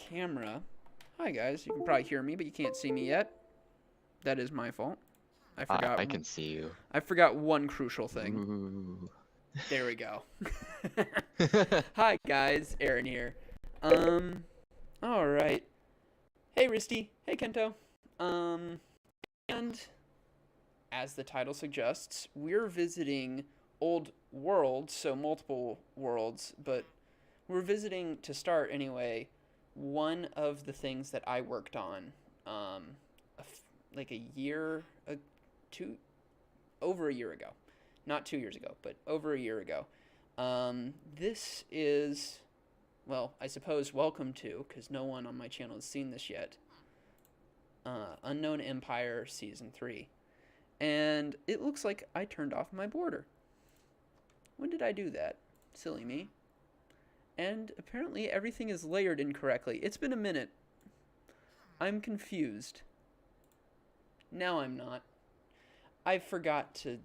camera. Hi guys, you can probably hear me, but you can't see me yet. That is my fault. I forgot. I can see you. I forgot one crucial thing. Ooh. There we go. Hi guys, Aaron here. All right. Hey Risty. Hey Kento. Um, and as the title suggests, we're visiting old worlds, so multiple worlds, but we're visiting to start anyway. One of the things that I worked on, like a year, two, over a year ago, not 2 years ago, but over a year ago. This is, well, I suppose welcome to, because no one on my channel has seen this yet. Unknown Empire Season 3. And it looks like I turned off my border. When did I do that? Silly me. And apparently everything is layered incorrectly. It's been a minute. I'm confused. Now I'm not. I forgot to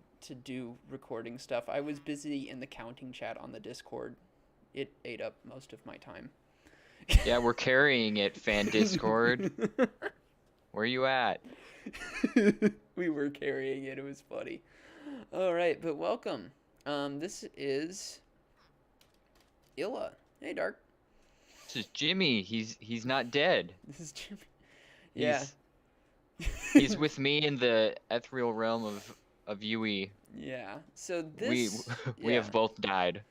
do recording stuff. I was busy in the counting chat on the Discord. It ate up most of my time. Yeah, we're carrying it, fan Discord. Where you at? We were carrying it. It was funny. All right, but welcome. This is Illa. Hey, Dark. This is Jimmy. He's not dead. This is Jimmy. Yeah. He's with me in the ethereal realm of Yui. Yeah. So this we have both died.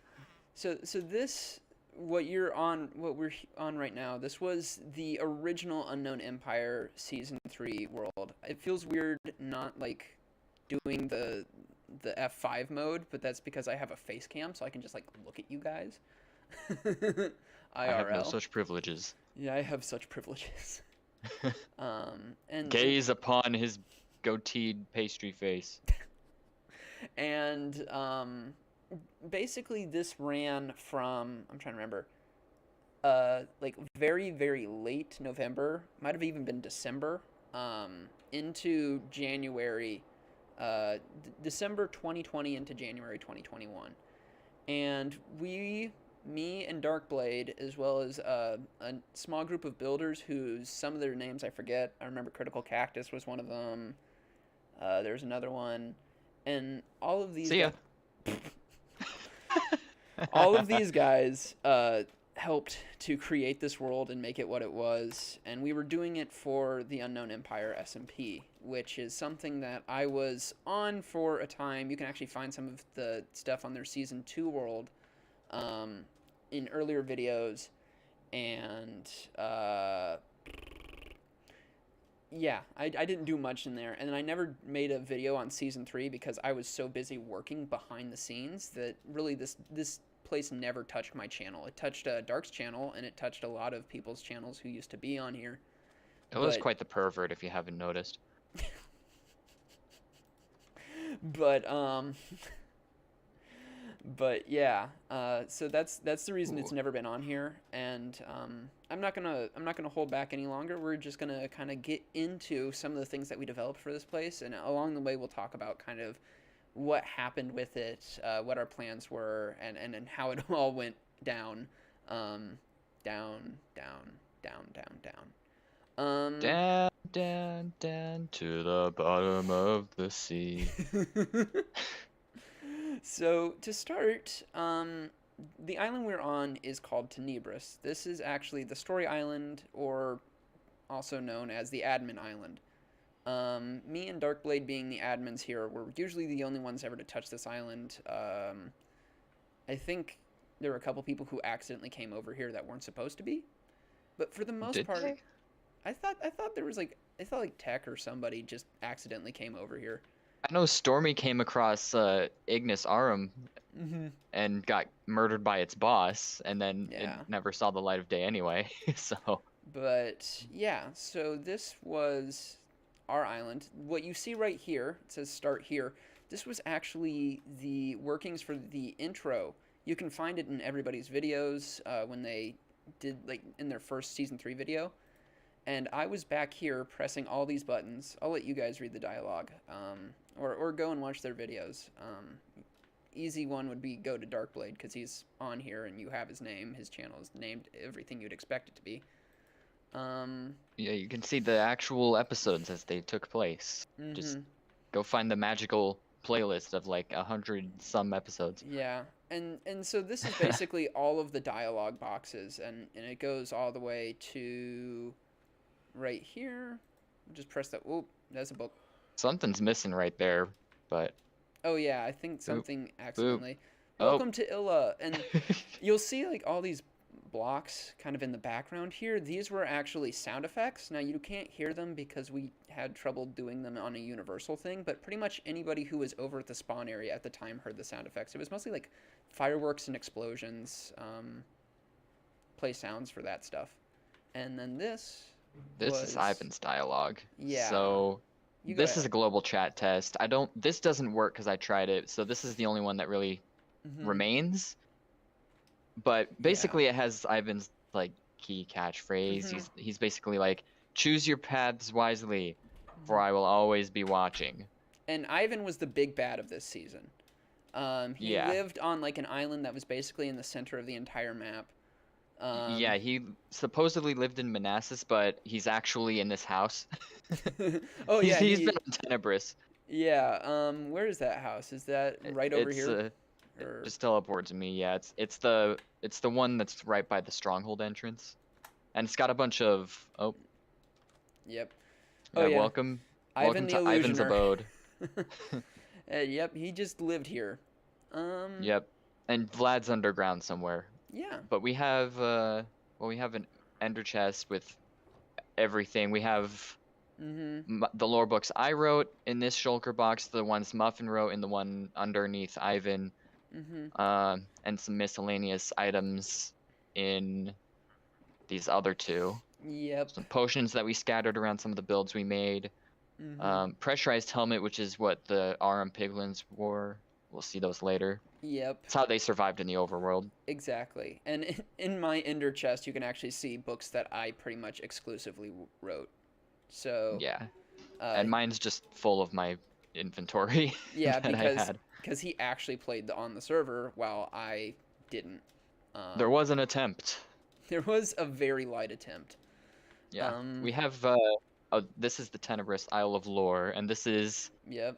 So this what we're on right now. This was the original Unknown Empire Season 3 world. It feels weird not like doing the F5 mode, but that's because I have a face cam, so I can just like look at you guys. IRL. I have no such privileges. Yeah, I have such privileges. And gaze upon his goateed pastry face. And basically this ran from, I'm trying to remember, like very, very late November, might have even been December, into January, December 2020 into January 2021. And me and Darkblade, as well as a small group of builders whose some of their names I forget. I remember Critical Cactus was one of them. There's another one. And all of these See ya. all of these guys helped to create this world and make it what it was. And we were doing it for the Unknown Empire SMP, which is something that I was on for a time. You can actually find some of the stuff on their Season 2 world in earlier videos. And yeah, I didn't do much in there. And then I never made a video on Season 3 because I was so busy working behind the scenes that really this place never touched my channel. It touched Dark's channel, and it touched a lot of people's channels who used to be on here. It was quite the pervert, if you haven't noticed. But yeah, so that's the reason it's never been on here, and I'm not gonna hold back any longer. We're just gonna kind of get into some of the things that we developed for this place, and along the way we'll talk about kind of what happened with it, what our plans were, and how it all went down, down, down, down, down, down. Down to the bottom of the sea. So to start, the island we're on is called Tenebris. This is actually the story island, or also known as the admin island. Me and Darkblade being the admins here, we're usually the only ones ever to touch this island. I think there were a couple people who accidentally came over here that weren't supposed to be, but for the most part, I thought there was like Tech or somebody just accidentally came over here. I know Stormy came across Ignis Aurum and got murdered by its boss, and then it never saw the light of day anyway. So. But yeah, so this was our island. What you see right here, it says start here. This was actually the workings for the intro. You can find it in everybody's videos when they did like in their first Season 3 video. And I was back here pressing all these buttons. I'll let you guys read the dialogue, or go and watch their videos. Easy one would be go to Darkblade, because he's on here and you have his name. His channel is named everything you'd expect it to be. Yeah, you can see the actual episodes as they took place. Just go find the magical playlist of like 100 some episodes. Yeah, and so this is basically all of the dialogue boxes, and it goes all the way to right here. Just press that. Oh, there's a book. Something's missing right there, but. Oh yeah, I think something accidentally. Oh. Welcome to Illa, and you'll see like all these blocks kind of in the background here. These were actually sound effects. Now you can't hear them because we had trouble doing them on a universal thing, but pretty much anybody who was over at the spawn area at the time heard the sound effects. It was mostly like fireworks and explosions, play sounds for that stuff. And then this is Ivan's dialogue. Yeah. So this is a global chat test. This doesn't work because I tried it, so this is the only one that really remains. But basically it has Ivan's like key catchphrase. He's basically like, choose your paths wisely, for I will always be watching. And Ivan was the big bad of this season. He lived on like an island that was basically in the center of the entire map. Yeah, he supposedly lived in Manassas, but he's actually in this house. Oh yeah, he's been on Tenebris. Yeah. Where is that house? Is that right over here? Just teleport to me. Yeah, it's the one that's right by the stronghold entrance, and it's got a bunch of Yep. Oh yeah. Welcome to Ivan's abode. Yep, he just lived here. Yep, and Vlad's underground somewhere. Yeah. But we have we have an ender chest with everything. We have the lore books I wrote in this shulker box, the ones Muffin wrote in the one underneath Ivan, and some miscellaneous items in these other two. Yep. Some potions that we scattered around some of the builds we made. Pressurized helmet, which is what the RM piglins wore. We'll see those later. Yep. It's how they survived in the overworld. Exactly. And in my ender chest, you can actually see books that I pretty much exclusively wrote. So yeah. And mine's just full of my inventory. Yeah, because he actually played on the server while I didn't. There was an attempt. There was a very light attempt. Yeah. We have this is the Tenebris Isle of Lore, and this is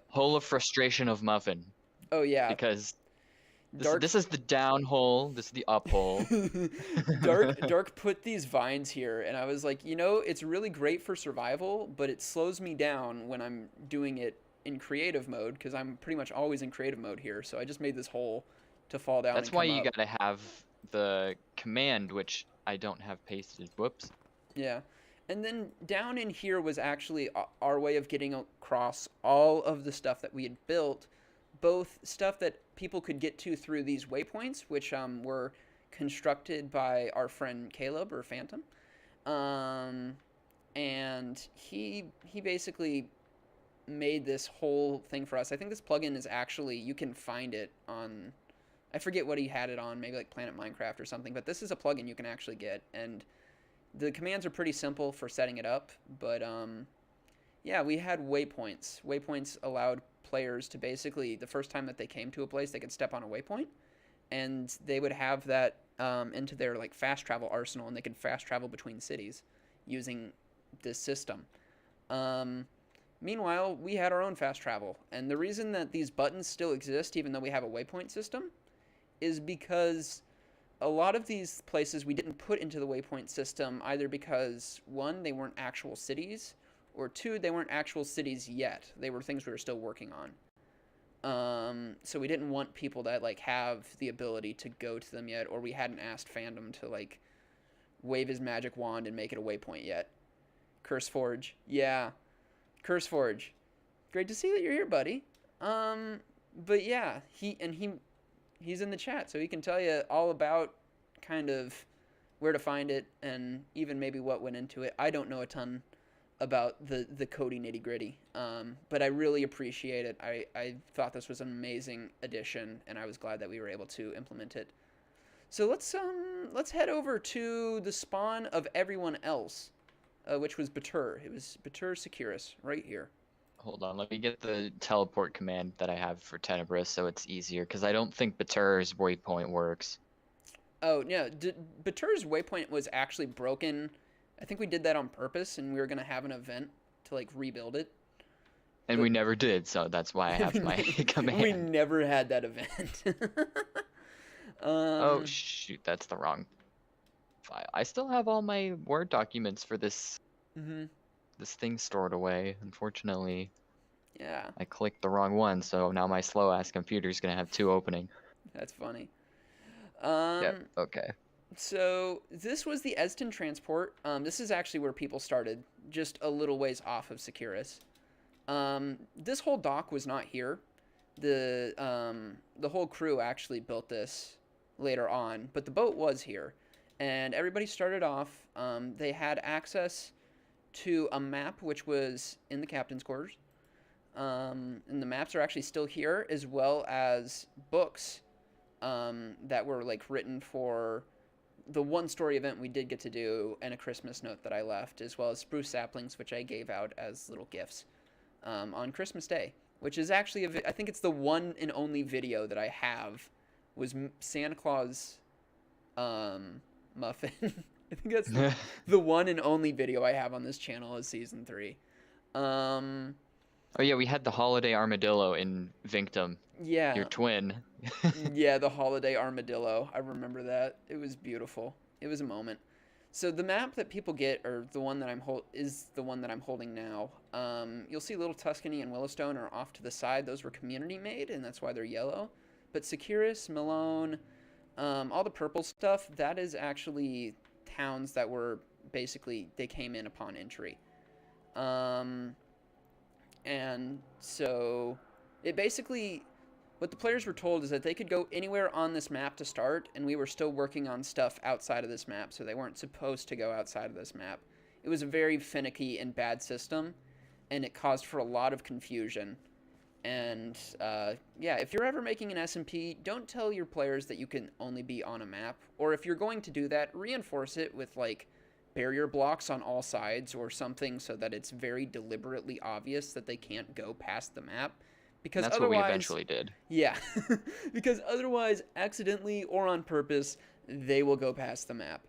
Hole of Frustration of Muffin. Oh yeah. Because this is the down hole, this is the up hole. Dark put these vines here, and I was like, it's really great for survival, but it slows me down when I'm doing it in creative mode, because I'm pretty much always in creative mode here. So I just made this hole to fall down. That's why you gotta have the command, which I don't have pasted. Whoops. Yeah. And then down in here was actually our way of getting across all of the stuff that we had built, both stuff that people could get to through these waypoints, which were constructed by our friend Caleb, or Phantom. And he basically made this whole thing for us. I think this plugin is actually, you can find it on, I forget what he had it on, maybe like Planet Minecraft or something, but this is a plugin you can actually get, and the commands are pretty simple for setting it up, but yeah, we had waypoints. Waypoints allowed players to basically, the first time that they came to a place, they could step on a waypoint, and they would have that into their like fast travel arsenal, and they could fast travel between cities using this system. Meanwhile, we had our own fast travel, and the reason that these buttons still exist, even though we have a waypoint system, is because a lot of these places we didn't put into the waypoint system, either because, one, they weren't actual cities, or two, they weren't actual cities yet. They were things we were still working on. So we didn't want people that like have the ability to go to them yet, or we hadn't asked Fandom to like wave his magic wand and make it a waypoint yet. Curseforge. Yeah. Curseforge. Great to see that you're here, buddy. But yeah, he's in the chat, so he can tell you all about kind of where to find it, and even maybe what went into it. I don't know a ton about the Cody nitty gritty, but I really appreciate it. I thought this was an amazing addition, and I was glad that we were able to implement it. So let's head over to the spawn of everyone else, which was Batur. It was Batur Securus right here. Hold on, let me get the teleport command that I have for Tenebris so it's easier, because I don't think Batur's waypoint works. Oh, no, Batur's waypoint was actually broken I think we did that on purpose, and we were gonna have an event to like rebuild it. And But we never did, so that's why I have my command. we never had that event. Oh shoot, that's the wrong file. I still have all my Word documents for this this thing stored away. Unfortunately, Yeah, I clicked the wrong one, so now my slow ass computer's gonna have 2 opening. that's funny. Yep. Okay. So this was the Eston transport. This is actually where people started, just a little ways off of Securus. This whole dock was not here. The whole crew actually built this later on, but the boat was here, and everybody started off. They had access to a map which was in the captain's quarters, and the maps are actually still here, as well as books that were like written for the one story event we did get to do, and a Christmas note that I left, as well as spruce saplings, which I gave out as little gifts on Christmas Day, which is actually, I think it's the one and only video that I have, was Santa Claus muffin. I think that's the one and only video I have on this channel is season 3. Oh yeah, we had the holiday armadillo in Vinctum. Yeah. Your twin. Yeah, the holiday armadillo. I remember that. It was beautiful. It was a moment. So the map that people get, or the one that is the one that I'm holding now. You'll see Little Tuscany and Willowstone are off to the side. Those were community made, and that's why they're yellow. But Securus, Malone, all the purple stuff, that is actually towns that were basically, they came in upon entry. And so it basically, what the players were told is that they could go anywhere on this map to start, and we were still working on stuff outside of this map, so they weren't supposed to go outside of this map. It was a very finicky and bad system, and it caused for a lot of confusion. And yeah, if you're ever making an SMP, don't tell your players that you can only be on a map, or if you're going to do that, reinforce it with like barrier blocks on all sides or something, so that it's very deliberately obvious that they can't go past the map. Because that's otherwise, what we eventually did. Yeah, because otherwise, accidentally or on purpose, they will go past the map.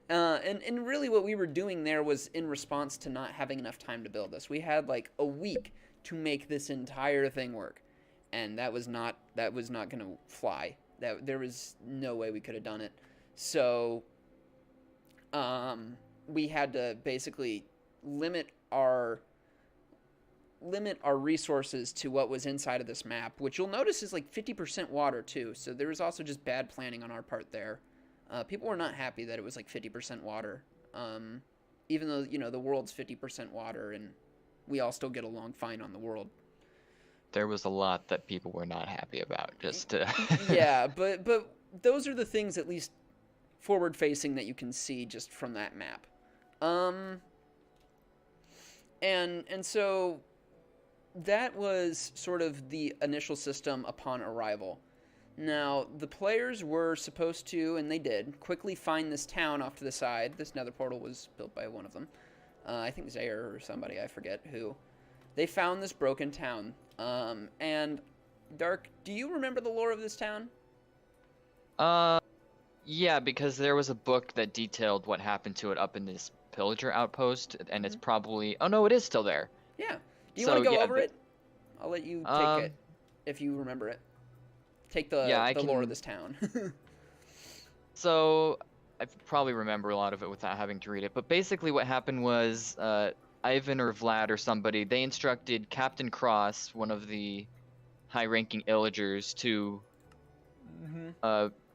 And really what we were doing there was in response to not having enough time to build this. We had like a week to make this entire thing work, and that was not going to fly. There was no way we could have done it. So we had to basically limit our resources to what was inside of this map, which you'll notice is like 50% water too. So there was also just bad planning on our part there. People were not happy that it was like 50% water, even though, you know, the world's 50% water, and we all still get along fine on the world. There was a lot that people were not happy about, just to... Yeah, but those are the things at least forward-facing that you can see just from that map. And so that was sort of the initial system upon arrival. Now, the players were supposed to, and they did, quickly find this town off to the side. This nether portal was built by one of them. I think Zaire or somebody, I forget who. They found this broken town. And, Dark, do you remember the lore of this town? Yeah, because there was a book that detailed what happened to it up in this pillager outpost, and it's probably... Oh, no, it is still there. Yeah. Do you want to go over it? I'll let you take it, if you remember it. Take the lore of this town. So, I probably remember a lot of it without having to read it, but basically what happened was, Ivan or Vlad or somebody, they instructed Captain Cross, one of the high-ranking illagers, to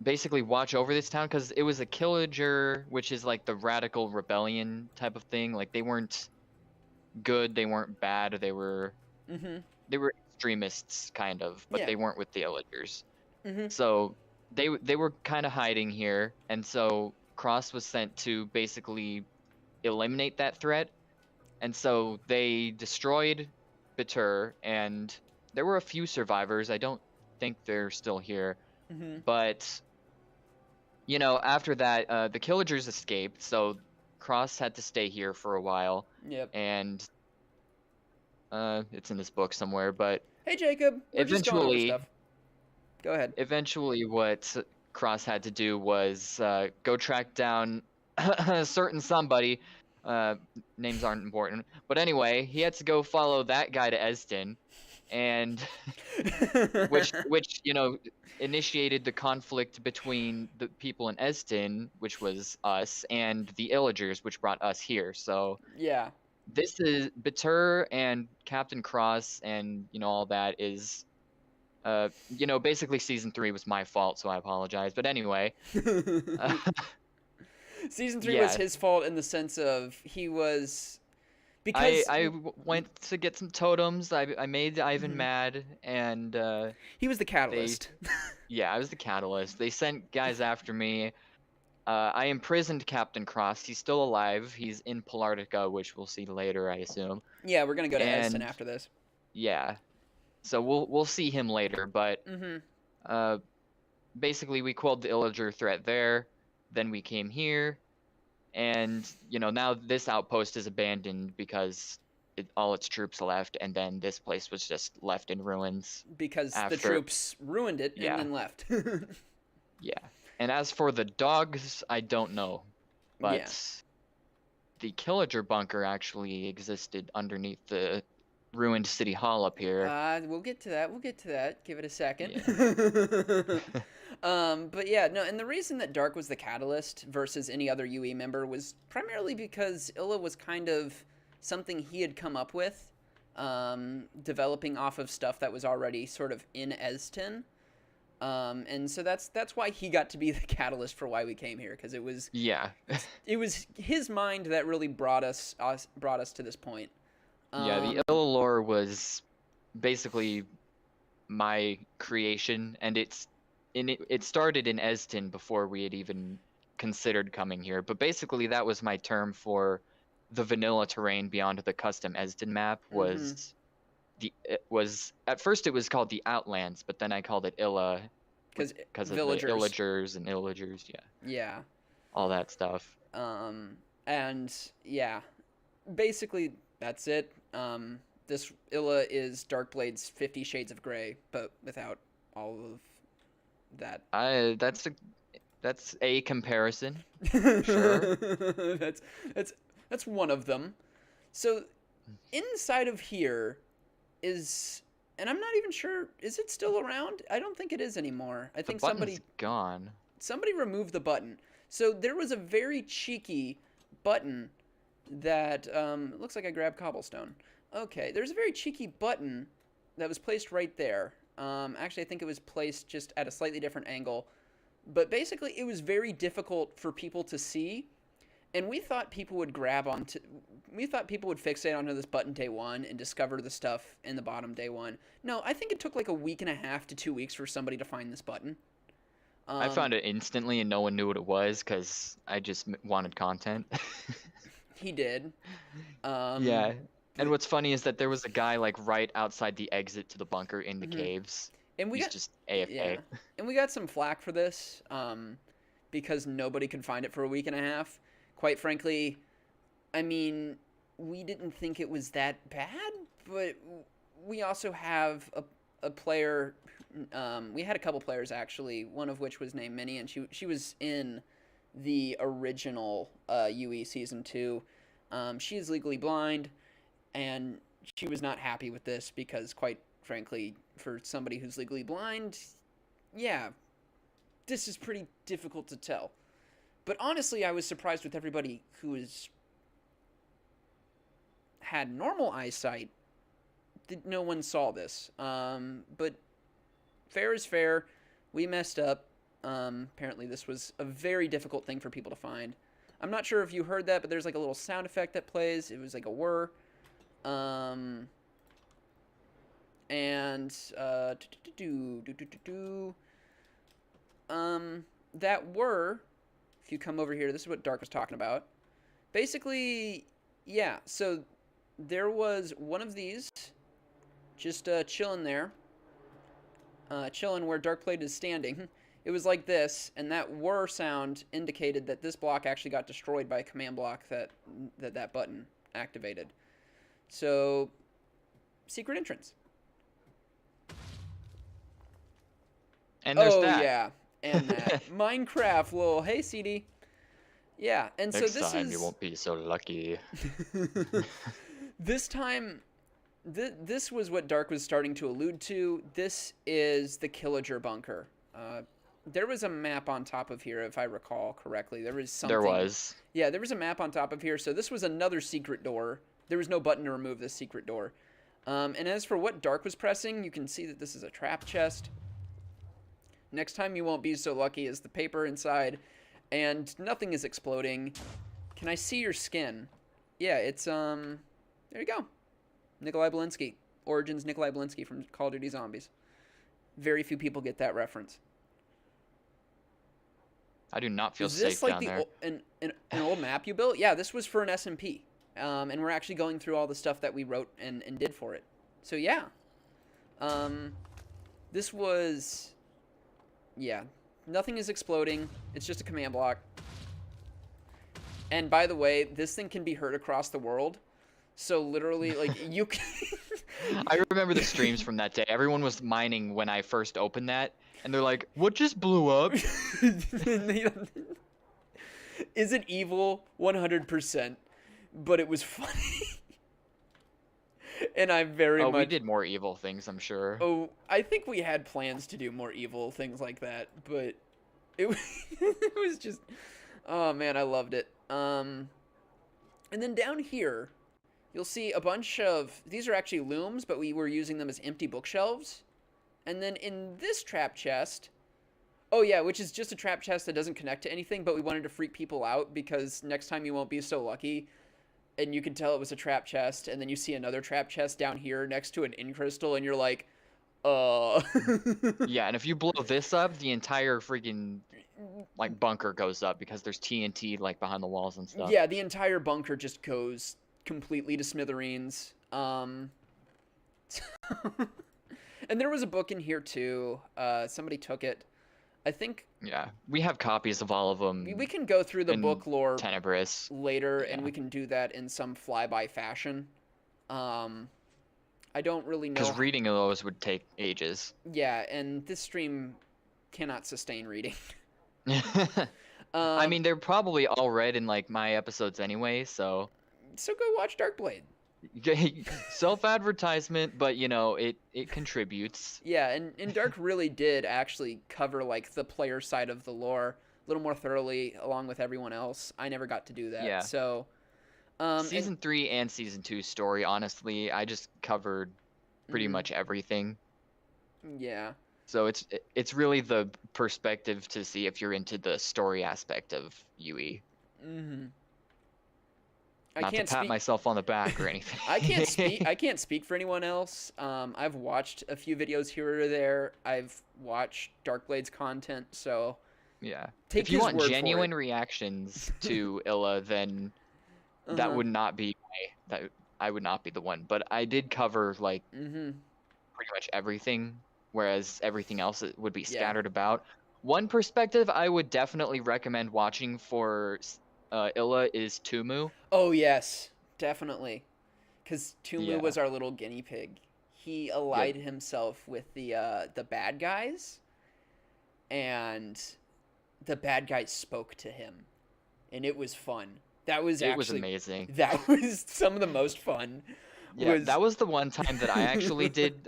basically watch over this town, because it was a killager, which is like the radical rebellion type of thing. Like, they weren't good, they weren't bad, they were extremists, kind of, but they weren't with the illagers. So they were kind of hiding here, and so Cross was sent to basically eliminate that threat. And so they destroyed Batur, and there were a few survivors. I don't think they're still here. But, you know, after that, the Killagers escaped, so Cross had to stay here for a while. Yep. And it's in this book somewhere, but... Hey, Jacob. We're just going over stuff. Go ahead. Eventually, what Cross had to do was go track down a certain somebody, names aren't important, but anyway, he had to go follow that guy to Esden, and which initiated the conflict between the people in Esden, which was us, and the Illagers, which brought us here. So Yeah. this is Batur and Captain Cross, and all that is basically season 3 was my fault, so I apologize. But anyway, Season 3 was yeah, his fault in the sense of he was because I went to get some totems. I made Ivan Mhm. mad, and he was the they catalyst. yeah, I was the catalyst. They sent guys after me. I imprisoned Captain Cross. He's still alive. He's in Polartica, which we'll see later, I assume. Yeah, we're gonna go to Esden And after this. yeah, so we'll see him later. But Mm-hmm. uh, basically, we quelled the Illager threat there. Then we came here, and now this outpost is abandoned because all its troops left, and then this place was just left in ruins Because the after. troops ruined it and Yeah, then left. yeah. And as for the dogs, I don't know, but. Yeah. The Killager bunker actually existed underneath the ruined city hall up here. We'll get to that. We'll get to that. Give it a second. Yeah. But yeah, no, and the reason that Dark was the catalyst versus any other UE member was primarily because Illa was kind of something he had come up with, developing off of stuff that was already sort of in Eston. And so that's why he got to be the catalyst for why we came here, because it was Yeah. it was his mind that really brought us to this point. Yeah, the Illor was basically my creation, and it started in Eston before we had even considered coming here. But basically, that was my term for the vanilla terrain beyond the custom Esden map. At first it was called the Outlands, but then I called it Illa because of the Illagers and Illagers, Yeah. all that stuff. And yeah, basically that's it. This Illa is Darkblade's 50 Shades of Grey, but without all of that. That's a comparison. Sure. That's one of them. So inside of here is, and I'm not even sure, is it still around? I don't think it is anymore. I think somebody gone. Somebody removed the button. So there was a very cheeky button that it looks like I grabbed cobblestone. Okay, there's a very cheeky button that was placed right there. Actually, I think it was placed just at a slightly different angle. But basically, it was very difficult for people to see. And we thought people would fixate onto this button day one and discover the stuff in the bottom day one. No, I think it took like a week and a half to 2 weeks for somebody to find this button. I found it instantly and no one knew what it was because I just wanted content. He did. Yeah. And what's funny is that there was a guy like right outside the exit to the bunker in the Mhm. caves. And He's just AFK. Yeah. And we got some flack for this because nobody could find it for a week and a half. Quite frankly, I mean, we didn't think it was that bad, but we also have a player. We had a couple players actually, one of which was named Minnie, and she was in the original UE season 2. She is legally blind, and she was not happy with this because, quite frankly, for somebody who's legally blind, yeah, this is pretty difficult to tell. But honestly, I was surprised with everybody who had normal eyesight that no one saw this. But fair is fair. We messed up. Apparently, this was a very difficult thing for people to find. I'm not sure if you heard that, but there's like a little sound effect that plays. It was like a whir. That whir, if you come over here, this is what Dark was talking about. Basically, yeah, so there was one of these just chilling there. Chilling where Darkblade is standing. It was like this, and that whir sound indicated that this block actually got destroyed by a command block that button activated. So, secret entrance. And there's oh, that. yeah. And that. Minecraft, lol. Hey, CD. Yeah, and so Next this time is you won't be so lucky. this time. This was what Dark was starting to allude to. This is the Killager bunker. There was a map on top of here, if I recall correctly. There was something. There was. Yeah, there was a map on top of here. So this was another secret door. There was no button to remove this secret door. And as for what Dark was pressing, you can see that this is a trap chest. Next time you won't be so lucky as the paper inside. And nothing is exploding. Can I see your skin? Yeah, it's, there you go. Nikolai Belinsky. Origins Nikolai Belinsky from Call of Duty Zombies. Very few people get that reference. I do not feel Is this safe like down the there. an old map you built? Yeah, this was for an SMP. And we're actually going through all the stuff that we wrote and did for it. So yeah. This was... Yeah. Nothing is exploding. It's just a command block. And by the way, this thing can be heard across the world. So literally, like, you can... I remember the streams from that day. Everyone was mining when I first opened that. And they're like, what just blew up? Is it evil? 100%. But it was funny. And I very much... we did more evil things, I'm sure. Oh, I think we had plans to do more evil things like that. But it was just... Oh, man, I loved it. And then down here, you'll see a bunch of... These are actually looms, but we were using them as empty bookshelves. And then in this trap chest... Oh, yeah, which is just a trap chest that doesn't connect to anything, but we wanted to freak people out because next time you won't be so lucky. And you can tell it was a trap chest, and then you see another trap chest down here next to an in crystal, and you're like, Yeah, and if you blow this up, the entire freaking, like, bunker goes up because there's TNT, like, behind the walls and stuff. Yeah, the entire bunker just goes completely to smithereens. And there was a book in here, too. Somebody took it. I think... Yeah, we have copies of all of them. We can go through the book lore Tenebris. later, and we can do that in some flyby fashion. I don't really know... Because reading those would take ages. Yeah, and this stream cannot sustain reading. I mean, they're probably all read in, like, my episodes anyway, so... So go watch Darkblade. Self-advertisement, but, you know, it contributes. Yeah, and Dark really did actually cover, like, the player side of the lore a little more thoroughly, along with everyone else. I never got to do that, yeah. So... Season 3 and Season 2 story, honestly, I just covered pretty much everything. Yeah. So it's really the perspective to see if you're into the story aspect of UE. Mm-hmm. Not to pat myself on the back or anything. I can't speak for anyone else. I've watched a few videos here or there. I've watched Darkblade's content, so yeah. Take if you his want word genuine for it. reactions to Illa, then that would not be I would not be the one. But I did cover like pretty much everything, whereas everything else would be scattered about. One perspective I would definitely recommend watching for Illa is Tumu. Oh yes, definitely, because Tumu Yeah. was our little guinea pig. He allied himself with the bad guys, and the bad guys spoke to him, and it was fun. That was It was amazing. That was some of the most fun. Yeah, that was the one time that I actually did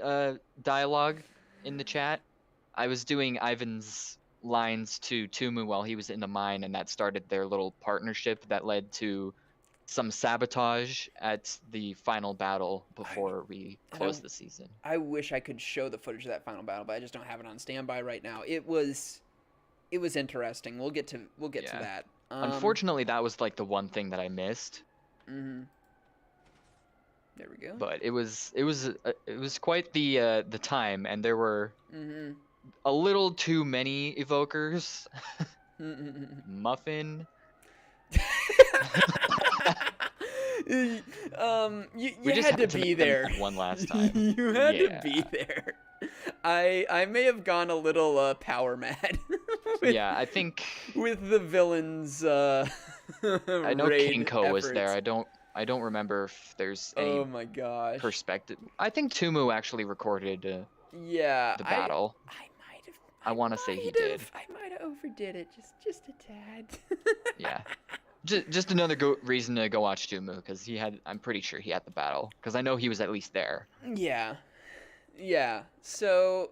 dialogue in the chat. I was doing Ivan's lines to Tumu while he was in the mine, and that started their little partnership that led to some sabotage at the final battle before we closed the season. I wish I could show the footage of that final battle, but I just don't have it on standby right now. It was interesting. We'll get to that. Unfortunately, that was like the one thing that I missed. There we go. But it was quite the time, and there were a little too many evokers. Muffin. You had to be there. One last time. You had to be there. I may have gone a little power mad. Yeah, I think with the villains. I know Kinko was there. I don't remember if there's any. Oh my gosh. Perspective. I think Tumu actually recorded. Yeah. The battle. I want to say he did. I might have overdid it just a tad. Yeah. Just another reason to go watch Dumu, because I'm pretty sure he had the battle, because I know he was at least there. Yeah. Yeah. So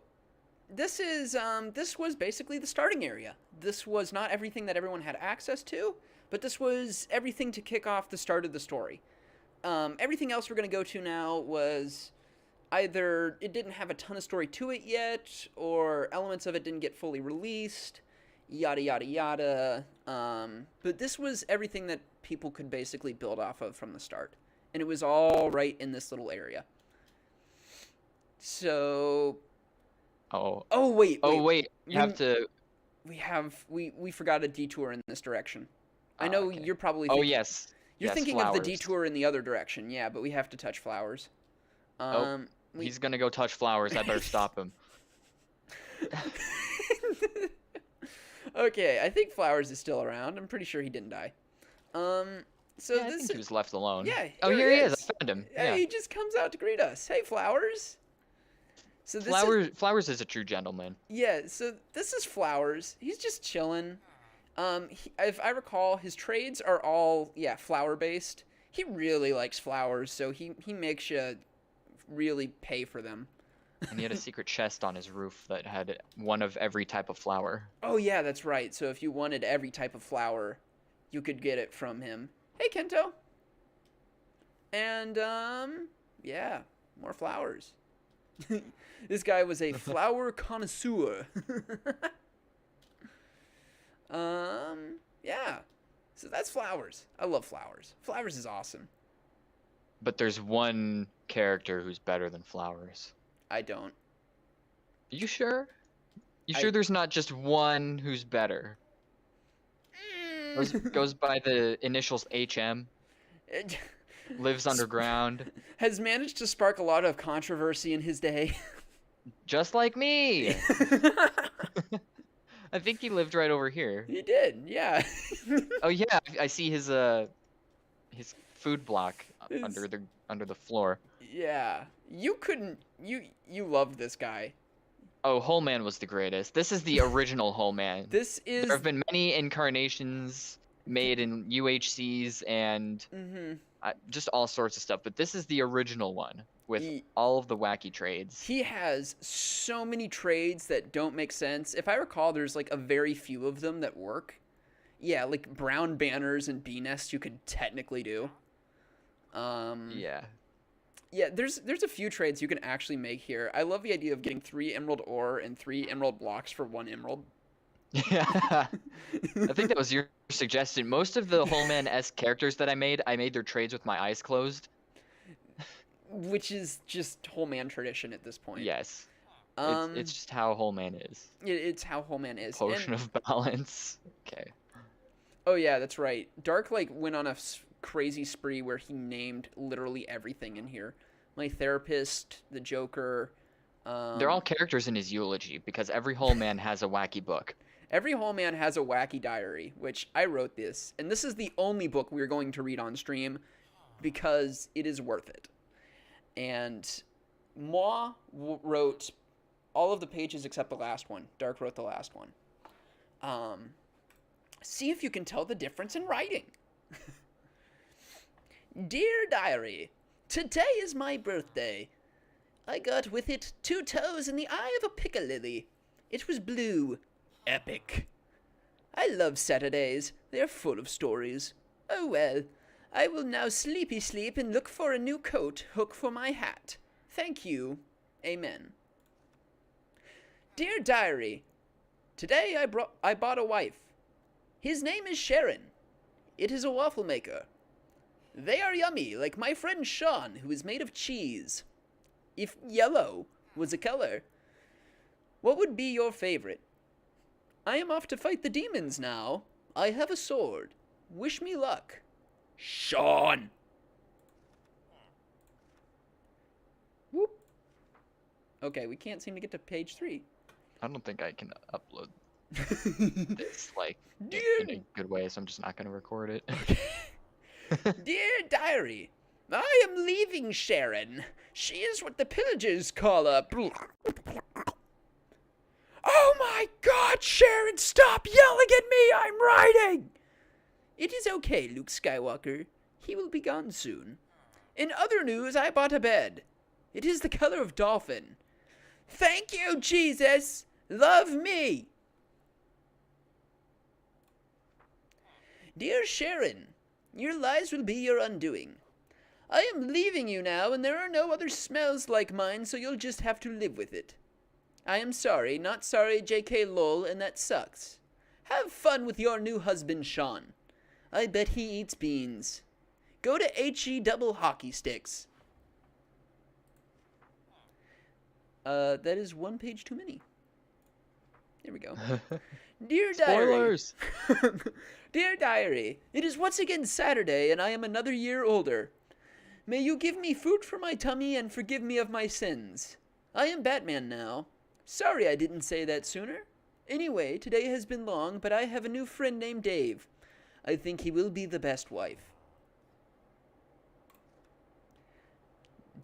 this was basically the starting area. This was not everything that everyone had access to, but this was everything to kick off the start of the story. Everything else we're going to go to now was either it didn't have a ton of story to it yet, or elements of it didn't get fully released, yada yada yada. But this was everything that people could basically build off of from the start, and it was all right in this little area. So wait. We forgot a detour in this direction. I know okay. You're probably thinking, you're thinking flowers. Of the detour in the other direction. Yeah, but we have to touch flowers. He's gonna go touch flowers. I better stop him. Okay, I think Flowers is still around. I'm pretty sure he didn't die. I think he was left alone. Yeah. Here he is. I found him. Yeah, he just comes out to greet us. Hey, Flowers. So Flowers is a true gentleman. Yeah. So this is Flowers. He's just chilling. If I recall, his trades are all flower based. He really likes flowers, so he makes you really pay for them. And he had a secret chest on his roof that had one of every type of flower. Oh yeah, that's right. So if you wanted every type of flower, you could get it from him. Hey, Kento. And more flowers. This guy was a flower connoisseur. Yeah. So that's Flowers. I love Flowers. Flowers is awesome. But there's one character who's better than Flowers. I don't. You sure? You sure there's not just one who's better? Goes by the initials HM. Lives underground. Has managed to spark a lot of controversy in his day. Just like me. I think he lived right over here. He did, yeah. Oh yeah, I see his food block under the floor. Yeah. You loved this guy. Oh, Whole Man was the greatest. This is the original Whole Man. There have been many incarnations made in UHCs and just all sorts of stuff, but this is the original one with all of the wacky trades. He has so many trades that don't make sense. If I recall, there's like a very few of them that work. Yeah, like brown banners and bee nests you could technically do. Yeah. Yeah, there's a few trades you can actually make here. I love the idea of getting 3 emerald ore and 3 emerald blocks for 1 emerald. Yeah. I think that was your suggestion. Most of the Whole Man-esque characters that I made their trades with my eyes closed. Which is just Whole Man tradition at this point. Yes. It's just how Whole Man is. It's how Whole Man is. Potion of balance. Okay. Oh yeah, that's right. Dark went on a crazy spree where he named literally everything in here. My therapist, the Joker. They're all characters in his eulogy because every Whole Man has a wacky book. Every Whole Man has a wacky diary, which I wrote this. And this is the only book we're going to read on stream because it is worth it. And Moi wrote all of the pages except the last one. Dark wrote the last one. See if you can tell the difference in writing. Dear Diary, today is my birthday. I got with it 2 toes in the eye of a piccalilly. It was blue. Epic. I love Saturdays. They're full of stories. Oh well. I will now sleepy sleep and look for a new coat hook for my hat. Thank you. Amen. Dear Diary, today I bought a wife. His name is Sharon. It is a waffle maker. They are yummy, like my friend Sean, who is made of cheese. If yellow was a color, what would be your favorite? I am off to fight the demons now. I have a sword. Wish me luck. Sean! Whoop. Okay, we can't seem to get to page 3. I don't think I can upload this, in a good way, so I'm just not going to record it. Dear Diary, I am leaving Sharon. She is what the pillagers call a... Oh my my God, Sharon, stop yelling at me! I'm writing! It is okay, Luke Skywalker. He will be gone soon. In other news, I bought a bed. It is the color of dolphin. Thank you, Jesus! Love me! Dear Sharon, your lies will be your undoing. I am leaving you now, and there are no other smells like mine, so you'll just have to live with it. I am sorry, not sorry, JK lol, and that sucks. Have fun with your new husband, Sean. I bet he eats beans. Go to HE double hockey sticks. That is one page too many. There we go. Dear Diary. Spoilers! Dear Diary, it is once again Saturday, and I am another year older. May you give me food for my tummy and forgive me of my sins. I am Batman now. Sorry I didn't say that sooner. Anyway, today has been long, but I have a new friend named Dave. I think he will be the best wife.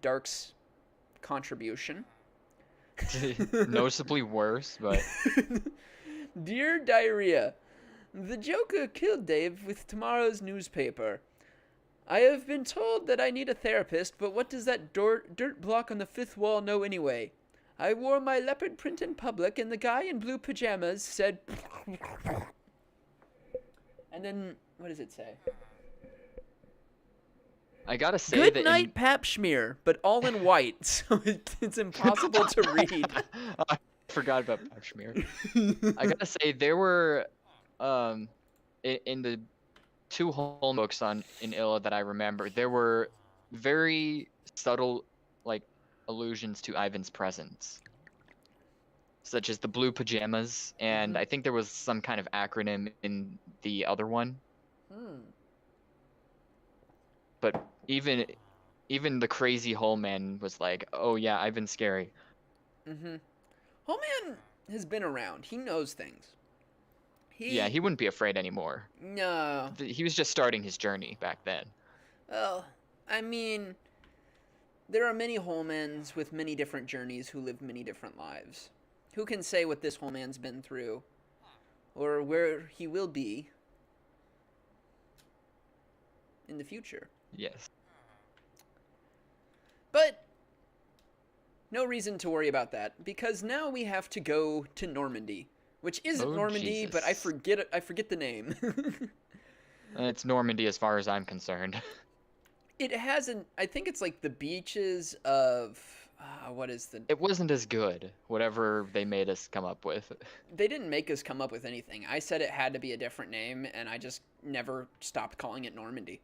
Dark's contribution. Noticeably worse, but... Dear Diarrhea, the Joker killed Dave with tomorrow's newspaper. I have been told that I need a therapist, but what does that dirt block on the fifth wall know anyway? I wore my leopard print in public, and the guy in blue pajamas said... And then, what does it say? I gotta say Good that night, Pap Schmear, but all in white, so it's impossible to read. I forgot about Pashmir. I gotta say, there were, in the two home books in Illa that I remember, there were very subtle, like, allusions to Ivan's presence. Such as the blue pajamas, and I think there was some kind of acronym in the other one. But even the crazy hole man was like, oh yeah, Ivan's scary. Hole man has been around. He knows things. Yeah, he wouldn't be afraid anymore. No. He was just starting his journey back then. Well, I mean, there are many Holmans with many different journeys who live many different lives. Who can say what this Holman's been through? Or where he will be in the future. Yes. But no reason to worry about that, because now we have to go to Normandy, which isn't Normandy, Jesus. but I forget the name. It's Normandy as far as I'm concerned. It hasn't. I think it's like the beaches of what is the? It wasn't as good, whatever they made us come up with. They didn't make us come up with anything. I said it had to be a different name, and I just never stopped calling it Normandy.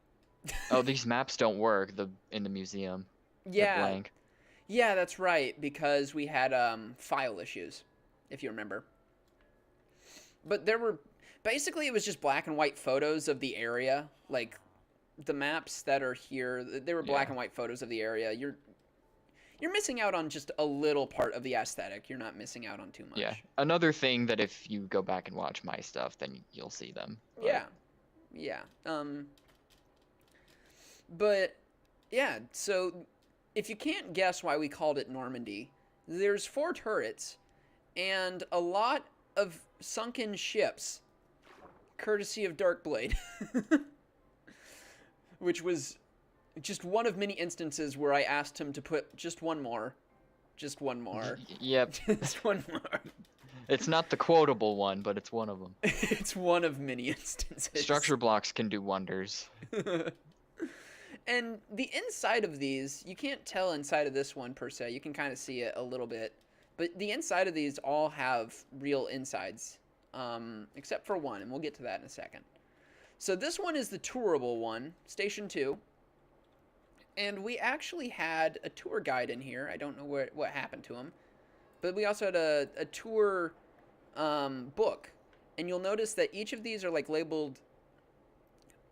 Oh, these maps don't work in the museum. Yeah. They're blank. Yeah, that's right, because we had file issues, if you remember. But there were basically it was just black and white photos of the area, like the maps that are here. They were black and white photos of the area. You're missing out on just a little part of the aesthetic. You're not missing out on too much. Yeah. Another thing that if you go back and watch my stuff, then you'll see them. But... Yeah. Yeah. But yeah, so if you can't guess why we called it Normandy, there's 4 turrets and a lot of sunken ships, courtesy of Darkblade. Which was just one of many instances where I asked him to put just one more. Just one more. Yep. Just one more. It's not the quotable one, but it's one of them. It's one of many instances. Structure blocks can do wonders. And the inside of these, you can't tell inside of this one per se. You can kind of see it a little bit. But the inside of these all have real insides. Except for one, and we'll get to that in a second. So this one is the tourable one, Station 2. And we actually had a tour guide in here. I don't know what happened to him. But we also had a tour book. And you'll notice that each of these are like labeled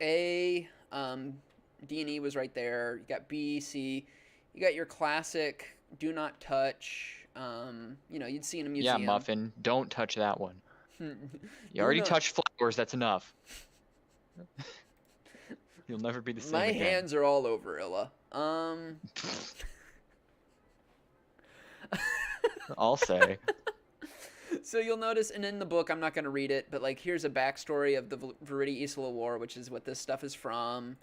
A, D&E was right there. You got B, C. You got your classic do not touch. You'd see in a museum. Yeah, Muffin, don't touch that one. You already touched flowers, that's enough. You'll never be the same again. My hands are all over Illa. I'll say. So you'll notice, and in the book, I'm not going to read it, but like here's a backstory of the Viridi Isla War, which is what this stuff is from.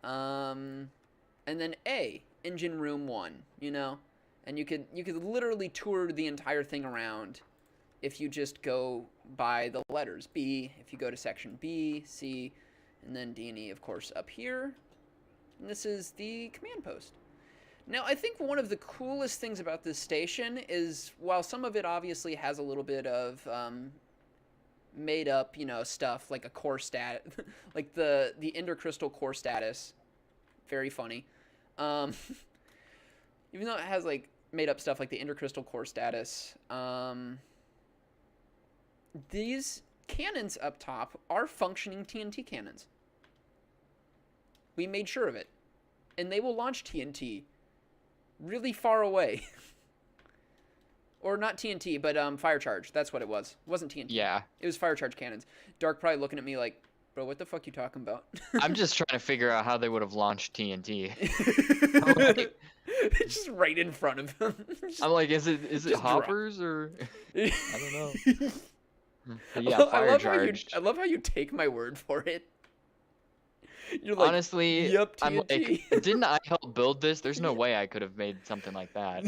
And then Engine Room 1, you know? And you could literally tour the entire thing around if you just go by the letters. B, if you go to section B, C, and then D and E, of course, up here. And this is the command post. Now, I think one of the coolest things about this station is, while some of it obviously has a little bit of made up, you know, stuff like a core stat, like the Ender Crystal core status, very funny. Even though it has like made up stuff like the Ender Crystal core status, these cannons up top are functioning TNT cannons. We made sure of it, and they will launch TNT really far away. Or not TNT, but fire charge. That's what it was. It wasn't TNT. Yeah. It was fire charge cannons. Dark probably looking at me like, bro, what the fuck you talking about? I'm just trying to figure out how they would have launched TNT. It's just right in front of him. I'm like, is it hoppers or I don't know. But yeah, fire charged. I love how you take my word for it. You're like, honestly, yep, TNT. I'm like, didn't I help build this? There's no way I could have made something like that.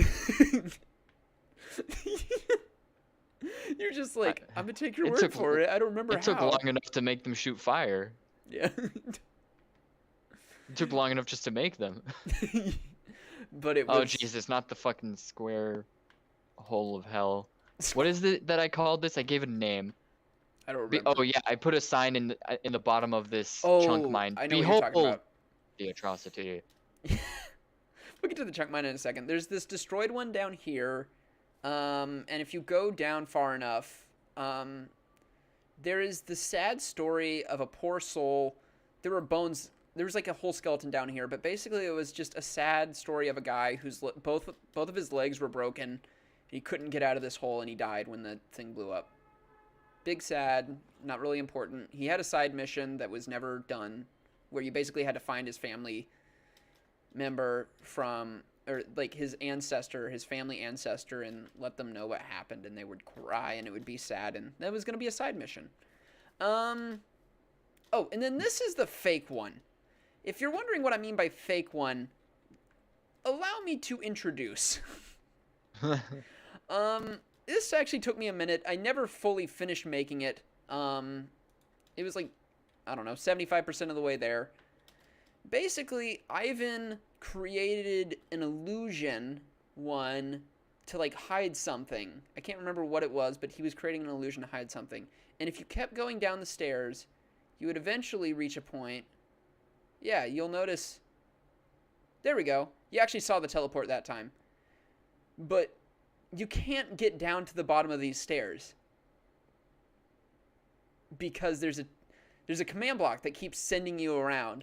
You're just like, I'm gonna take your word for it. I don't remember how. It took long enough to make them shoot fire. Yeah. It took long enough just to make them. But it was... Oh Jesus, not the fucking square hole of hell. What is it that I called this? I gave it a name. I don't remember. Oh yeah, I put a sign in the bottom of this chunk chunk mine. I know what you're talking about. The atrocity. We'll get to the chunk mine in a second. There's this destroyed one down here. And if you go down far enough, there is the sad story of a poor soul. There were bones. There was like a whole skeleton down here, but basically it was just a sad story of a guy whose both of his legs were broken. He couldn't get out of this hole, and he died when the thing blew up. Big sad, not really important. He had a side mission that was never done, where you basically had to find his family member from, or like his ancestor, his family ancestor, and let them know what happened, and they would cry, and it would be sad, and that was going to be a side mission. Oh, and then this is the fake one. If you're wondering what I mean by fake one, allow me to introduce. This actually took me a minute. I never fully finished making it. It was like, I don't know, 75% of the way there. Basically, Ivan created an illusion one to like hide something. I can't remember what it was, but he was creating an illusion to hide something. And if you kept going down the stairs, you would eventually reach a point. Yeah, you'll notice. There we go. You actually saw the teleport that time. But you can't get down to the bottom of these stairs because there's a command block that keeps sending you around.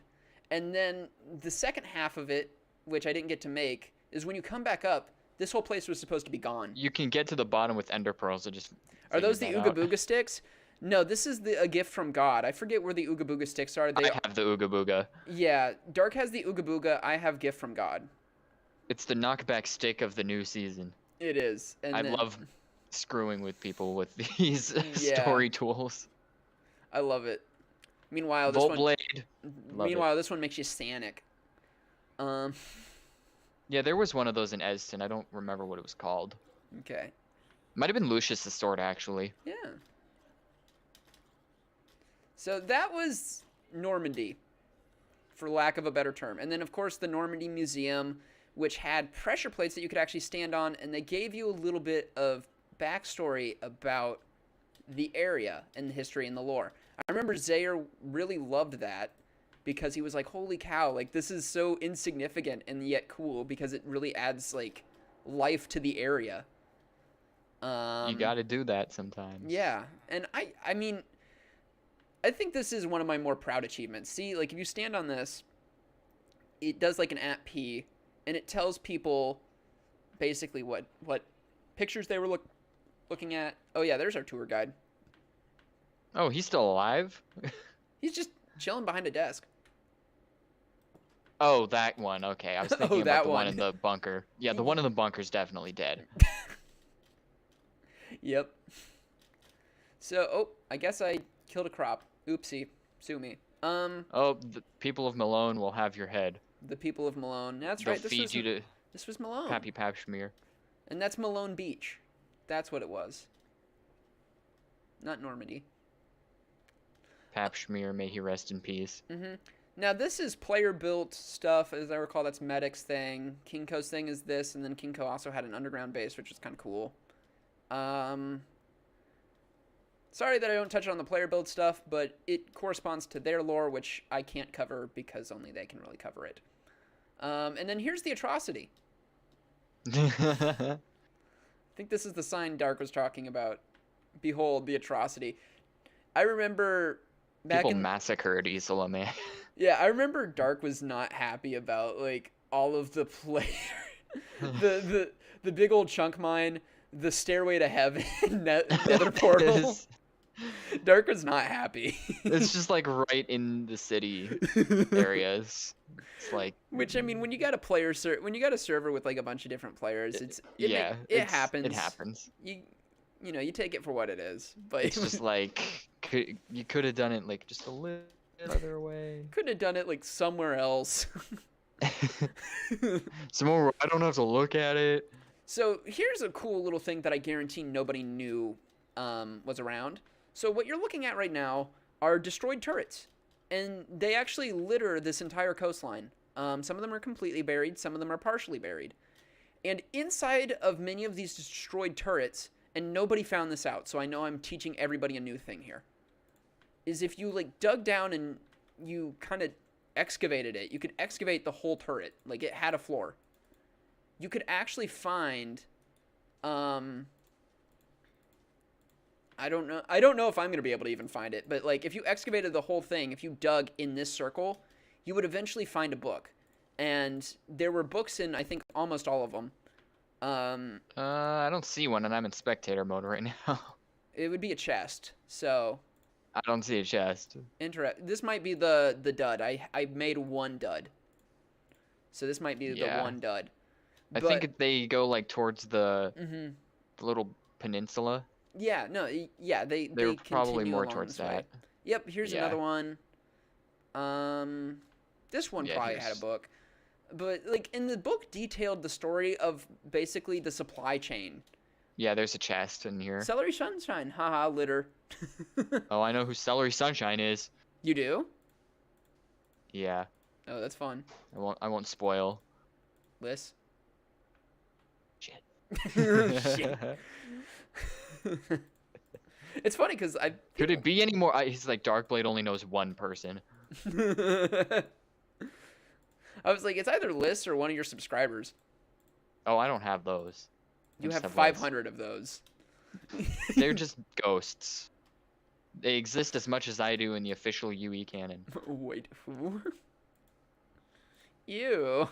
And then the second half of it, which I didn't get to make, is when you come back up, this whole place was supposed to be gone. You can get to the bottom with ender pearls. So just are those the Ooga Booga sticks? No, this is a gift from God. I forget where the Ooga Booga sticks are. I have the Ooga Booga. Yeah, Dark has the Ooga Booga. I have gift from God. It's the knockback stick of the new season. It is. And I love screwing with people with these story tools. I love it. Meanwhile, this Voltblade. This one makes you Sanic. Yeah, there was one of those in Eston. I don't remember what it was called. Okay. Might have been Lucius the Sword, actually. Yeah. So that was Normandy, for lack of a better term. And then, of course, the Normandy Museum, which had pressure plates that you could actually stand on, and they gave you a little bit of backstory about the area and the history and the lore. I remember Zaire really loved that because he was like, holy cow, like this is so insignificant and yet cool because it really adds like life to the area. You gotta do that sometimes. Yeah, and I mean, I think this is one of my more proud achievements. See, like if you stand on this, it does like an @P, and it tells people basically what pictures they were looking at. Oh yeah, there's our tour guide. Oh, he's still alive? He's just chilling behind a desk. Oh, that one. Okay, I was thinking about the one in the bunker. Yeah, the one in the bunker's definitely dead. Yep. So, oh, I guess I killed a crop. Oopsie. Sue me. Oh, the people of Malone will have your head. The people of Malone. That's They'll right. feed you to This was Malone. Pappy Papschmear. And that's Malone Beach. That's what it was. Not Normandy. Papschmear, may he rest in peace. Now, this is player-built stuff. As I recall, that's Medic's thing. Kinko's thing is this, and then Kinko also had an underground base, which is kind of cool. Sorry that I don't touch on the player-built stuff, but it corresponds to their lore, which I can't cover because only they can really cover it. And then here's the atrocity. I think this is the sign Dark was talking about. Behold, the atrocity. I remember People massacred Isola, man. Yeah, I remember Dark was not happy about, like, all of the player... the big old chunk mine, the stairway to heaven, nether portal. Dark was not happy. It's just, like, right in the city areas. It's like... Which, I mean, when you got a server with, like, a bunch of different players, it happens. It happens. You know, you take it for what it is. But it's just like, you could have done it, like, just a little other way. Could have done it, like, somewhere else. Somewhere I don't have to look at it. So, here's a cool little thing that I guarantee nobody knew was around. So, what you're looking at right now are destroyed turrets. And they actually litter this entire coastline. Some of them are completely buried. Some of them are partially buried. And inside of many of these destroyed turrets... And nobody found this out, so I know I'm teaching everybody a new thing here. Is if you, like, dug down and you kind of excavated it, you could excavate the whole turret. Like, it had a floor. You could actually find, I don't know if I'm going to be able to even find it, but, like, if you excavated the whole thing, if you dug in this circle, you would eventually find a book. And there were books in, I think, almost all of them. I don't see one, and I'm in spectator mode right now. It would be a chest, so... I don't see a chest. This might be the dud. I made one dud. So this might be the one dud. I think they go, like, towards the little peninsula. Yeah, no, yeah, they probably more towards that. Yep, here's another one. This one probably had a book. But, like, in the book detailed the story of basically the supply chain. Yeah, there's a chest in here. Celery Sunshine, haha, litter. Oh, I know who Celery Sunshine is. You do? Yeah. Oh, that's fun. I won't spoil. Liz? Shit. Shit. It's funny because Could it be any more? He's like, Darkblade only knows one person. I was like, it's either Liz or one of your subscribers. Oh, I don't have those. You have 500 of those. They're just ghosts. They exist as much as I do in the official UE canon. Wait, who? Ew.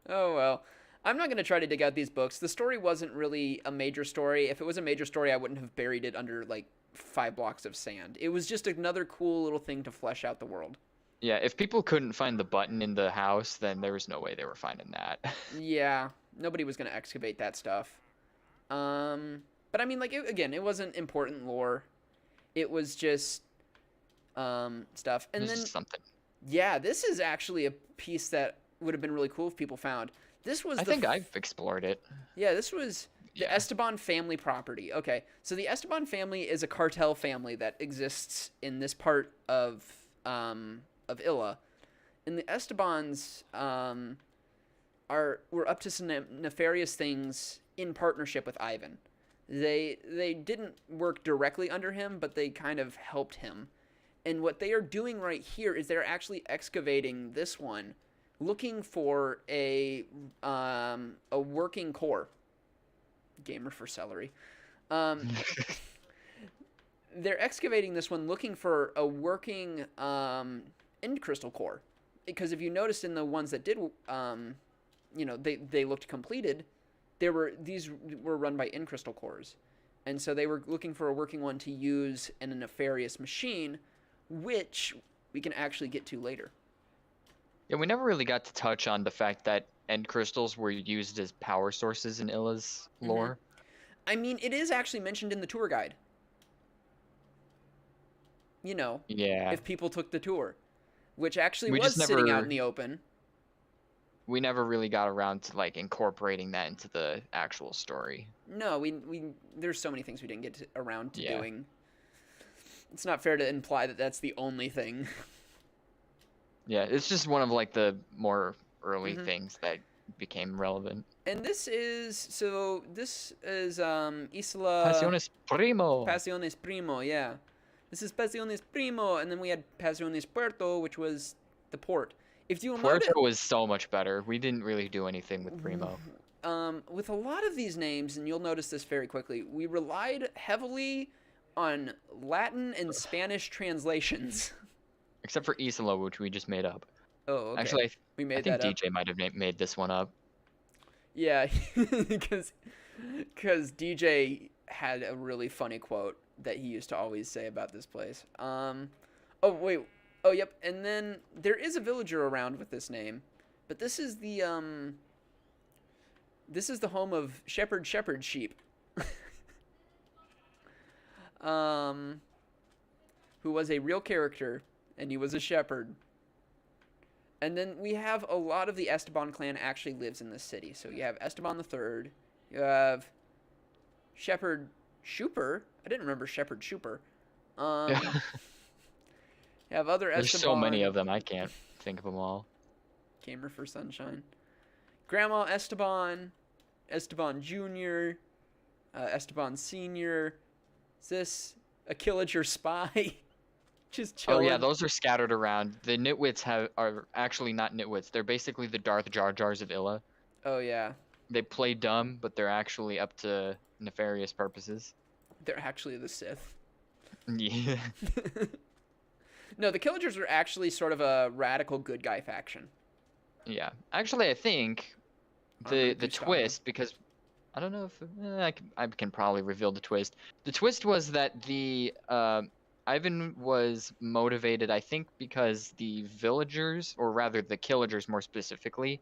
Oh, well. I'm not going to try to dig out these books. The story wasn't really a major story. If it was a major story, I wouldn't have buried it under, like, 5 blocks of sand. It was just another cool little thing to flesh out the world. Yeah, if people couldn't find the button in the house, then there was no way they were finding that. Yeah, nobody was going to excavate that stuff. But I mean, like, again, it wasn't important lore. It was just stuff. And then something. Yeah, this is actually a piece that would have been really cool if people found. This was I think I've explored it. Yeah, this was the Esteban family property. Okay, so the Esteban family is a cartel family that exists in this part of Illa, and the Estebans were up to some nefarious things in partnership with Ivan. They didn't work directly under him, but they kind of helped him. And what they are doing right here is they're actually excavating this one, looking for a working core. Gamer for celery. They're excavating this one, looking for a working end crystal core, because if you noticed in the ones that did, they looked completed. These were run by end crystal cores, and so they were looking for a working one to use in a nefarious machine, which we can actually get to later. Yeah, we never really got to touch on the fact that end crystals were used as power sources in Illa's lore. I mean, it is actually mentioned in the tour guide. You know, Yeah. if people took the tour, which actually We was just sitting out never in the open. we never really got around to like incorporating that into the actual story. No, we there's so many things we didn't get around to Yeah. doing. It's not fair to imply that that's the only thing. Yeah, it's just one of like the more early Mhm. things that became relevant. And this is Isla Pasiones Primo. Pasiones Primo, yeah. This is Pasiones Primo, and then we had Pasiones Puerto, which was the port. If you'll notice, Puerto was so much better. We didn't really do anything with Primo. with a lot of these names, and you'll notice this very quickly, we relied heavily on Latin and Spanish translations. Except for Isla, which we just made up. Oh, okay. Actually, We I made think that up. DJ might have made this one up. Yeah, because DJ had a really funny quote that he used to always say about this place. Oh wait, oh yep, and then there is a villager around with this name, but this is the home of Shepherd Sheep, who was a real character, and he was a shepherd. And then we have a lot of the Esteban clan actually lives in this city. So you have Esteban the Third, you have Shepherd Shooper. I didn't remember Shepherd Shooper. You have other Esteban. There's so many of them, I can't think of them all. Gamer for Sunshine. Grandma Esteban, Esteban Jr., Esteban Sr. Is this a Killager spy? Just chilling. Oh yeah, those are scattered around. The nitwits are actually not nitwits. They're basically the Darth Jar Jars of Illa. Oh yeah. They play dumb, but they're actually up to nefarious purposes. They're actually the Sith. Yeah. No, the Killagers are actually sort of a radical good guy faction. Yeah. Actually, I think the twist, because I don't know if I can probably reveal the twist. The twist was that the Ivan was motivated, I think, because the villagers, or rather the Killagers more specifically,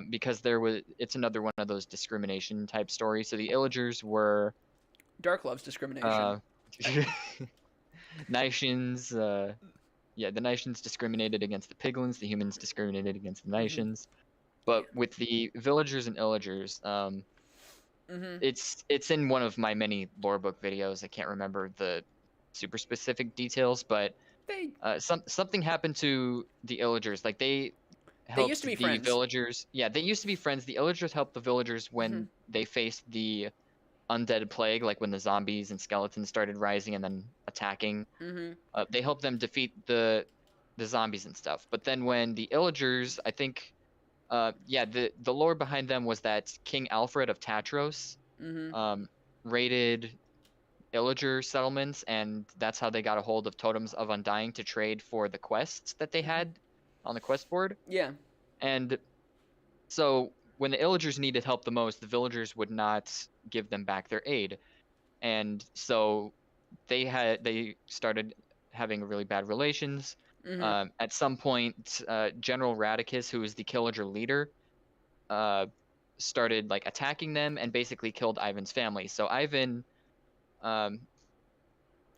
because it's another one of those discrimination type stories. So the Illagers were Dark loves discrimination. Nations, the Nations discriminated against the Piglins, the humans discriminated against the Nations. But with the villagers and Illagers, it's in one of my many lore book videos. I can't remember the super specific details, but something happened to the Illagers. Like they used to be the friends. Villagers. Yeah, they used to be friends. The Illagers helped the villagers when they faced the undead plague, like when the zombies and skeletons started rising and then attacking. They helped them defeat the zombies and stuff. But then when the Illagers, I think, the lore behind them was that King Alfred of Tatros raided Illager settlements, and that's how they got a hold of Totems of Undying to trade for the quests that they had on the quest board. Yeah. And so when the Illagers needed help the most, the villagers would not give them back their aid. And so they started having really bad relations. At some point, General Radicus, who was the Killager leader, started like attacking them and basically killed Ivan's family. So Ivan,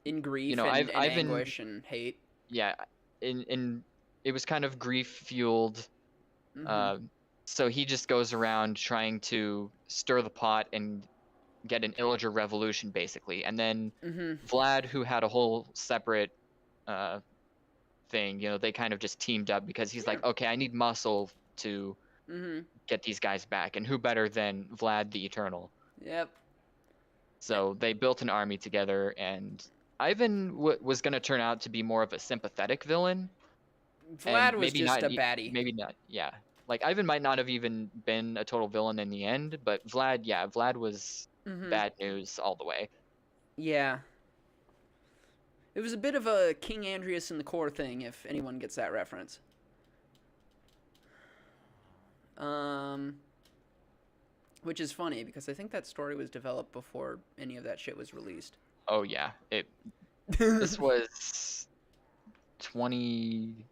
in grief and Ivan, anguish and hate. Yeah, in it was kind of grief fueled. So he just goes around trying to stir the pot and get an Illager revolution, basically. And then Vlad, who had a whole separate thing, they kind of just teamed up because he's like, okay, I need muscle to get these guys back. And who better than Vlad the Eternal? Yep. So they built an army together, and Ivan was going to turn out to be more of a sympathetic villain. Vlad was just a baddie. Maybe not, yeah. Like, Ivan might not have even been a total villain in the end, but Vlad was bad news all the way. Yeah. It was a bit of a King Andrius in the core thing, if anyone gets that reference. Which is funny, because I think that story was developed before any of that shit was released. Oh, yeah. This was 2020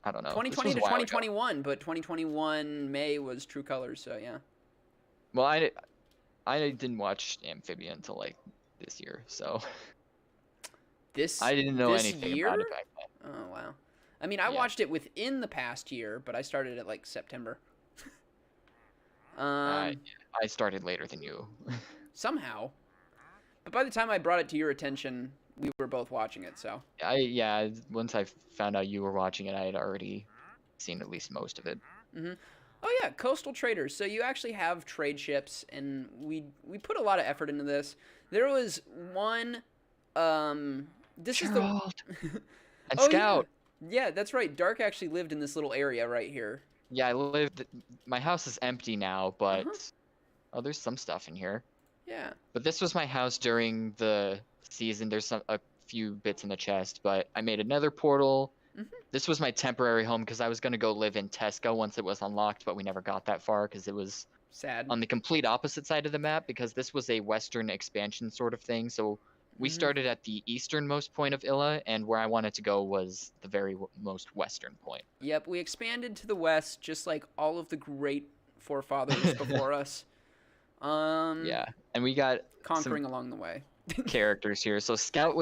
to 2021, but 2021 May was True Colors, so yeah. Well, I didn't watch Amphibia until like this year, so This I didn't know this anything year? about it back then. Oh wow. I mean, I Yeah. watched it within the past year, but I started at like September. I I started later than you. Somehow. But by the time I brought it to your attention, we were both watching it, so. Yeah, once I found out you were watching it, I had already seen at least most of it. Oh yeah, coastal traders. So you actually have trade ships, and we put a lot of effort into this. There was one. This is the. Gerald and Oh Scout. yeah, yeah. That's right. Dark actually lived in this little area right here. Yeah, I lived. My house is empty now, but Uh-huh. oh, there's some stuff in here. Yeah. But this was my house during the season. There's a few bits in the chest, but I made another portal. Mhm. This was my temporary home because I was gonna go live in Tesco once it was unlocked, but we never got that far because it was Sad. on the complete opposite side of the map because this was a western expansion sort of thing. So we Mhm. started at the easternmost point of Illa, and where I wanted to go was the very most western point. Yep, we expanded to the west, just like all of the great forefathers before us. Yeah, and we got Conquering along the way. characters here. So Scout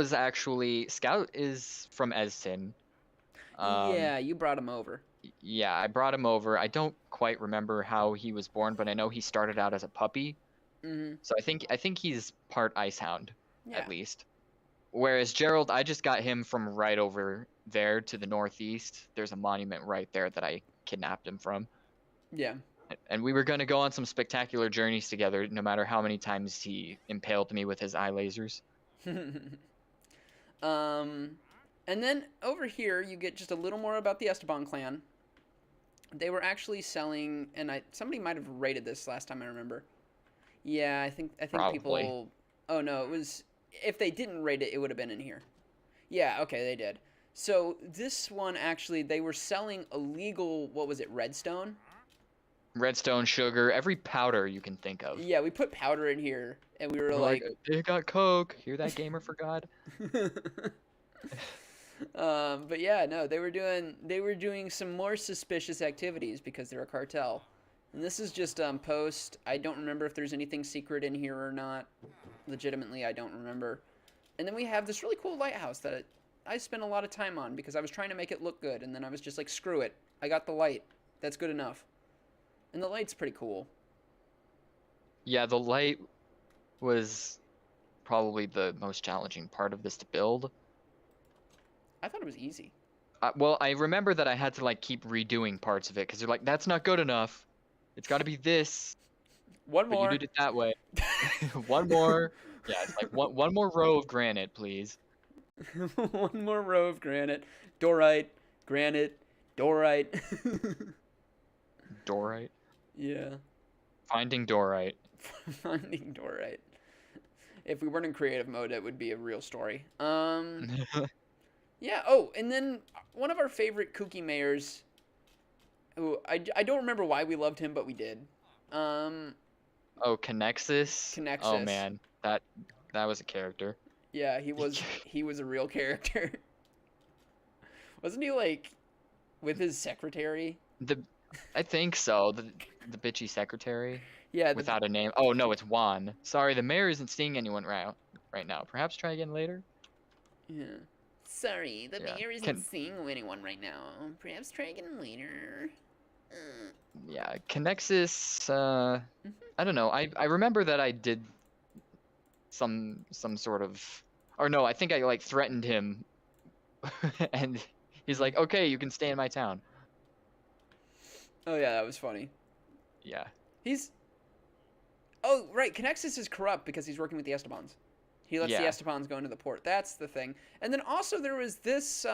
is from Eston. Yeah, you brought him over. Yeah, I brought him over. I don't quite remember how he was born, but I know he started out as a puppy. Mm-hmm. So I think he's part Icehound, Yeah. at least. Whereas Gerald, I just got him from right over there to the northeast. There's a monument right there that I kidnapped him from. Yeah. And we were going to go on some spectacular journeys together, no matter how many times he impaled me with his eye lasers. And then over here you get just a little more about the Esteban clan. They were actually selling, and somebody might have rated this last time I remember. Yeah, I think Probably. people. Oh no, it was. If they didn't rate it, it would have been in here. Yeah, okay, they did. So this one actually, they were selling illegal. What was it? Redstone. Redstone, sugar, every powder you can think of. Yeah, we put powder in here, and we were like, They got Coke. Hear that, gamer for God? but yeah, no, they were doing some more suspicious activities because they're a cartel. And this is just post. I don't remember if there's anything secret in here or not. Legitimately, I don't remember. And then we have this really cool lighthouse that I spent a lot of time on because I was trying to make it look good, and then I was just like, screw it. I got the light. That's good enough. And the light's pretty cool. Yeah, the light was probably the most challenging part of this to build. I thought it was easy. Well, I remember that I had to like keep redoing parts of it because they're like, that's not good enough. It's got to be this. One But more. you did it that way. One more. Yeah, it's like one more row of granite, please. One more row of granite. Dorite, granite, dorite. Dorite. Yeah. Finding Dorite. Finding dorite. If we weren't in creative mode, it would be a real story. Yeah. Oh, and then one of our favorite kooky mayors, who I don't remember why we loved him, but we did. Oh, Connexus. Oh Connexus. man, that was a character. Yeah, he was a real character. Wasn't he like with his secretary? I think so. The bitchy secretary. Yeah. Without a name. Oh no, it's Juan. Sorry, the mayor isn't seeing anyone right now. Perhaps try again later. Yeah. Sorry, the Yeah. mayor isn't seeing anyone right now. Perhaps try again later. Yeah, Connexus. I don't know. I remember that I did some sort of, or no, I think I like threatened him, and he's like, "Okay, you can stay in my town." Oh yeah, that was funny. Yeah. Oh right, Connexus is corrupt because he's working with the Estebans. He lets the Estebans go into the port. That's the thing. And then also there was this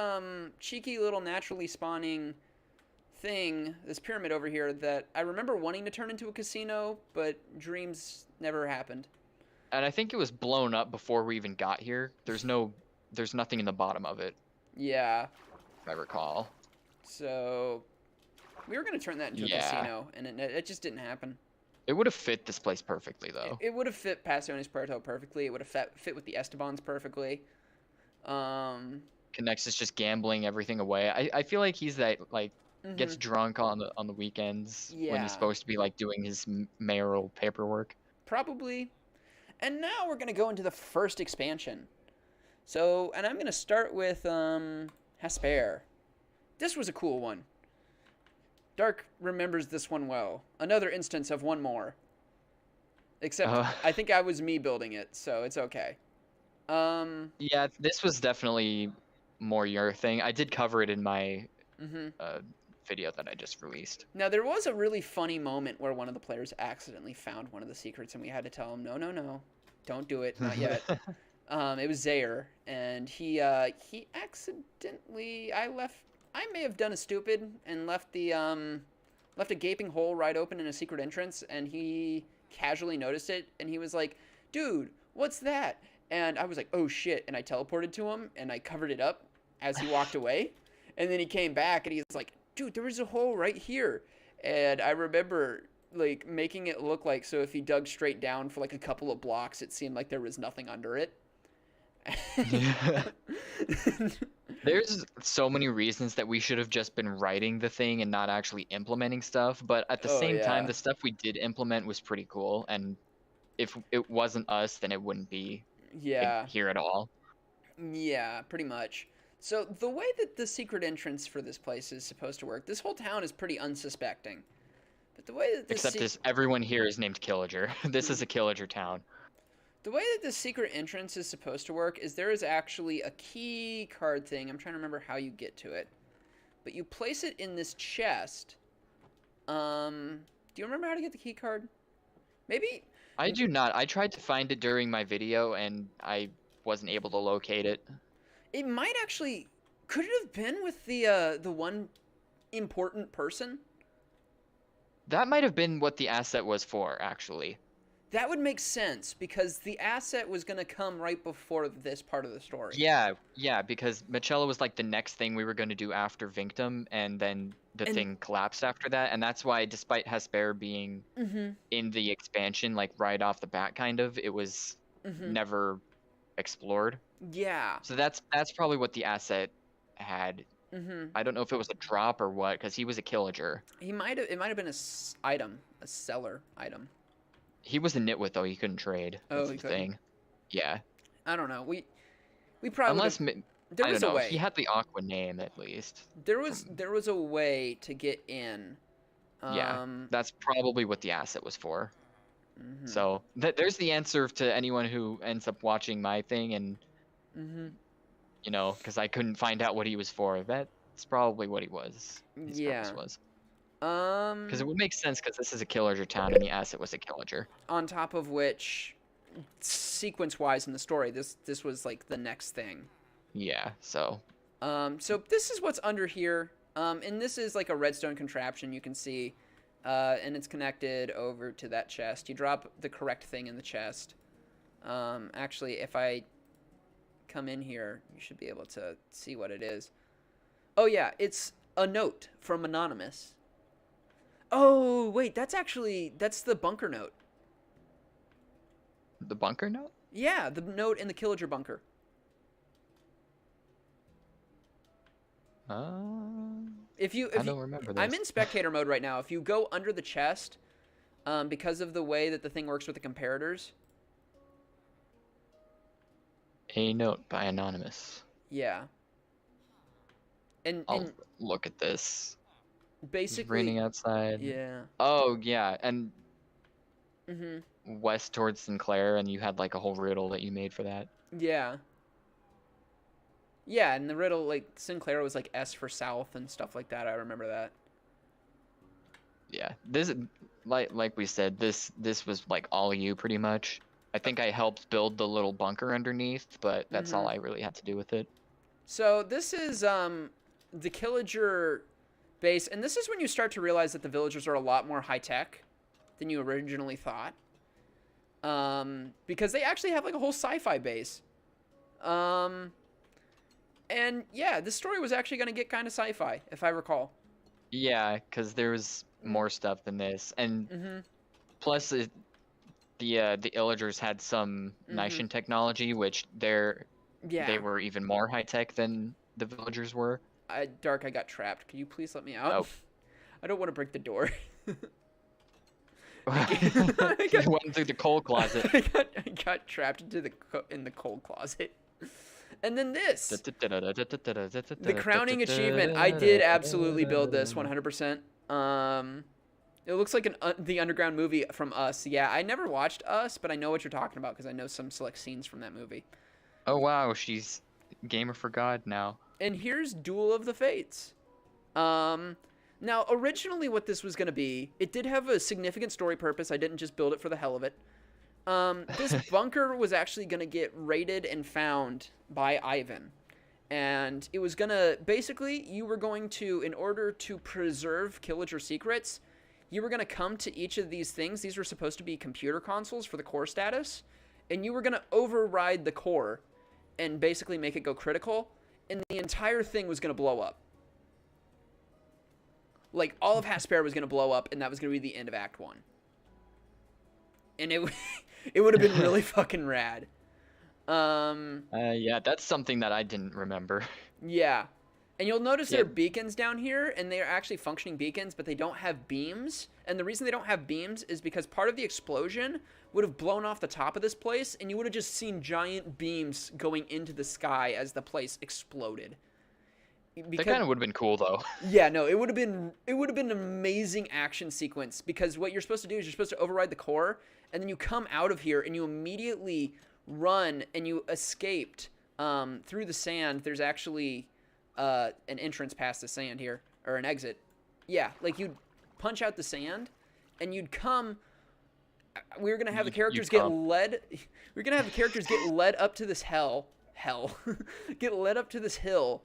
cheeky little naturally spawning thing, this pyramid over here that I remember wanting to turn into a casino, but dreams never happened. And I think it was blown up before we even got here. There's nothing in the bottom of it. Yeah. If I recall. So we were gonna turn that into a casino, and it just didn't happen. It would have fit this place perfectly, though. It would have fit Pasiones Puerto perfectly. It would have fit with the Estebans perfectly. Connexus just gambling everything away. I feel like he's that like gets drunk on the weekends when he's supposed to be like doing his mayoral paperwork. probably. And now we're gonna go into the first expansion. So, and I'm gonna start with Hasper. This was a cool one. Dark remembers this one well. Another instance of one more. Except I think I was me building it, so it's okay. Yeah, this was definitely more your thing. I did cover it in my video that I just released. Now, there was a really funny moment where one of the players accidentally found one of the secrets, and we had to tell him, no, don't do it, not yet. It was Zaire, and he accidentally, I may have done a stupid and left a gaping hole right open in a secret entrance, and he casually noticed it, and he was like, dude, what's that? And I was like, oh shit, and I teleported to him, and I covered it up as he walked away, and then he came back, and he's like, dude, there was a hole right here. And I remember like making it look like, so if he dug straight down for like a couple of blocks, it seemed like there was nothing under it. There's so many reasons that we should have just been writing the thing and not actually implementing stuff, but at the same time, the stuff we did implement was pretty cool, and if it wasn't us, then it wouldn't be here at all. Yeah, pretty much. So the way that the secret entrance for this place is supposed to work, this whole town is pretty unsuspecting. But the way that this everyone here is named Killager. This is a Killager town. The way that the secret entrance is supposed to work is there is actually a key card thing. I'm trying to remember how you get to it. But you place it in this chest. Do you remember how to get the key card? Maybe? I do not. I tried to find it during my video and I wasn't able to locate it. It might actually... Could it have been with the one important person? That might have been what the asset was for, actually. That would make sense, because the asset was going to come right before this part of the story. Yeah, because Macella was like the next thing we were going to do after Vinctum, and then the thing collapsed after that, and that's why, despite Hasper being in the expansion, like right off the bat, kind of, it was never explored. Yeah. So that's probably what the asset had. I don't know if it was a drop or what, because he was a Killager. It might have been a seller item. He was a nitwit though. He couldn't trade. That's the thing. Yeah. I don't know. We probably there was a way. He had the Aqua name at least. There was a way to get in. Yeah, that's probably what the asset was for. So there's the answer to anyone who ends up watching my thing and you know, because I couldn't find out what he was for. That's probably what he was. His purpose was. Because it would make sense, because this is a Killager town and the asset was a Killager. On top of which, sequence-wise in the story, this was like the next thing. Yeah. So. So this is what's under here. And this is like a redstone contraption you can see, and it's connected over to that chest. You drop the correct thing in the chest. Actually, if I come in here, you should be able to see what it is. Oh yeah, it's a note from Anonymous. Oh, wait, that's the bunker note. The bunker note? Yeah, the note in the Killager bunker. I don't remember this. I'm in spectator mode right now. If you go under the chest, because of the way that the thing works with the comparators. A note by Anonymous. Yeah. I'll look at this. Basically, it's raining outside. Yeah. Oh yeah, and west towards Sinclair, and you had like a whole riddle that you made for that. Yeah. Yeah, and the riddle, like Sinclair was like S for south and stuff like that. I remember that. Yeah, this like we said, this was like all you pretty much. I think I helped build the little bunker underneath, but that's all I really had to do with it. So this is the Killager base, and this is when you start to realize that the villagers are a lot more high-tech than you originally thought, because they actually have like a whole sci-fi base, and yeah, this story was actually going to get kind of sci-fi, if I recall. Yeah, because there was more stuff than this, and plus the Illagers had some Nation technology, which they were even more high-tech than the villagers were. Dark, I got trapped. Can you please let me out? Oh. I don't want to break the door. I You went through the coal closet. I got trapped into in the coal closet. And then this, the crowning achievement. I did absolutely build this 100%. It looks like the underground movie from Us. Yeah, I never watched Us, but I know what you're talking about because I know some select scenes from that movie. Oh wow, she's gamer for God now. And here's Duel of the Fates. Now, originally what this was going to be, it did have a significant story purpose. I didn't just build it for the hell of it. This bunker was actually going to get raided and found by Ivan. And it was going to, basically, you were going to, in order to preserve Killager secrets, you were going to come to each of these things. These were supposed to be computer consoles for the core status. And you were going to override the core and basically make it go critical. And the entire thing was going to blow up. Like, all of Hasper was going to blow up, and that was going to be the end of Act 1. And it would have been really fucking rad. Yeah, that's something that I didn't remember. Yeah. And you'll notice there are beacons down here, and they are actually functioning beacons, but they don't have beams. And the reason they don't have beams is because part of the explosion would have blown off the top of this place, and you would have just seen giant beams going into the sky as the place exploded. That kind of would have been cool, though. Yeah, no, it would have been an amazing action sequence, because what you're supposed to do is you're supposed to override the core, and then you come out of here and you immediately run and you escaped through the sand. There's actually an entrance past the sand here, or an exit. Yeah, like you'd punch out the sand and you'd come. We were gonna have the characters get led. We're gonna have the characters get led up to this get led up to this hill.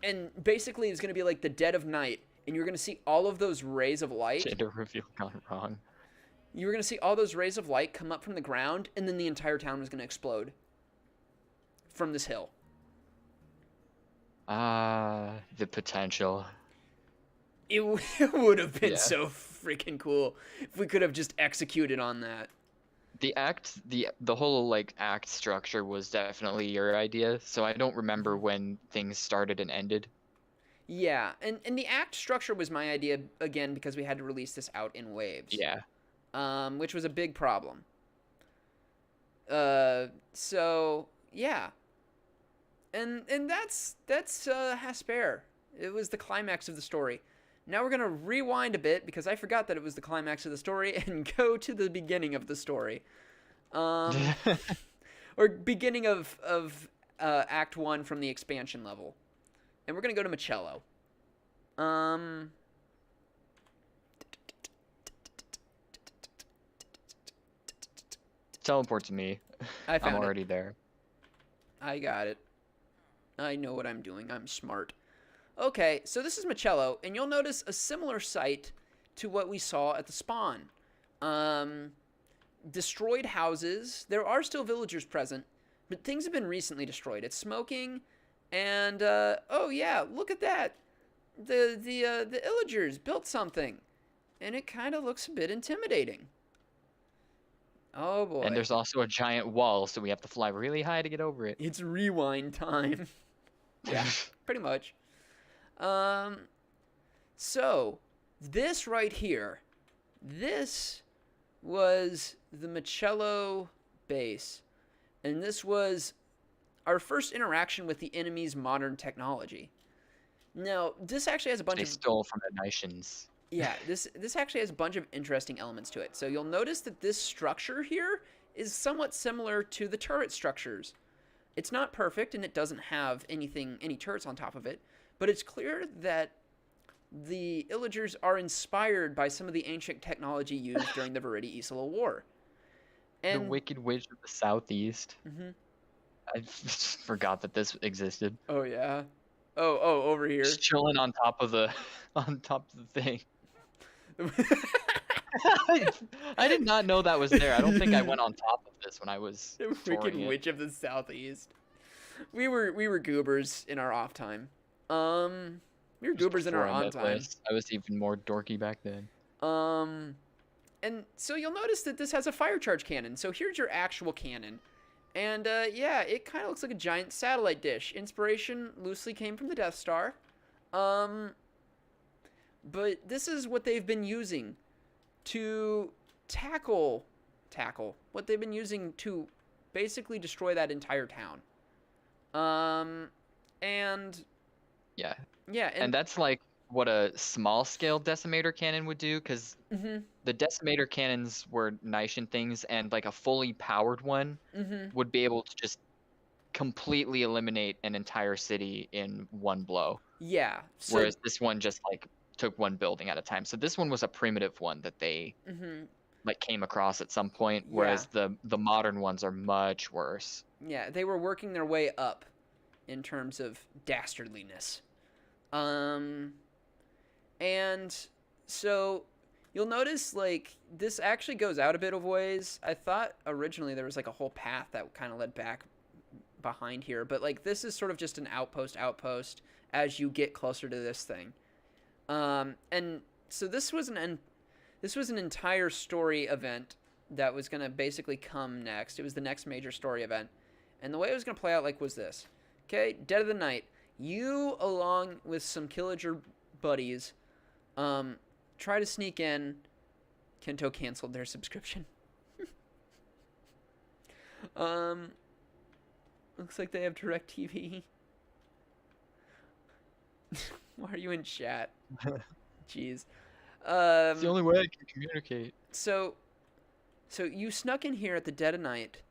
And basically, it's going to be like the dead of night, and you're going to see all of those rays of light. Gender reveal gone wrong. You were going to see all those rays of light come up from the ground, and then the entire town was going to explode from this hill. The potential. It would have been so freaking cool if we could have just executed on that. The whole like act structure was definitely your idea, so I don't remember when things started and ended. Yeah, and the act structure was my idea again because we had to release this out in waves. Yeah. Which was a big problem. So yeah. And that's Hasper. It was the climax of the story. Now we're going to rewind a bit, because I forgot that it was the climax of the story, and go to the beginning of the story. Or beginning of Act 1 from the expansion level. And we're going to go to Michello. Teleport to me. I'm already there. I got it. I know what I'm doing. I'm smart. Okay, so this is Michello, and you'll notice a similar sight to what we saw at the spawn. Destroyed houses. There are still villagers present, but things have been recently destroyed. It's smoking, and oh yeah, look at that. The Illagers built something, and it kind of looks a bit intimidating. Oh boy. And there's also a giant wall, so we have to fly really high to get over it. It's rewind time. Yeah, pretty much. So this right here, this was the Michello base, and this was our first interaction with the enemy's modern technology. Now, this actually has a bunch They stole from the nations. Yeah, this actually has a bunch of interesting elements to it. So you'll notice that this structure here is somewhat similar to the turret structures. It's not perfect, and it doesn't have any turrets on top of it, but it's clear that the Illagers are inspired by some of the ancient technology used during the Viridi-Isola War. And the Wicked Witch of the Southeast. Mm-hmm. I just forgot that this existed. Oh yeah. Oh, over here. Just chilling on top of the thing. I did not know that was there. I don't think I went on top of this when I was the Wicked Witch of the Southeast. We were goobers in our off time. We were goobers in our on time. I was even more dorky back then. And so you'll notice that this has a fire charge cannon. So here's your actual cannon. And yeah, it kind of looks like a giant satellite dish. Inspiration loosely came from the Death Star. But this is what they've been using to tackle what they've been using to basically destroy that entire town. And Yeah. yeah, And that's like what a small scale decimator cannon would do, because mm-hmm, the decimator cannons were nice and things, and like a fully powered one mm-hmm, would be able to just completely eliminate an entire city in one blow. yeah. So Whereas this one just like took one building at a time. So this one was a primitive one that they mm-hmm, like came across at some point, yeah, whereas the modern ones are much worse. yeah, they were working their way up in terms of dastardliness. Um, and so you'll notice like this actually goes out a bit of ways. I thought originally there was like a whole path that kind of led back behind here, but like this is sort of just an outpost as you get closer to this thing. And so this was an entire story event that was going to basically come next. It was the next major story event. And the way it was going to play out like was this. Okay, dead of the night. You, along with some Killager buddies, try to sneak in. Kento canceled their subscription. Looks like they have DirecTV. Why are you in chat? Jeez. It's the only way I can communicate. So you snuck in here at the dead of night,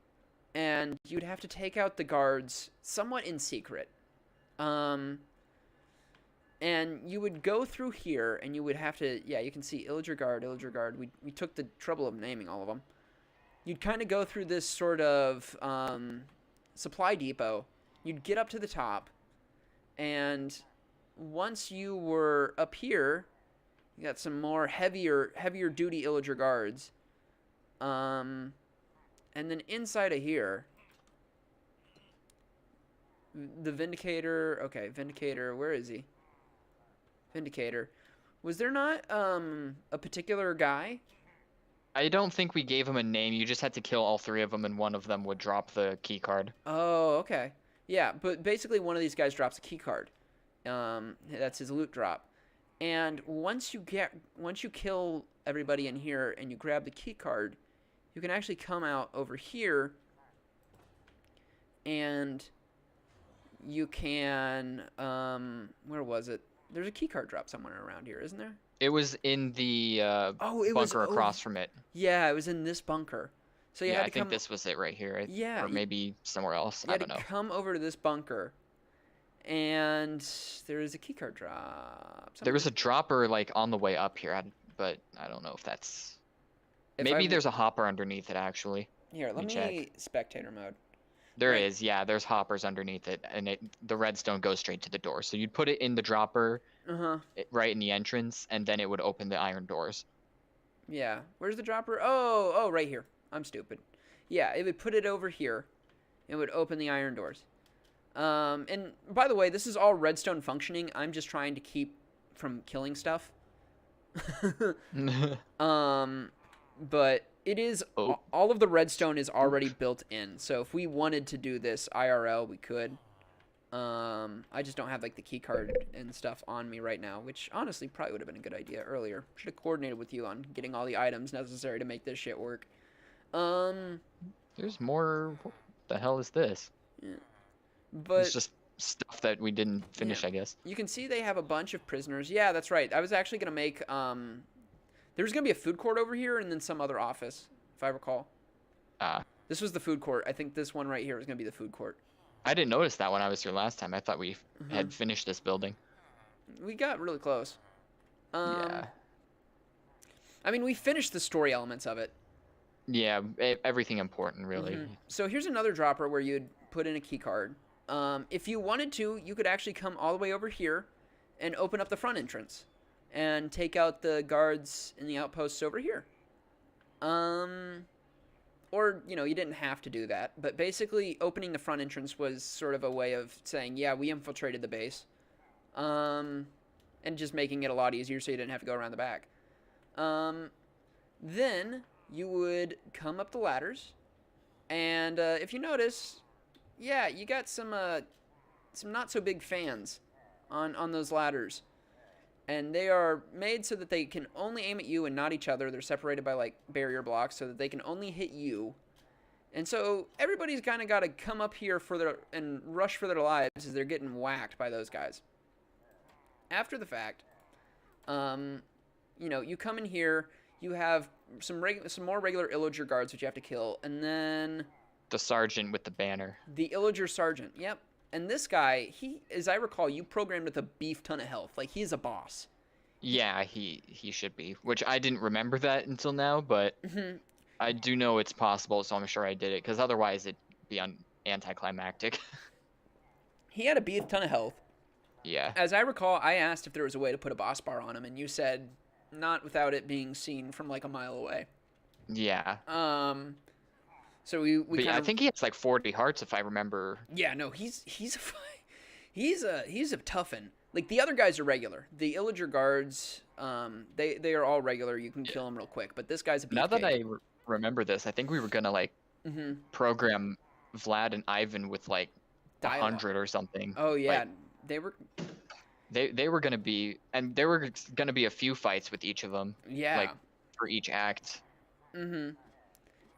and you'd have to take out the guards somewhat in secret. And you would go through here, and you would have to, yeah, you can see Illager Guard. We took the trouble of naming all of them. You'd kind of go through this sort of supply depot. You'd get up to the top, and once you were up here, you got some more heavier duty Illager Guards. And then inside of here, the Vindicator. Okay, Vindicator. Where is he? Vindicator. Was there not a particular guy? I don't think we gave him a name. You just had to kill all three of them, and one of them would drop the key card. Oh, okay. Yeah, but basically one of these guys drops a key card. That's his loot drop. And once you kill everybody in here and you grab the key card, you can actually come out over here, and you can where was it? There's a key card drop somewhere around here, isn't there? It was in the bunker across from it. Yeah, it was in this bunker. So you had to I think this was it right here. Yeah, or maybe somewhere else. I don't know. Come over to this bunker, and there is a keycard drop. There was a dropper like on the way up here, but I don't know if that's. Maybe there's a hopper underneath it actually. Here, let me spectator mode. There is, yeah. There's hoppers underneath it, and the redstone goes straight to the door. So you'd put it in the dropper, right in the entrance, and then it would open the iron doors. Yeah, where's the dropper? Oh, right here. I'm stupid. Yeah, it would put it over here. It would open the iron doors. And by the way, this is all redstone functioning. I'm just trying to keep from killing stuff. But it is all of the redstone is already built in. So if we wanted to do this IRL, we could. I just don't have like the key card and stuff on me right now, which honestly probably would have been a good idea earlier. Should have coordinated with you on getting all the items necessary to make this shit work. There's more. What the hell is this? Yeah. But it's just stuff that we didn't finish, I guess. You can see they have a bunch of prisoners. Yeah, that's right. I was actually gonna make there's gonna be a food court over here and then some other office, if I recall. This was the food court. I think this one right here was gonna be the food court. I didn't notice that when I was here last time. I thought we had finished this building. We got really close. Yeah. I mean, we finished the story elements of it. Yeah, everything important, really. So here's another dropper where you'd put in a key card. If you wanted to, you could actually come all the way over here and open up the front entrance and take out the guards in the outposts over here. Or, you know, you didn't have to do that. But basically, opening the front entrance was sort of a way of saying, yeah, we infiltrated the base. And just making it a lot easier so you didn't have to go around the back. Then you would come up the ladders. And if you notice, yeah, you got some not so big fans on those ladders. and they are made so that they can only aim at you and not each other. They're separated by like barrier blocks so that they can only hit you. And so everybody's kind of got to come up here and rush for their lives as they're getting whacked by those guys. After the fact, you come in here. You have some more regular Illager guards which you have to kill, and then the sergeant with the banner. The Illager sergeant. Yep. And this guy, as I recall, you programmed with a beef ton of health. Like, he's a boss. Yeah, he should be. Which I didn't remember that until now, but I do know it's possible, so I'm sure I did it, because otherwise it'd be anticlimactic. He had a beef ton of health. Yeah. As I recall, I asked if there was a way to put a boss bar on him, and you said not without it being seen from like a mile away. Yeah. So we kind of... I think he has like 40 hearts if I remember. Yeah, no, he's a tough'n. Like, the other guys are regular. The Illager guards, they are all regular. You can kill them real quick. But this guy's a beefcake. Now that I remember this, I think we were gonna like program Vlad and Ivan with like 100 or something. Oh yeah, like, they were. They were gonna be, and there were gonna be a few fights with each of them. Yeah. Like for each act.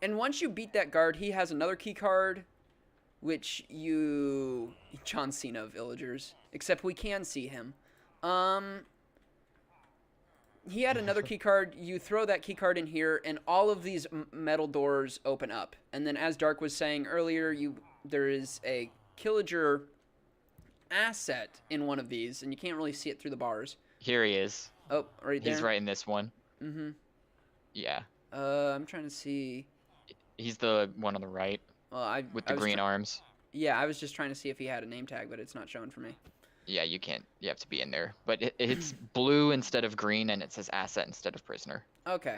And once you beat that guard, he has another key card, which John Cena of Illagers, except we can see him. He had another key card. You throw that key card in here, and all of these metal doors open up. And then, as Dark was saying earlier, there is a Killager asset in one of these, and you can't really see it through the bars. Here he is. Oh, right there. He's right in this one. Yeah. I'm trying to see. He's the one on the right. With the green arms. Yeah, I was just trying to see if he had a name tag, but it's not showing for me. Yeah, you can't. You have to be in there. But it's blue instead of green, and it says asset instead of prisoner. Okay.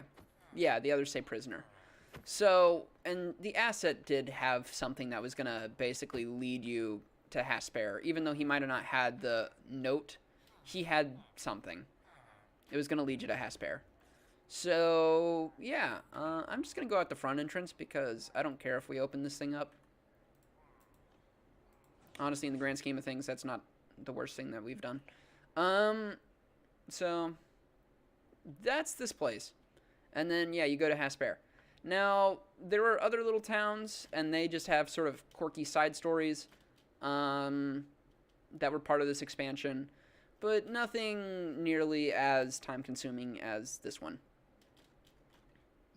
Yeah, the others say prisoner. So, and the asset did have something that was going to basically lead you to Hasper. Even though he might have not had the note, he had something. It was going to lead you to Hasper. So, yeah, I'm just going to go out the front entrance because I don't care if we open this thing up. Honestly, in the grand scheme of things, that's not the worst thing that we've done. So, that's this place. And then, yeah, you go to Hasper. Now, there are other little towns, and they just have sort of quirky side stories that were part of this expansion, but nothing nearly as time-consuming as this one.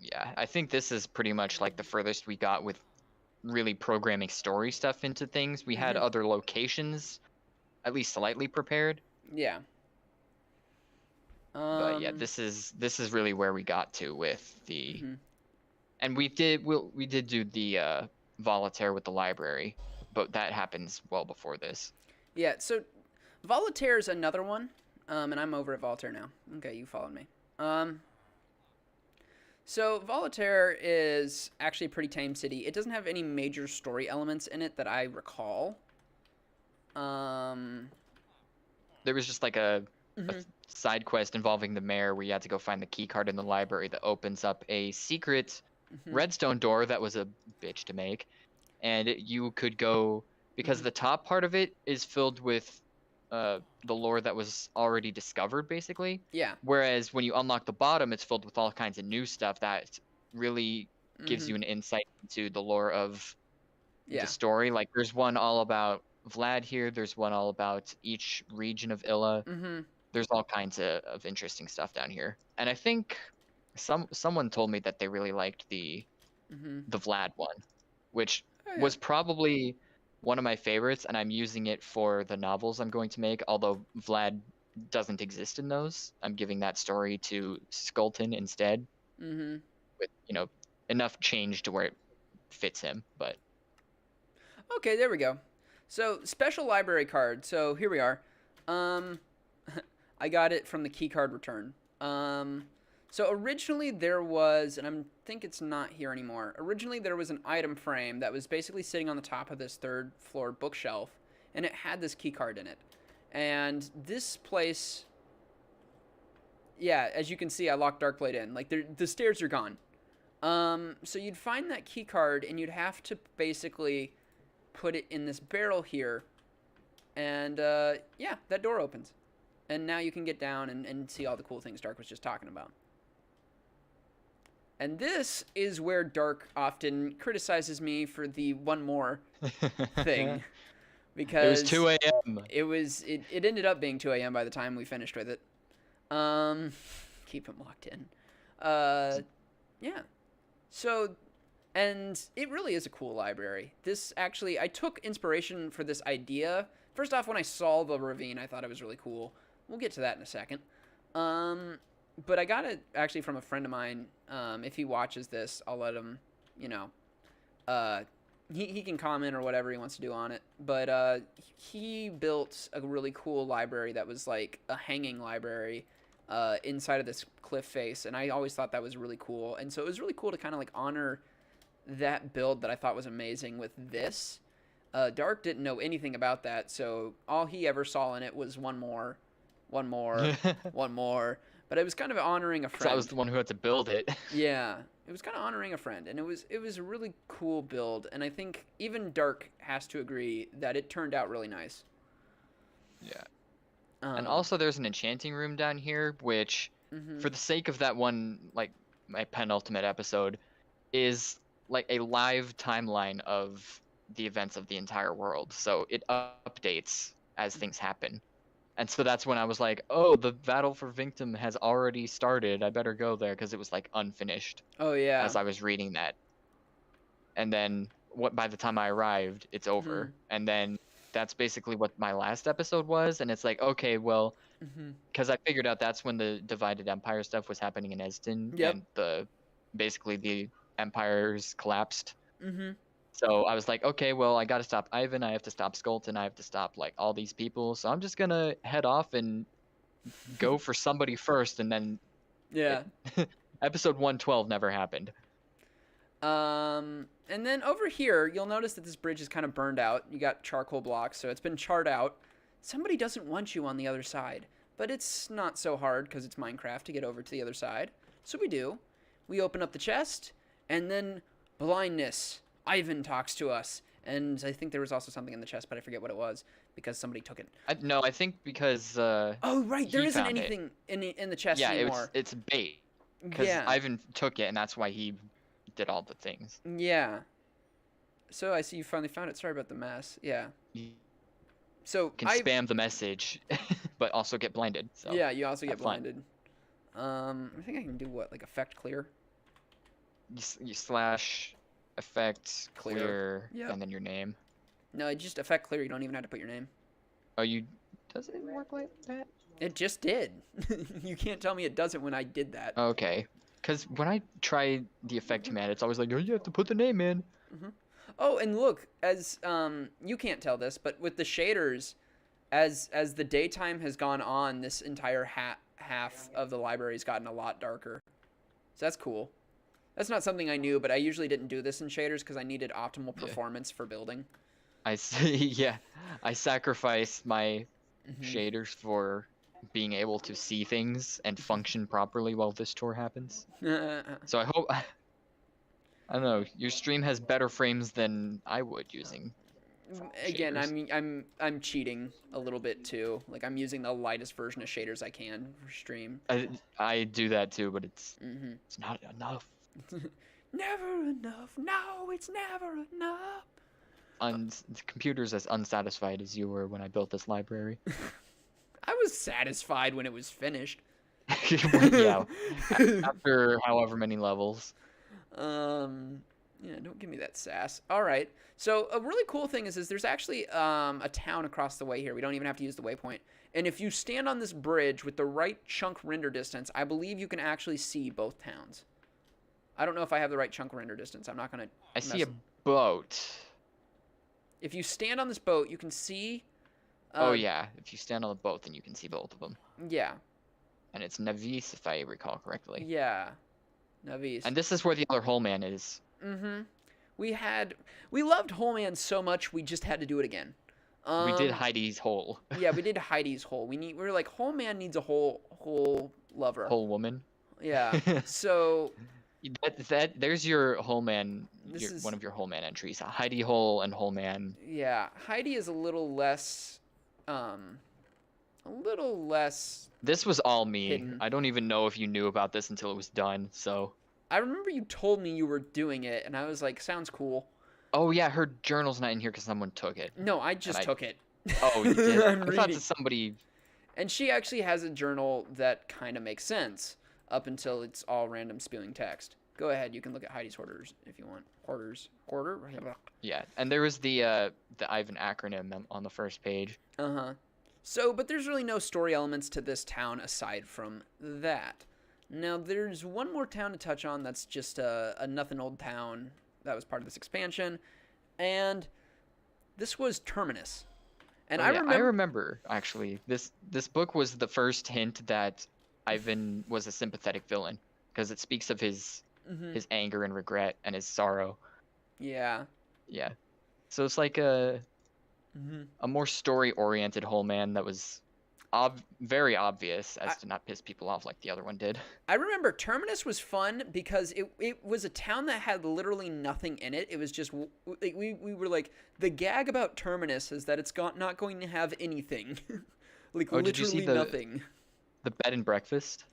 Yeah, I think this is pretty much like the furthest we got with really programming story stuff into things. We had other locations, at least slightly prepared. Yeah. But yeah, this is really where we got to with the, and we did do the Voltaire with the library, but that happens well before this. Yeah, so Voltaire is another one, and I'm over at Voltaire now. Okay, you followed me. So Voltaire is actually a pretty tame city. It doesn't have any major story elements in it that I recall. There was just like a side quest involving the mayor where you had to go find the key card in the library that opens up a secret redstone door that was a bitch to make. And you could go, because the top part of it is filled with the lore that was already discovered, basically. Yeah. Whereas when you unlock the bottom, it's filled with all kinds of new stuff that really gives you an insight into the lore of the story. Like, there's one all about Vlad here. There's one all about each region of Illa. There's all kinds of interesting stuff down here. And I think someone told me that they really liked the Vlad one, which was probably one of my favorites, and I'm using it for the novels I'm going to make, although Vlad doesn't exist in those. I'm giving that story to Skulton instead, with, enough change to where it fits him, but... Okay, there we go. So, special library card. So, here we are. I got it from the keycard return. So originally there was, and I think it's not here anymore. Originally there was an item frame that was basically sitting on the top of this third floor bookshelf, and it had this key card in it. And this place, yeah, as you can see, I locked Darkblade in. Like, the stairs are gone. So you'd find that key card, and you'd have to basically put it in this barrel here, and yeah, that door opens. And now you can get down and see all the cool things Dark was just talking about. And this is where Dark often criticizes me for the one more thing. Because it was 2 a.m. It ended up being 2 a.m. by the time we finished with it. Keep him locked in. Yeah. So, and it really is a cool library. This actually, I took inspiration for this idea. First off, when I saw the ravine, I thought it was really cool. We'll get to that in a second. But I got it actually from a friend of mine. If he watches this, I'll let him, you know, he can comment or whatever he wants to do on it. But he built a really cool library that was like a hanging library inside of this cliff face. And I always thought that was really cool. And so it was really cool to kind of like honor that build that I thought was amazing with this. Dark didn't know anything about that. So all he ever saw in it was one more, one more. But it was kind of honoring a friend. So I was the one who had to build it. Yeah, it was kind of honoring a friend, and it was a really cool build. And I think even Dark has to agree that it turned out really nice. Yeah. And also, there's an enchanting room down here, which, for the sake of that one, like my penultimate episode, is like a live timeline of the events of the entire world. So it updates as things happen. And so that's when I was like, oh, the battle for Victim has already started. I better go there, because it was like unfinished. Oh, yeah. As I was reading that. And then by the time I arrived, it's over. And then that's basically what my last episode was. And it's like, okay, well, because I figured out that's when the Divided Empire stuff was happening in Esden. Yep. And basically the empires collapsed. So I was like, okay, well, I got to stop Ivan. I have to stop Skolton. I have to stop like all these people. So I'm just going to head off and go for somebody first. And then episode 112 never happened. And then over here, you'll notice that this bridge is kind of burned out. You got charcoal blocks, so it's been charred out. Somebody doesn't want you on the other side. But it's not so hard because it's Minecraft to get over to the other side. So we do. We open up the chest, and then blindness. Ivan talks to us, and I think there was also something in the chest, but I forget what it was because somebody took it. No, I think because oh right, there isn't anything in the chest anymore. Yeah, it's bait because Ivan took it, and that's why he did all the things. Yeah. So I see you finally found it. Sorry about the mess. Yeah. So you can spam the message, but also get blinded. So yeah, you also get blinded. I think I can do what, like effect clear. You slash effect clear and then your name. No, just effect clear. You don't even have to put your name. Oh, does it work like that? It just did. You can't tell me it doesn't when I did that. Okay, because when I try the effect command, it's always like, oh, you have to put the name in. Oh, and look, as you can't tell this, but with the shaders, as the daytime has gone on, this entire half of the library has gotten a lot darker. So that's cool. That's not something I knew, but I usually didn't do this in shaders because I needed optimal performance for building. I see. Yeah, I sacrificed my shaders for being able to see things and function properly while this tour happens. So I hope. I don't know. Your stream has better frames than I would using. Again, I'm cheating a little bit too. Like I'm using the lightest version of shaders I can for stream. I do that too, but it's not enough. Never enough. No, it's never enough. The computer's as unsatisfied as you were when I built this library. I was satisfied when it was finished. Yeah, after however many levels. Yeah, don't give me that sass. All right. So a really cool thing is there's actually a town across the way here. We don't even have to use the waypoint. And if you stand on this bridge with the right chunk render distance, I believe you can actually see both towns. I don't know if I have the right chunk render distance. I'm not going to... I see a boat. If you stand on this boat, you can see... oh, yeah. If you stand on the boat, then you can see both of them. Yeah. And it's Navis, if I recall correctly. Yeah. Navis. And this is where the other Hole Man is. We loved Hole Man so much, we just had to do it again. We did Heidi's hole. Yeah, we did Heidi's hole. We were like, Hole Man needs a whole lover. Whole woman. Yeah. So... there's your Hole Man, one of your Hole Man entries. Heidi Hole and Hole Man. Yeah, Heidi is a little less a little less This was all me. hidden. I don't even know if you knew about this until it was done, so... I remember you told me you were doing it, and I was like, sounds cool. Oh, yeah, her journal's not in here because someone took it. No, I just took it. Oh, you did? I'm I reading. thought that somebody... And she actually has a journal that kind of makes sense up until it's all random spewing text. Go ahead, you can look at Heidi's Hoarders if you want. Hoarders. Hoarder? Yeah, and there was the Ivan acronym on the first page. Uh-huh. So, but there's really no story elements to this town aside from that. Now, there's one more town to touch on that's just a nothing old town that was part of this expansion. And this was Terminus. And I remember, actually. This book was the first hint that Ivan was a sympathetic villain. Because it speaks of his anger and regret and his sorrow. Yeah. Yeah. So it's like a more story-oriented whole man that was very obvious as to not piss people off like the other one did. I remember Terminus was fun because it was a town that had literally nothing in it. It was just, we were like, the gag about Terminus is that it's not going to have anything. Like, literally did you see nothing. The bed and breakfast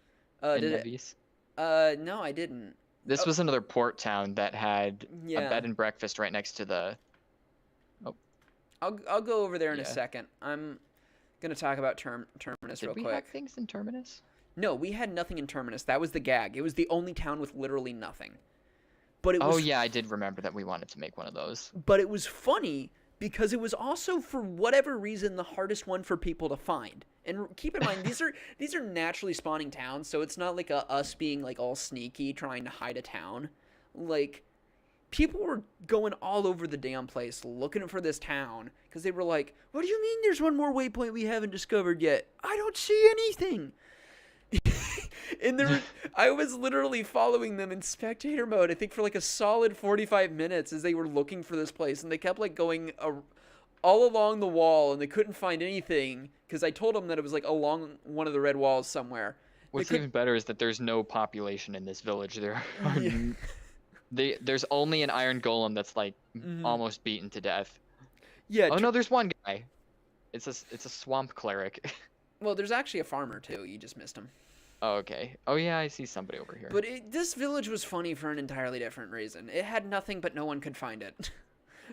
in Nevis? No, I didn't. This was another port town that had a Yeah. bed and breakfast right next to the... I'll go over there in a second. I'm gonna talk about Terminus real quick. Did we have things in Terminus? No, we had nothing in Terminus. That was the gag. It was the only town with literally nothing. But it was... Oh yeah, I did remember that we wanted to make one of those. But it was funny because it was also, for whatever reason, the hardest one for people to find. And keep in mind, these are naturally spawning towns, so it's not like us being like all sneaky trying to hide a town. Like, people were going all over the damn place looking for this town because they were like, "What do you mean? There's one more waypoint we haven't discovered yet? I don't see anything." And I was literally following them in spectator mode, I think, for like a solid 45 minutes as they were looking for this place, and they kept like going all along the wall, and they couldn't find anything because I told them that it was like along one of the red walls somewhere. What's even better is that there's no population in this village. There are there's only an iron golem that's like almost beaten to death. Yeah. Oh no, there's one guy. It's a swamp cleric. Well, there's actually a farmer too. You just missed him. Oh, okay. Oh yeah, I see somebody over here. But this village was funny for an entirely different reason. It had nothing, but no one could find it.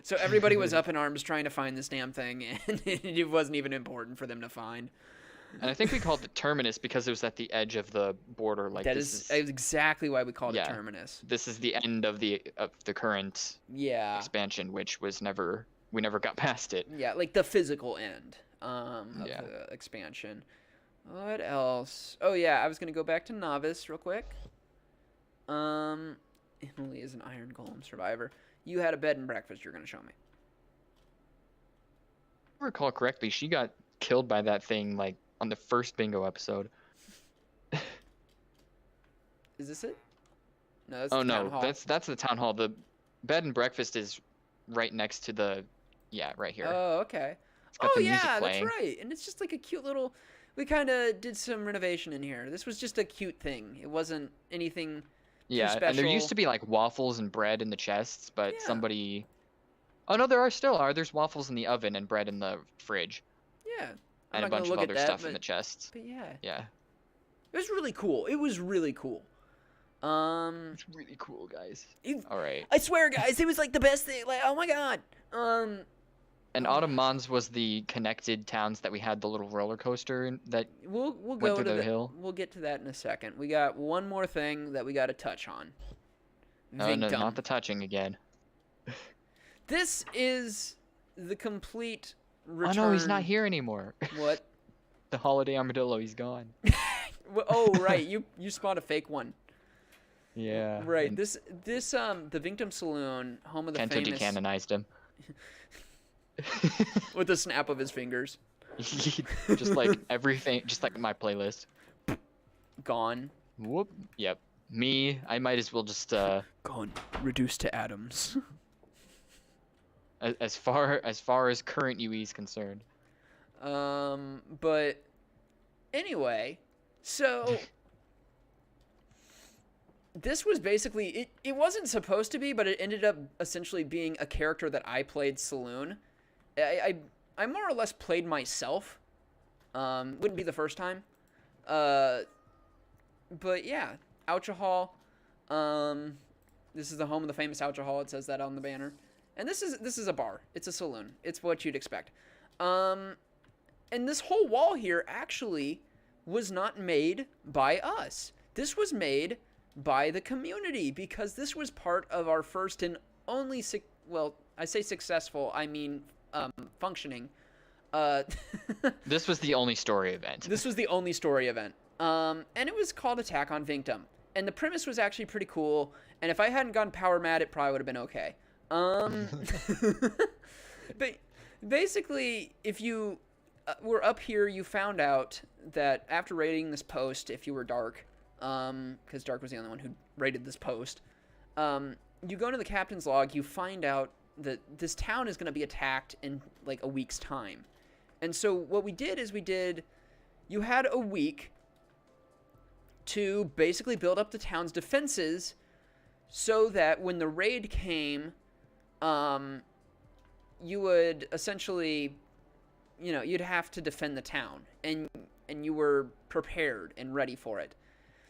So everybody was up in arms trying to find this damn thing, and it wasn't even important for them to find. And I think we called it Terminus because it was at the edge of the border. Like that is exactly why we called it Terminus. This is the end of the current expansion, which was we never got past it. Yeah, like the physical end of the expansion. What else? Oh yeah, I was gonna go back to Novice real quick. Emily is an Iron Golem survivor. You had a bed and breakfast you're gonna show me. If I recall correctly, she got killed by that thing like on the first bingo episode. Is this it? No, that's the town hall. That's the town hall. The bed and breakfast is right next to the right here. Oh, okay. It's got the music that's playing. right. And it's just like a cute little... We kind of did some renovation in here. This was just a cute thing. It wasn't anything too special. And there used to be like waffles and bread in the chests, but somebody... Oh no, there's waffles in the oven and bread in the fridge. Yeah. And a bunch of other stuff in the chests. But yeah. Yeah. It was really cool. It was really cool. It's really cool, guys. All right. I swear, guys, it was like the best thing. Like, oh my god. And Autumn Mons was the connected towns that we had the little roller coaster that we'll went go through to the hill. We'll get to that in a second. We got one more thing that we got to touch on. No, not the touching again. This is the complete return. Oh no, he's not here anymore. What? The holiday armadillo, he's gone. Oh right, you spawned a fake one. Yeah. Right. This the Victim Saloon, home of the Kento famous. decanonized him. With a snap of his fingers. Just like everything, just like my playlist. Gone. Whoop. Yep. Me, I might as well just gone. Reduced to atoms. as far as current UE is concerned. But anyway, so this was basically it wasn't supposed to be, but it ended up essentially being a character that I played Saloon. I more or less played myself. Wouldn't be the first time. But yeah, Oucha Hall. This is the home of the famous Oucha Hall. It says that on the banner. And this is a bar. It's a saloon. It's what you'd expect. And this whole wall here actually was not made by us. This was made by the community because this was part of our first and only, well, I say successful, I mean functioning. This was the only story event. This was the only story event. And it was called Attack on Vinctum. And the premise was actually pretty cool. And if I hadn't gone power mad, it probably would have been okay. But basically, if you were up here, you found out that after raiding this post, if you were Dark, because Dark was the only one who raided this post, you go into the captain's log, you find out that this town is going to be attacked in like a week's time. And so what we did is you had a week to basically build up the town's defenses so that when the raid came, you would essentially, you'd have to defend the town, and you were prepared and ready for it.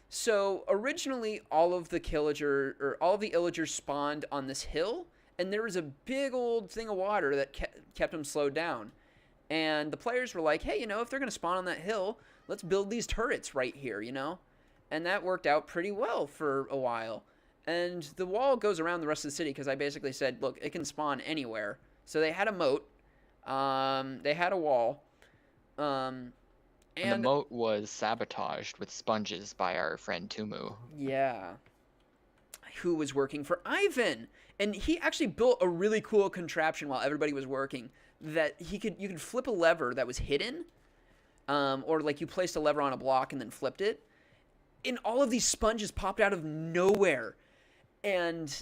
So originally, all of the illagers spawned on this hill, and there was a big old thing of water that kept them slowed down. And the players were like, hey, if they're going to spawn on that hill, let's build these turrets right here, And that worked out pretty well for a while. And the wall goes around the rest of the city because I basically said, look, it can spawn anywhere. So they had a moat. They had a wall. And the moat was sabotaged with sponges by our friend Tumu. Yeah. Who was working for Ivan. And he actually built a really cool contraption while everybody was working that you could flip a lever that was hidden. Or like you placed a lever on a block and then flipped it. And all of these sponges popped out of nowhere. And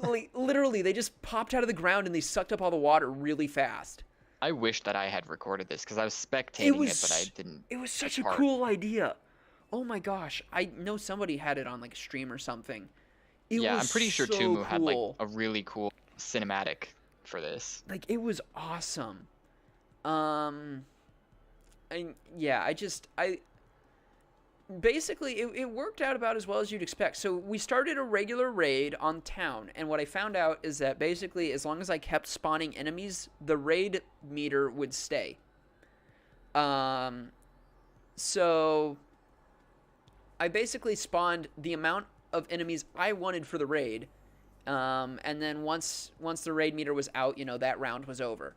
like, literally, they just popped out of the ground and they sucked up all the water really fast. I wish that I had recorded this because I was spectating it, but I didn't. It was such a cool idea. Oh my gosh. I know somebody had it on like a stream or something. Yeah, I'm pretty sure Tumu had like a really cool cinematic for this. Like, it was awesome. Basically, it worked out about as well as you'd expect. So we started a regular raid on town, and what I found out is that basically, as long as I kept spawning enemies, the raid meter would stay. So I basically spawned the amount of enemies I wanted for the raid, and then once the raid meter was out, that round was over.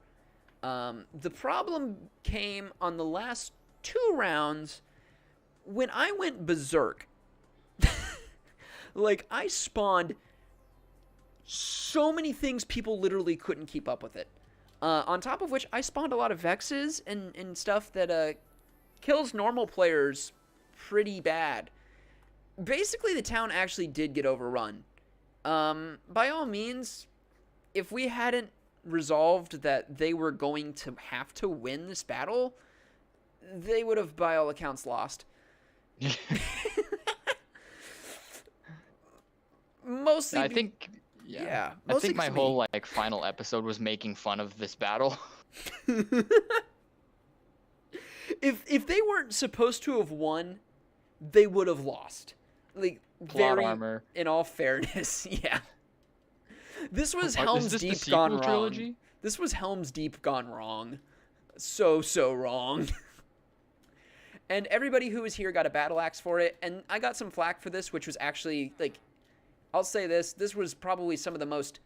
The problem came on the last 2 rounds. When I went berserk, like, I spawned so many things people literally couldn't keep up with it. On top of which, I spawned a lot of Vexes and stuff that kills normal players pretty bad. Basically, the town actually did get overrun. By all means, if we hadn't resolved that they were going to have to win this battle, they would have, by all accounts, lost. Mostly I think my whole like final episode was making fun of this battle. If they weren't supposed to have won, they would have lost. Like, plot armor. In all fairness, yeah. This was Helm's Deep gone wrong. Trilogy? This was Helm's Deep gone wrong. So wrong. And everybody who was here got a battle axe for it, and I got some flack for this, which was actually, like, I'll say this was probably some of the most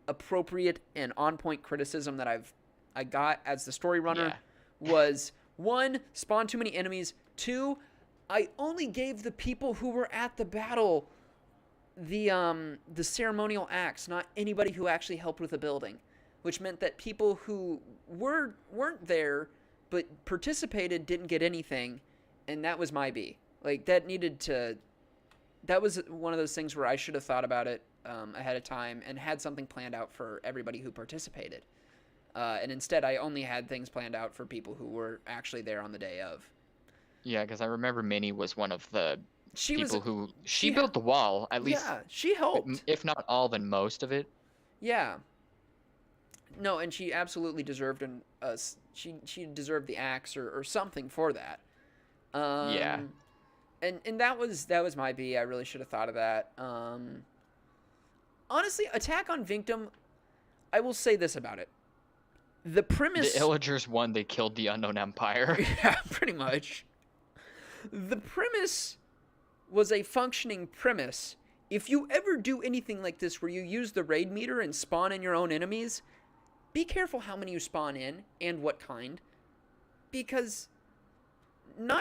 appropriate and on-point criticism that I got as the story runner. Yeah. Was 1, spawn too many enemies. 2, I only gave the people who were at the battle the ceremonial axe, not anybody who actually helped with the building, which meant that people who weren't there but participated didn't get anything, and that was my B. Like, that was one of those things where I should have thought about it ahead of time and had something planned out for everybody who participated. And instead, I only had things planned out for people who were actually there on the day of. Yeah, because I remember Minnie was one of the people who... She built the wall, at least. Yeah, she helped. If not all, then most of it. Yeah. No, and she absolutely deserved she deserved the axe or something for that. Yeah. And that was my B. I really should have thought of that. Honestly, Attack on Victim, I will say this about it. The premise... The Illagers won, they killed the Unknown Empire. Yeah, pretty much. The premise was a functioning premise. If you ever do anything like this where you use the raid meter and spawn in your own enemies, be careful how many you spawn in and what kind. Because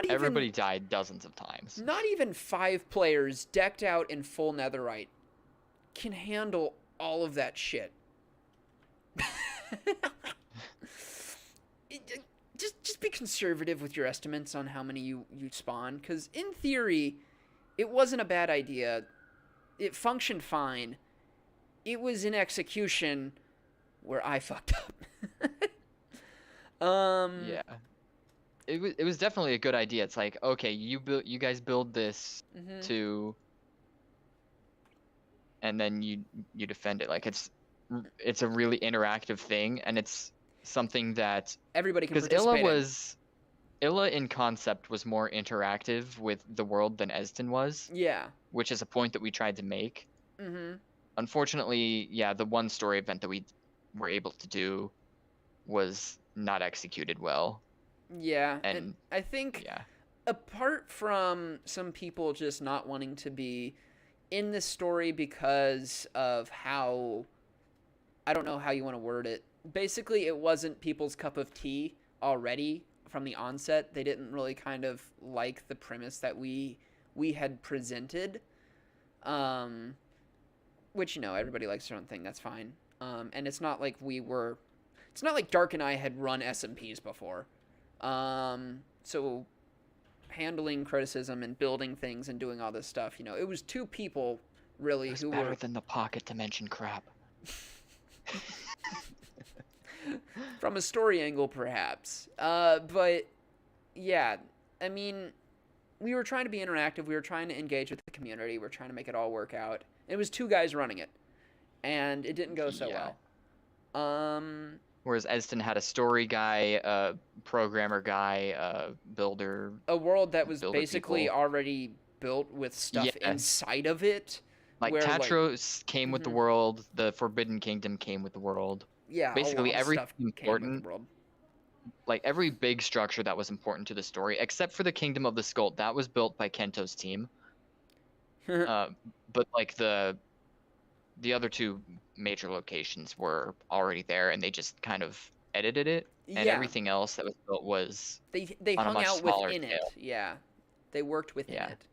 everybody died dozens of times. Not even 5 players decked out in full netherite can handle all of that shit. Just be conservative with your estimates on how many you spawn, because in theory, it wasn't a bad idea. It functioned fine. It was in execution where I fucked up. Yeah. It was definitely a good idea. It's like, okay, you guys build this to, and then you defend it. Like it's a really interactive thing, and it's something that everybody can participate. Because Illa in concept was more interactive with the world than Esden was. Yeah. Which is a point that we tried to make. Unfortunately, yeah, the one story event that we were able to do was not executed well. Yeah, and I think apart from some people just not wanting to be in this story because of how, I don't know how you want to word it. Basically, it wasn't people's cup of tea already from the onset. They didn't really kind of like the premise that we had presented, which, everybody likes their own thing. That's fine. And it's not like it's not like Dark and I had run SMPs before. So handling criticism and building things and doing all this stuff, it was 2 people really who were better than the pocket dimension crap. From a story angle, perhaps. But yeah, I mean, we were trying to be interactive. We were trying to engage with the community. We were trying to make it all work out. It was 2 guys running it, and it didn't go so well. Whereas Esden had a story guy, a programmer guy, a builder. A world that was basically already built with stuff inside of it. Like Tatros came with the world, the Forbidden Kingdom came with the world. Yeah, basically everything important. Like every big structure that was important to the story, except for the Kingdom of the Skull, that was built by Kento's team. But like the other 2 major locations were already there, and they just kind of edited it. And everything else that was built was they hung out within it. Yeah, they worked within it.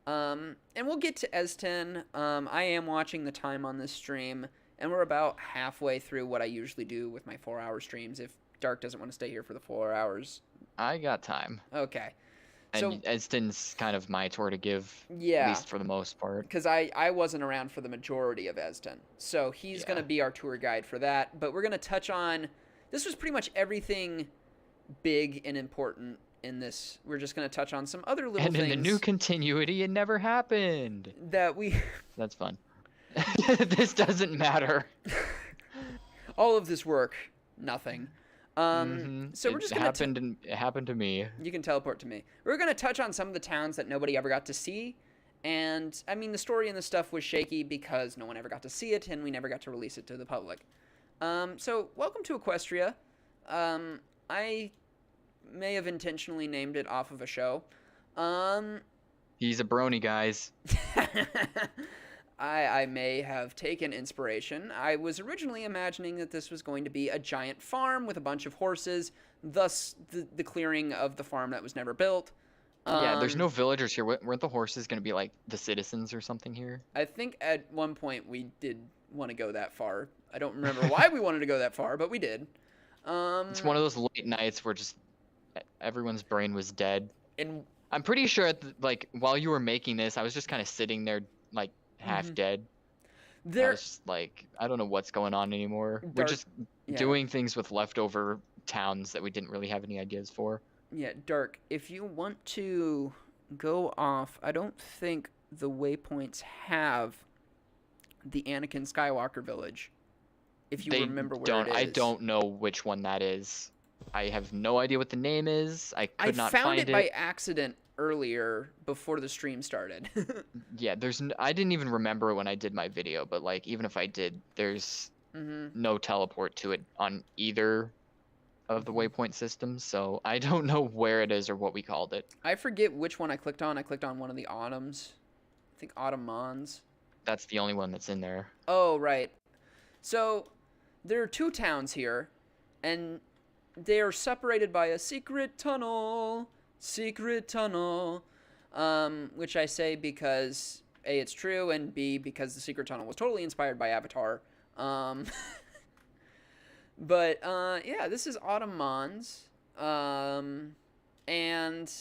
And we'll get to S10. I am watching the time on this stream, and we're about halfway through what I usually do with my 4-hour streams. If Dark doesn't want to stay here for the 4 hours, I got time. Okay. And Esden's kind of my tour to give, at least for the most part. Because I wasn't around for the majority of Esden. So he's going to be our tour guide for that. But we're going to touch on... This was pretty much everything big and important in this. We're just going to touch on some other little things. And in the new continuity, it never happened. That's fun. This doesn't matter. All of this work, nothing. So we're just it happened to me. You can teleport to me. We're going to touch on some of the towns that nobody ever got to see. And, I mean, the story and the stuff was shaky because no one ever got to see it, and we never got to release it to the public. So, welcome to Equestria. I may have intentionally named it off of a show. He's a brony, guys. I may have taken inspiration. I was originally imagining that this was going to be a giant farm with a bunch of horses, thus the clearing of the farm that was never built. Yeah, there's no villagers here. Weren't the horses going to be like the citizens or something here? I think at one point we did want to go that far. I don't remember why we wanted to go that far, but we did. It's one of those late nights where just everyone's brain was dead. And I'm pretty sure like while you were making this, I was just kind of sitting there like half dead. I was just like, I don't know what's going on anymore. We're just doing things with leftover towns that we didn't really have any ideas for. Yeah, Dark, if you want to go off, I don't think the waypoints have the Anakin Skywalker village. if you They remember where don't. it is. I don't know which one that is. I have no idea what the name is. I could not found find it by accident earlier before the stream started. Yeah, I didn't even remember it when I did my video, but like even if I did, there's no teleport to it on either of the waypoint systems, so I don't know where it is or what we called it. I forget which one I clicked on. I clicked on one of the autumns. I think Autumnons. That's the only one that's in there. Oh, right. So there are 2 towns here, and they are separated by a secret tunnel. Secret tunnel. Which I say because A, it's true, and B, because the secret tunnel was totally inspired by Avatar. But yeah, this is Autumnons. And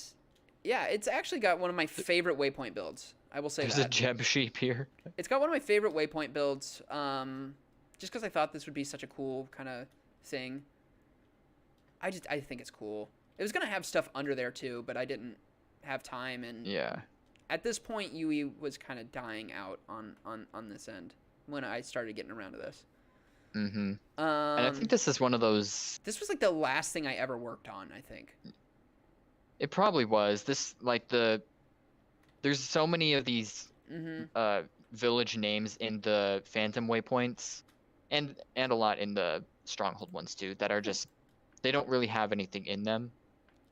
yeah, it's actually got one of my favorite waypoint builds. I will say There's that. a gem sheep here. It's got one of my favorite waypoint builds. Just because I thought this would be such a cool kind of thing. I think it's cool. It was gonna have stuff under there too, but I didn't have time, and Yeah. at this point UE was kind of dying out on this end when I started getting around to this. And I think this is one of those. This was like the last thing I ever worked on, I think. It probably was. This like there's so many of these village names in the Phantom waypoints, and a lot in the Stronghold ones too, that are just, they don't really have anything in them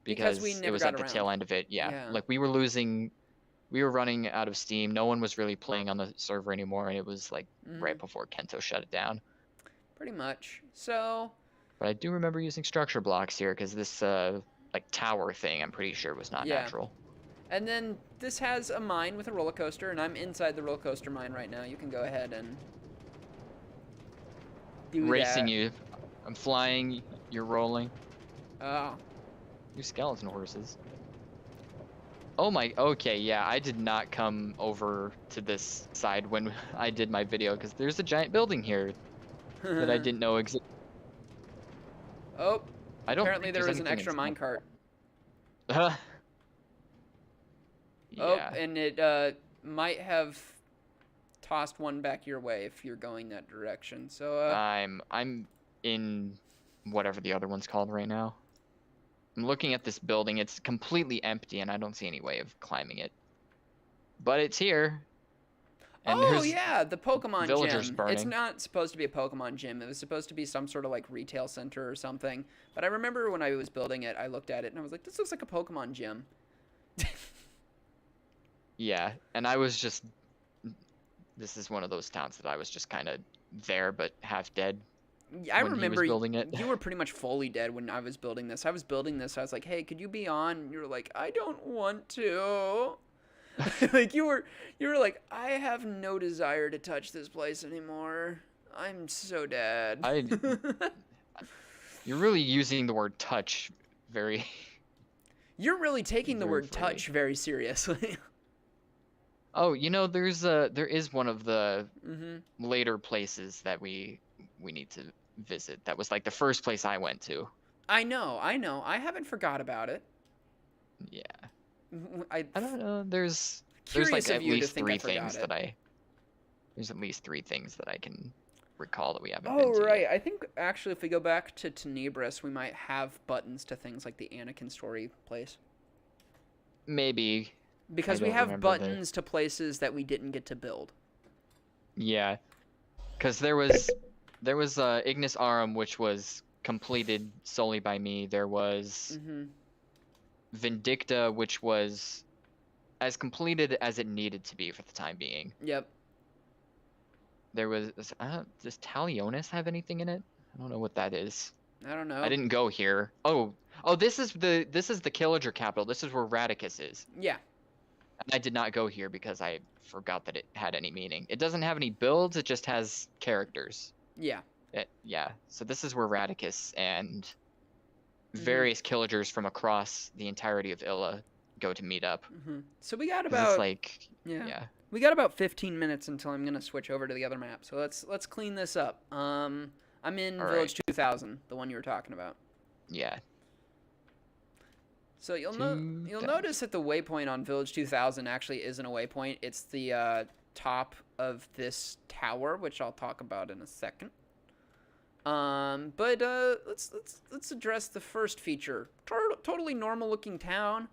because we never it was got at the around. tail end of it. Yeah, like we were running out of steam. No one was really playing on the server anymore, and it was like right before Kento shut it down. Pretty much. So. But I do remember using structure blocks here because this like tower thing, I'm pretty sure was not natural. And then this has a mine with a roller coaster, and I'm inside the roller coaster mine right now. You can go ahead and do Racing that. you. I'm flying, you're rolling. Oh. You skeleton horses. Oh my, okay, yeah, I did not come over to this side when I did my video because there's a giant building here that I didn't know existed. Oh, apparently think there there's was an anything extra in minecart. Yeah. Oh, and it might have tossed one back your way if you're going that direction. So I'm in whatever the other one's called right now. I'm looking at this building. It's completely empty, and I don't see any way of climbing it. But it's here. And oh yeah, the Pokemon villagers gym. burning. It's not supposed to be a Pokemon gym. It was supposed to be some sort of like retail center or something. But I remember when I was building it, I looked at it and I was like, this looks like a Pokemon gym. Yeah, and I was just, this is one of those towns that I was just kind of there but half dead. I remember building it. You were pretty much fully dead when I was building this. I was was like, hey, could you be on? And you were like, I don't want to. Like you were like, I have no desire to touch this place anymore. I'm so dead. You're really using the word touch very. You're really taking the word freely. touch very seriously. Oh, you know, there is one of the later places that we need to visit. That was like the first place I went to. I know. I haven't forgot about it. Yeah. I don't know. There's curious like of at you to least think three I forgot things it. there's at least 3 things that I can recall that we haven't Oh, been to right. yet. I think actually if we go back to Tenebris, we might have buttons to things like the Anakin story place. Maybe. Because I we don't have remember buttons to places that we didn't get to build. Yeah. Because there was Ignis Aurum, which was completed solely by me. There was Vindicta, which was as completed as it needed to be for the time being. Yep. There was does Talionis have anything in it? I don't know what that is. I don't know. I didn't go here. Oh, this is the Killager capital. This is where Radicus is. Yeah. And I did not go here because I forgot that it had any meaning. It doesn't have any builds. It just has characters. Yeah. Yeah. So this is where Radicus and various Killagers from across the entirety of Illa go to meet up. So we got 'Cause about it's like yeah. We got about 15 minutes until I'm gonna switch over to the other map. So let's clean this up. I'm in Village 2000, the one you were talking about. Yeah. So you'll notice that the waypoint on Village 2000 actually isn't a waypoint. It's the top of this tower, which I'll talk about in a second. But let's address the first feature. Totally normal looking town.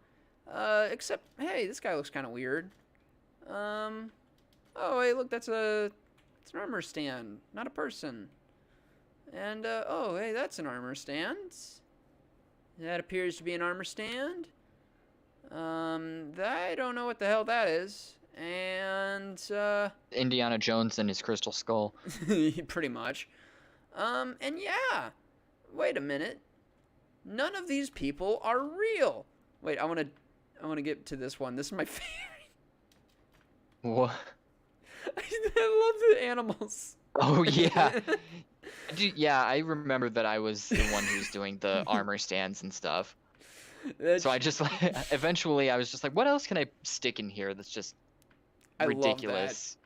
Except, hey, this guy looks kind of weird. Oh, hey, look, it's an armor stand, not a person. And, oh, hey, that's an armor stand. That appears to be an armor stand. I don't know what the hell that is. And, Indiana Jones and his crystal skull. pretty much. And yeah, wait a minute. None of these people are real. Wait, I want to get to this one. This is my favorite. What? I love the animals. Oh yeah. Yeah, I remember that I was the one who was doing the armor stands and stuff. So I just like eventually I was just like, what else can I stick in here that's just ridiculous? I love that.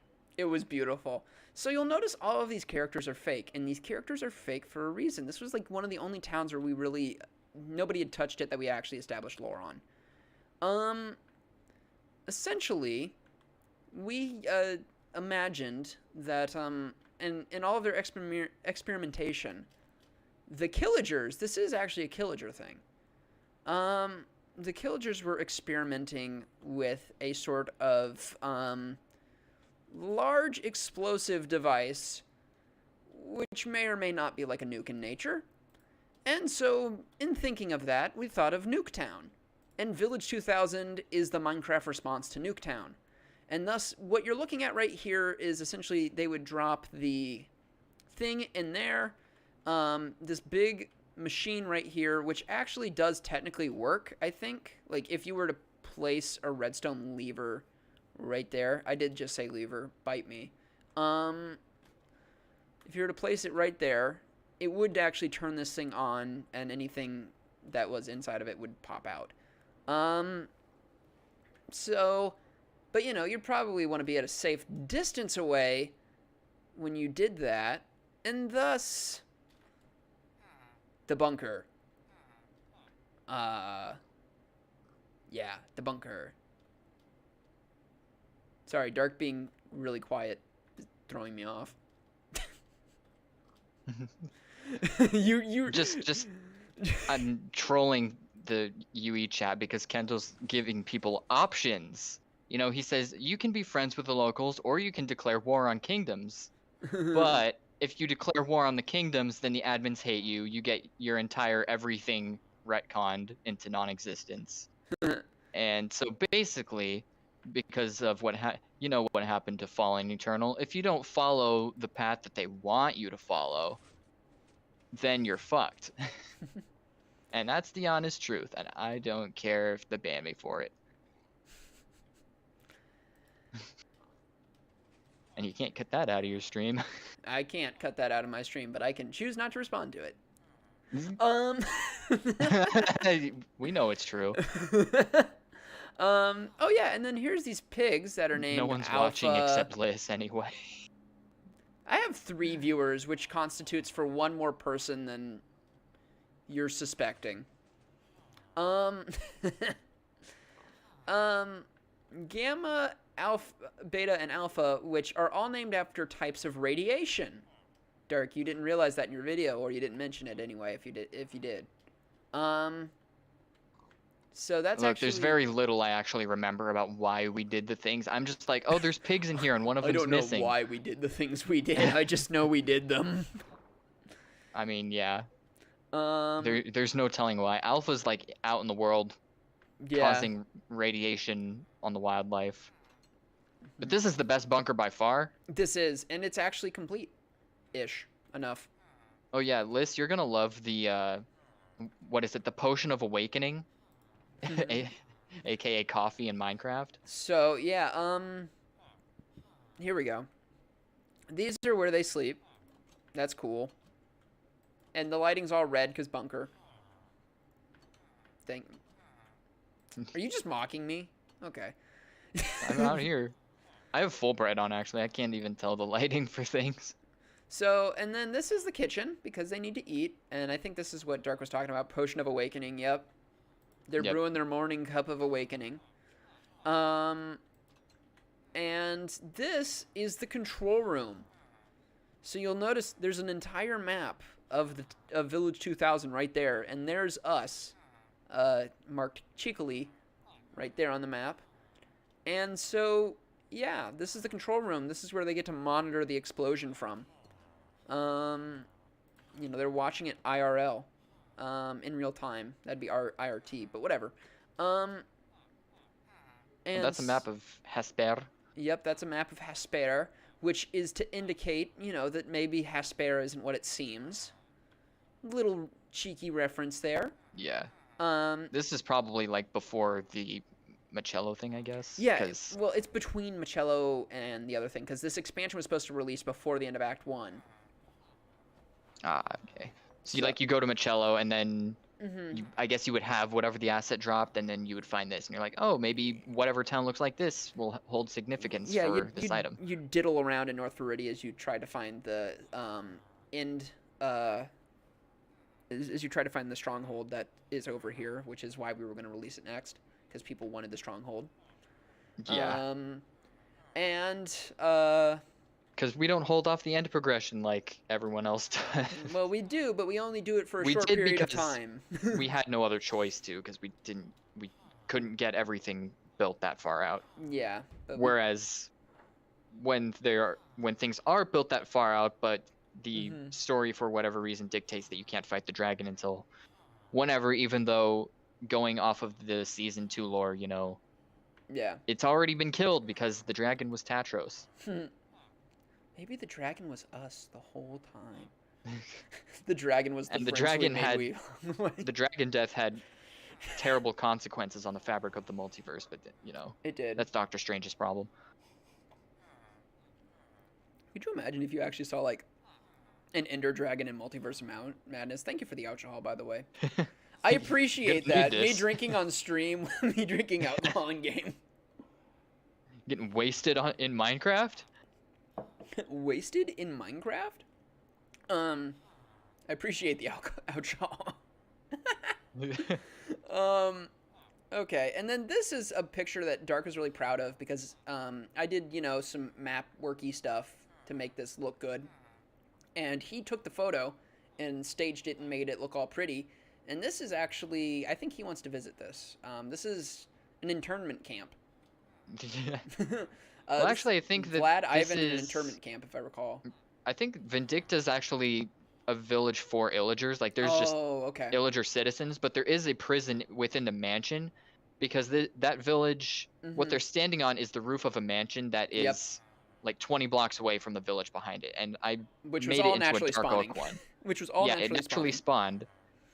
It was beautiful. So you'll notice all of these characters are fake, and these characters are fake for a reason. This was like one of the only towns where nobody had touched it that we actually established lore on. Essentially, we imagined that in all of their experimentation, the Killagers, this is actually a Killager thing. The Killagers were experimenting with a sort of large explosive device, which may or may not be like a nuke in nature. And so, in thinking of that, we thought of Nuketown. And Village 2000 is the Minecraft response to Nuketown. And thus, what you're looking at right here is essentially they would drop the thing in there, this big machine right here, which actually does technically work, I think. Like, if you were to place a redstone lever right there, I did just say lever, bite me. If you were to place it right there, it would actually turn this thing on, and anything that was inside of it would pop out. But you know, you'd probably want to be at a safe distance away when you did that, and thus the bunker. Yeah, the bunker. Sorry, Dark being really quiet is throwing me off. you just I'm trolling the UE chat because Kento's giving people options. You know, he says you can be friends with the locals or you can declare war on kingdoms. But if you declare war on the kingdoms, then the admins hate you. You get your entire everything retconned into non-existence. And so basically, because of what happened to Fallen Eternal, if you don't follow the path that they want you to follow, then you're fucked. And that's the honest truth, and I don't care if they ban me for it. And you can't cut that out of your stream. I can't cut that out of my stream, but I can choose not to respond to it. We know it's true. Oh yeah, and then here's these pigs that are named No one's Alpha. watching except Liz anyway. I have 3 viewers, which constitutes for one more person than you're suspecting. Gamma, Alpha, Beta, and Alpha, which are all named after types of radiation. Dark, you didn't realize that in your video, or you didn't mention it anyway. If you did, so that's Look, actually... there's very little I actually remember about why we did the things. I'm just like, oh, there's pigs in here, and one of them's missing. I don't know why we did the things we did. I just know we did them. I mean, yeah. There's no telling why. Alpha's like out in the world, causing radiation on the wildlife. But this is the best bunker by far. This is, and it's actually complete-ish enough. Oh yeah, Liz, you're gonna love the what is it? The Potion of Awakening, aka coffee in Minecraft. So yeah, here we go. These are where they sleep. That's cool. And the lighting's all red because bunker. Are you just mocking me? Okay. I'm out here. I have full bright on actually. I can't even tell the lighting for things. So, and then this is the kitchen because they need to eat. And I think this is what Dark was talking about. Potion of Awakening. Yep. They're brewing their morning cup of awakening. And this is the control room. So you'll notice there's an entire map of Village 2000 right there, and there's us, marked cheekily, right there on the map. And so, yeah, this is the control room. This is where they get to monitor the explosion from. You know, they're watching it IRL, in real time. That'd be IRT, but whatever. And that's a map of Hasper. Yep, that's a map of Hasper, which is to indicate, you know, that maybe Hasper isn't what it seems. Little cheeky reference there. Yeah. This is probably like before the Machello thing, I guess. Yeah, well, it's between Machello and the other thing, because this expansion was supposed to release before the end of Act 1. Ah, okay. So you go to Machello, and then I guess you would have whatever the asset dropped, and then you would find this, and you're like, oh, maybe whatever town looks like this will hold significance for this item. You diddle around in North Viridia as you try to find the as you try to find the stronghold that is over here, which is why we were going to release it next, because people wanted the stronghold. Yeah. Because we don't hold off the end progression like everyone else does. Well, we do, but we only do it for a short period of time. We had no other choice to, because we couldn't get everything built that far out. Yeah. Whereas when things are built that far out, but the story for whatever reason dictates that you can't fight the dragon until whenever, even though going off of the season 2 lore, you know, yeah, it's already been killed because the dragon was Tatros. Maybe the dragon was us the whole time. The dragon was the and the dragon death had terrible consequences on the fabric of the multiverse, but you know, it did. That's Doctor Strange's problem. Could you imagine if you actually saw like an Ender Dragon in Multiverse of Madness? Thank you for the alcohol, by the way. I appreciate that. Me drinking on stream, me drinking alcohol in game. Getting wasted in Minecraft? Wasted in Minecraft? I appreciate the alcohol. Okay, and then this is a picture that Dark was really proud of because I did, you know, some map worky stuff to make this look good. And he took the photo and staged it and made it look all pretty. And this is actually, I think he wants to visit this. This is an internment camp. Well, actually, I think that Vlad Ivan in an internment camp, if I recall. I think Vindicta's actually a village for Illagers. Like, there's just Illager citizens, but there is a prison within the mansion, because that village, what they're standing on is the roof of a mansion that is like 20 blocks away from the village behind it, and I made it into a Dark Oak one. Which was all naturally it naturally spawned,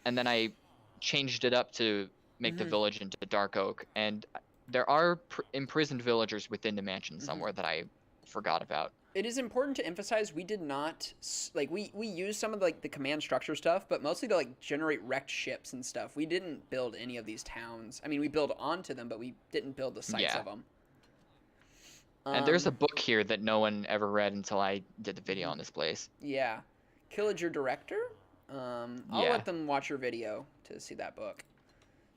and then I changed it up to make the village into Dark Oak, and there are imprisoned villagers within the mansion somewhere that I forgot about. It is important to emphasize we did not, like, we used some of, like, the command structure stuff, but mostly to, like, generate wrecked ships and stuff. We didn't build any of these towns. I mean, we built onto them, but we didn't build the sites of them. And there's a book here that no one ever read until I did the video on this place. Yeah. Killager Director? I'll let them watch your video to see that book.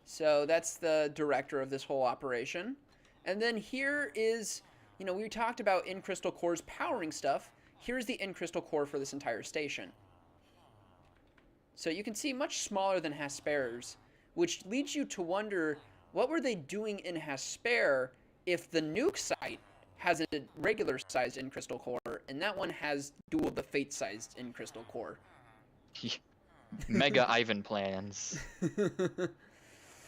So that's the director of this whole operation. And then here is, you know, we talked about In Crystal Core's powering stuff. Here's the In Crystal Core for this entire station. So you can see much smaller than Hasper's, which leads you to wonder, what were they doing in Hasper if the nuke site has a regular sized In Crystal Core, and that one has dual the Fate sized In Crystal Core? Mega Ivan plans.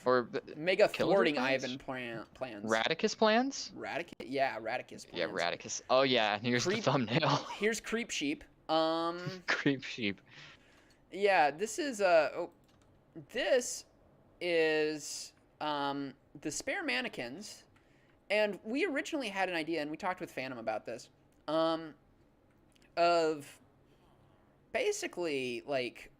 Or Mega thwarting Ivan plans. Radicus plans? Radicus plans. Yeah, Radicus. Oh yeah, here's the thumbnail. Here's Creep Sheep. Creep Sheep. Yeah, this is the spare mannequins, and we originally had an idea, and we talked with Phantom about this, of basically like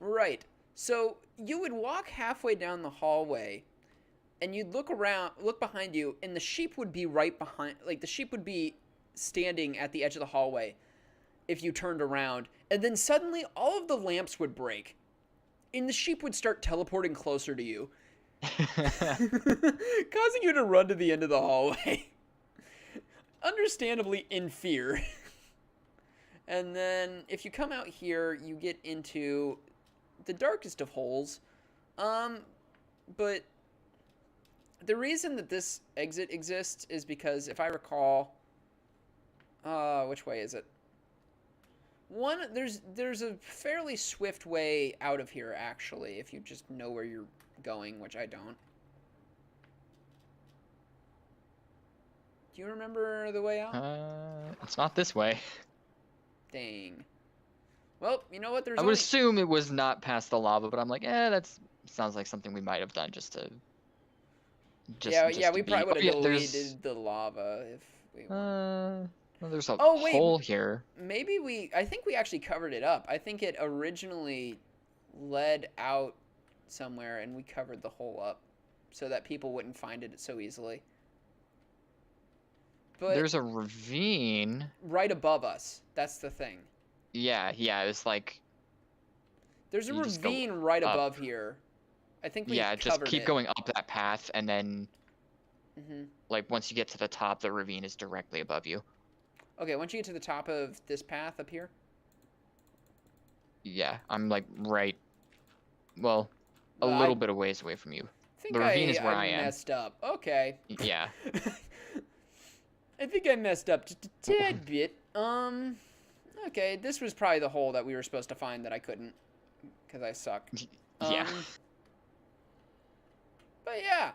right. So you would walk halfway down the hallway, and you'd look behind you, and the sheep would be right behind. Like, the sheep would be standing at the edge of the hallway if you turned around, and then suddenly all of the lamps would break, and the sheep would start teleporting closer to you, causing you to run to the end of the hallway. Understandably in fear. And then if you come out here, you get into the darkest of holes. But the reason that this exit exists is because if I recall, which way is it? There's a fairly swift way out of here actually, if you just know where you're going, which I don't. Do you remember the way out? It's not this way. Dang. Well, you know what? I would assume it was not past the lava, but I'm like, that's sounds like something we might have done just to. Yeah, we probably would have deleted the lava if we. Well, there's a hole here. Maybe I think we actually covered it up. I think it originally led out somewhere, and we covered the hole up so that people wouldn't find it so easily. But there's a ravine right above us. That's the thing. Yeah, it's like. There's a ravine right above here. I think we just keep going up that path, and then. Like once you get to the top, the ravine is directly above you. Okay, once you get to the top of this path up here. Yeah, I'm like right. Well, a little bit of ways away from you. The ravine is where I am. Messed up. Okay. Yeah. I think I messed up just a tad bit. Okay, this was probably the hole that we were supposed to find that I couldn't, because I suck. Yeah. But yeah,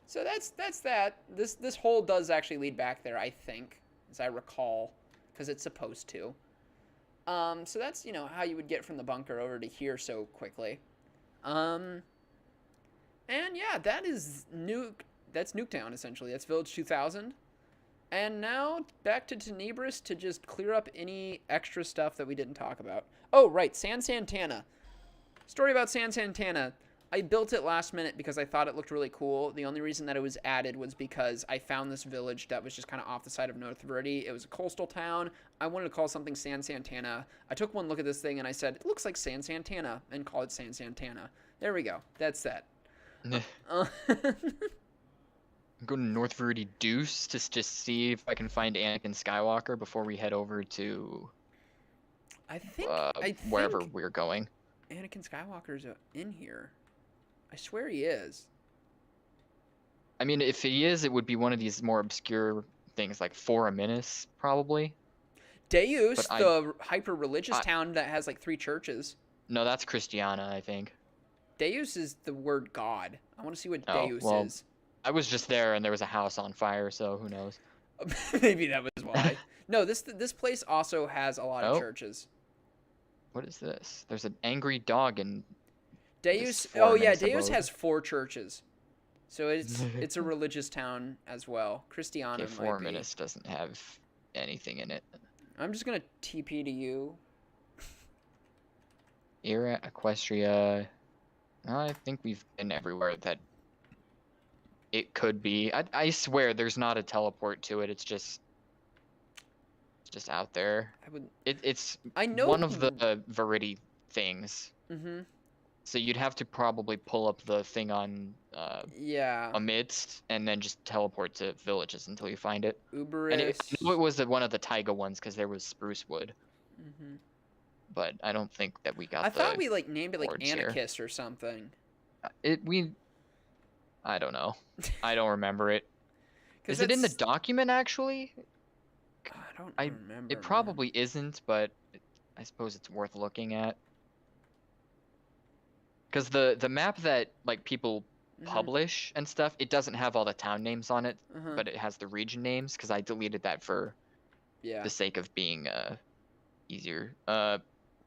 so that's that. This hole does actually lead back there, I think, as I recall, because it's supposed to. So that's, how you would get from the bunker over to here so quickly. And yeah, that's Nuketown, essentially. That's Village 2000. And now, back to Tenebris to just clear up any extra stuff that we didn't talk about. Oh, right, San Santana. Story about San Santana. I built it last minute because I thought it looked really cool. The only reason that it was added was because I found this village that was just kind of off the side of North Verde. It was a coastal town. I wanted to call something San Santana. I took one look at this thing and I said, it looks like San Santana, and call it San Santana. There we go. That's that. Go to North Verde Deuce to just see if I can find Anakin Skywalker before we head over to. I think wherever we're going. Anakin Skywalker's in here. I swear he is. I mean, if he is, it would be one of these more obscure things like Foraminus, probably. Deus, the hyper-religious town that has like 3 churches. No, that's Christiana, I think. Deus is the word God. I want to see what Deus is. I was just there and there was a house on fire, so who knows? Maybe that was why. No, this place also has a lot of churches. What is this? There's an angry dog in Deus. Oh yeah, Deus has 4 churches. So it's a religious town as well. Christiana. Okay, 4 minutes doesn't have anything in it. I'm just gonna TP to you. Era, Equestria. I think we've been everywhere that it could be. I swear there's not a teleport to it. It's just out there. It's one of the Verity things. So you'd have to probably pull up the thing on amidst and then just teleport to villages until you find it. Uberis. And it was one of the taiga ones because there was spruce wood. But I don't think that we got. I thought we named it like Anarchist or something. I don't know. I don't remember it. Is it in the document actually? I don't remember. It probably isn't, but I suppose it's worth looking at. Because the map that people publish and stuff, it doesn't have all the town names on it, but it has the region names. Because I deleted that for the sake of being easier.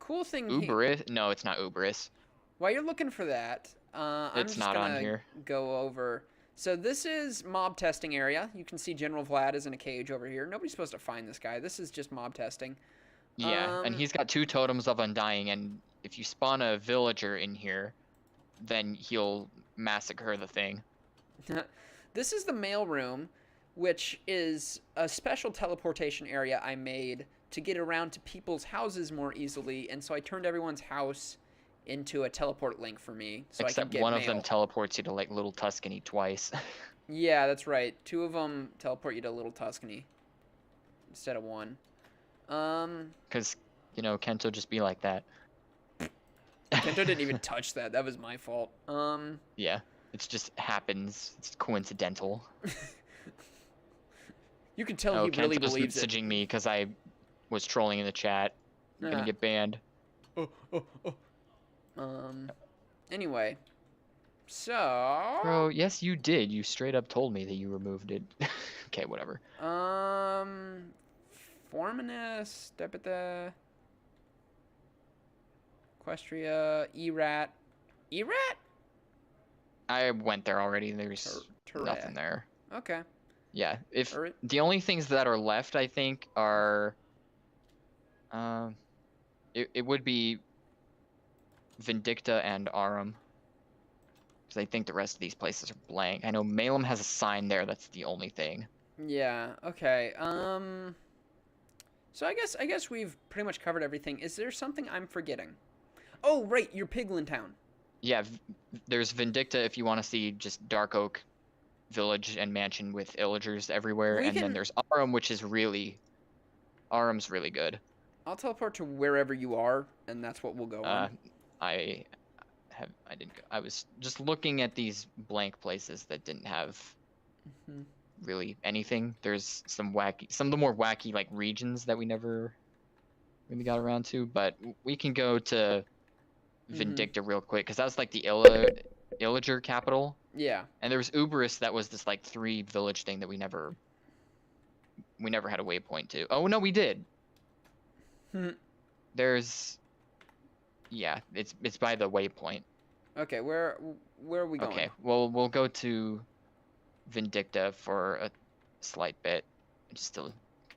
Cool thing. Uberis? No, it's not Uberis. While you're looking for that, I'm just gonna go over. So this is mob testing area. You can see General Vlad is in a cage over here. Nobody's supposed to find this guy. This is just mob testing. Yeah, and he's got 2 totems of Undying, and if you spawn a villager in here, then he'll massacre the thing. This is the mail room, which is a special teleportation area I made to get around to people's houses more easily, and so I turned everyone's house into a teleport link for me, so Except I can get one mail. of them teleports you to Little Tuscany twice. Yeah, that's right. 2 of them teleport you to Little Tuscany instead of 1. Because You know, Kento just be like that. Kento didn't even touch that. That was my fault. Yeah, it just happens. It's coincidental. You can tell Oh, he really Kento just believes it. messaging me because I was trolling in the chat. I'm gonna Ah. get banned. Anyway. So. Bro, yes you did. You straight up told me that you removed it. Okay, whatever. Formanus, Depita, Equestria, Erat. Erat? I went there already. There's Terra. nothing there. Okay. Yeah, if the only things that are left, I think, are it would be Vindicta and Arum. Because I think the rest of these places are blank. I know Malum has a sign there. That's the only thing. Yeah. Okay. So I guess we've pretty much covered everything. Is there something I'm forgetting? Oh, right. Your Piglin Town. Yeah, there's Vindicta if you want to see just Dark Oak village and mansion with illagers everywhere, and then there's Arum, which is Arum's really good. I'll teleport to wherever you are, and that's what we'll go on. I didn't go. I was just looking at these blank places that didn't have really anything. There's some of the more wacky like regions that we never really got around to, but we can go to Vindicta real quick because that was like the Illager capital. Yeah. And there was Uberus that was this like 3 village thing that we never had a waypoint to. Oh no, we did. There's it's by the waypoint. Okay, where are we going? Okay, well we'll go to Vindicta for a slight bit, just to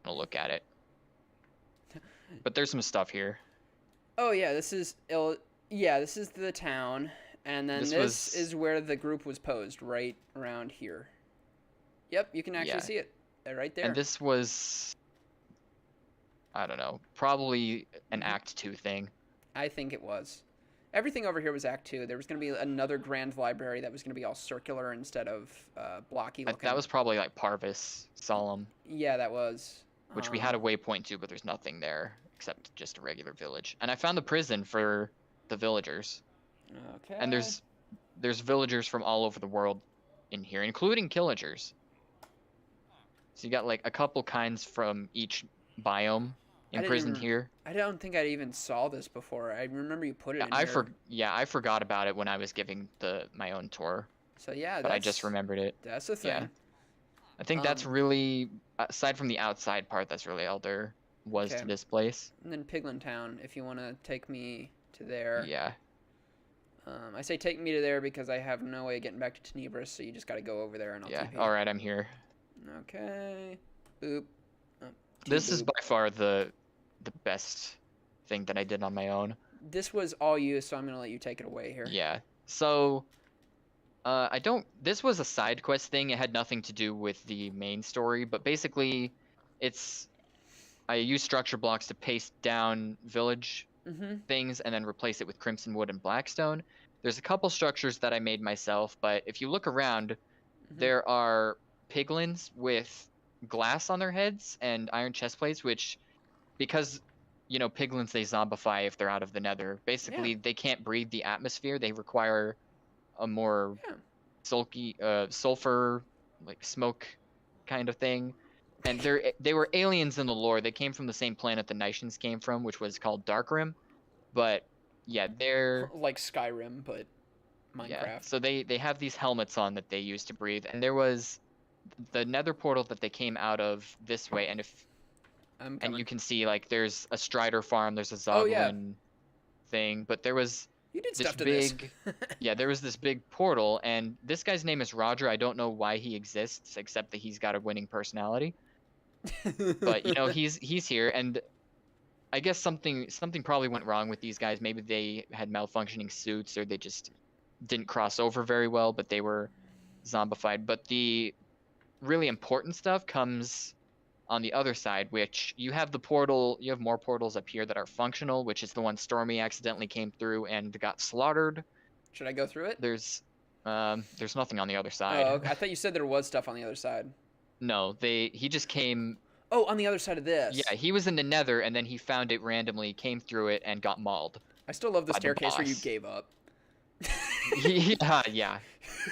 look at it. But there's some stuff here. Oh yeah, this is the town, and then this is where the group was posed, right around here. Yep, you can actually see it. Right there. And this was, I don't know, probably an Act 2 thing. I think it was. Everything over here was Act 2. There was going to be another grand library that was going to be all circular instead of blocky looking. That was probably like Parvis Solemn. Yeah, that was. Which we had a waypoint to, but there's nothing there except just a regular village. And I found the prison for the villagers. Okay. And there's villagers from all over the world in here, including Killagers. So you got like a couple kinds from each biome imprisoned here. I don't think I even saw this before. I remember you put it in here. I forgot about it when I was giving my own tour. So yeah, but I just remembered it. That's the thing. Yeah. I think that's really, aside from the outside part, that's really all there was to this place. And then Piglin Town, if you want to take me to there. Yeah. I say take me to there because I have no way of getting back to Tenebris, so you just got to go over there and I'll keep you. All right, I'm here. Okay. Boop. This is by far the best thing that I did on my own. This was all you, so I'm going to let you take it away here. Yeah. So, this was a side quest thing. It had nothing to do with the main story, but basically I use structure blocks to paste down village things and then replace it with crimson wood and blackstone. There's a couple structures that I made myself, but if you look around, there are piglins with glass on their heads and iron chest plates, which, because, you know, piglins, they zombify if they're out of the nether. Basically, they can't breathe the atmosphere. They require a more sulfur, like smoke kind of thing. And they were aliens in the lore. They came from the same planet the Nishans came from, which was called Darkrim. But yeah, they're like Skyrim, but Minecraft. Yeah, so they have these helmets on that they use to breathe. And there was the nether portal that they came out of this way, and you can see like there's a Strider farm, there's a Zoglin thing, but there was this big there was this big portal, and this guy's name is Roger. I don't know why he exists except that he's got a winning personality. But you know, he's here, and I guess something probably went wrong with these guys. Maybe they had malfunctioning suits, or they just didn't cross over very well, but they were zombified. But the really important stuff comes on the other side, which you have you have more portals up here that are functional, which is the one Stormy accidentally came through and got slaughtered. Should I go through it? There's nothing on the other side. Oh, okay. I thought you said there was stuff on the other side. No, he just came Oh, on the other side of this. Yeah, he was in the Nether, and then he found it randomly, came through it, and got mauled I still love the by the staircase where you boss. gave up. Yeah.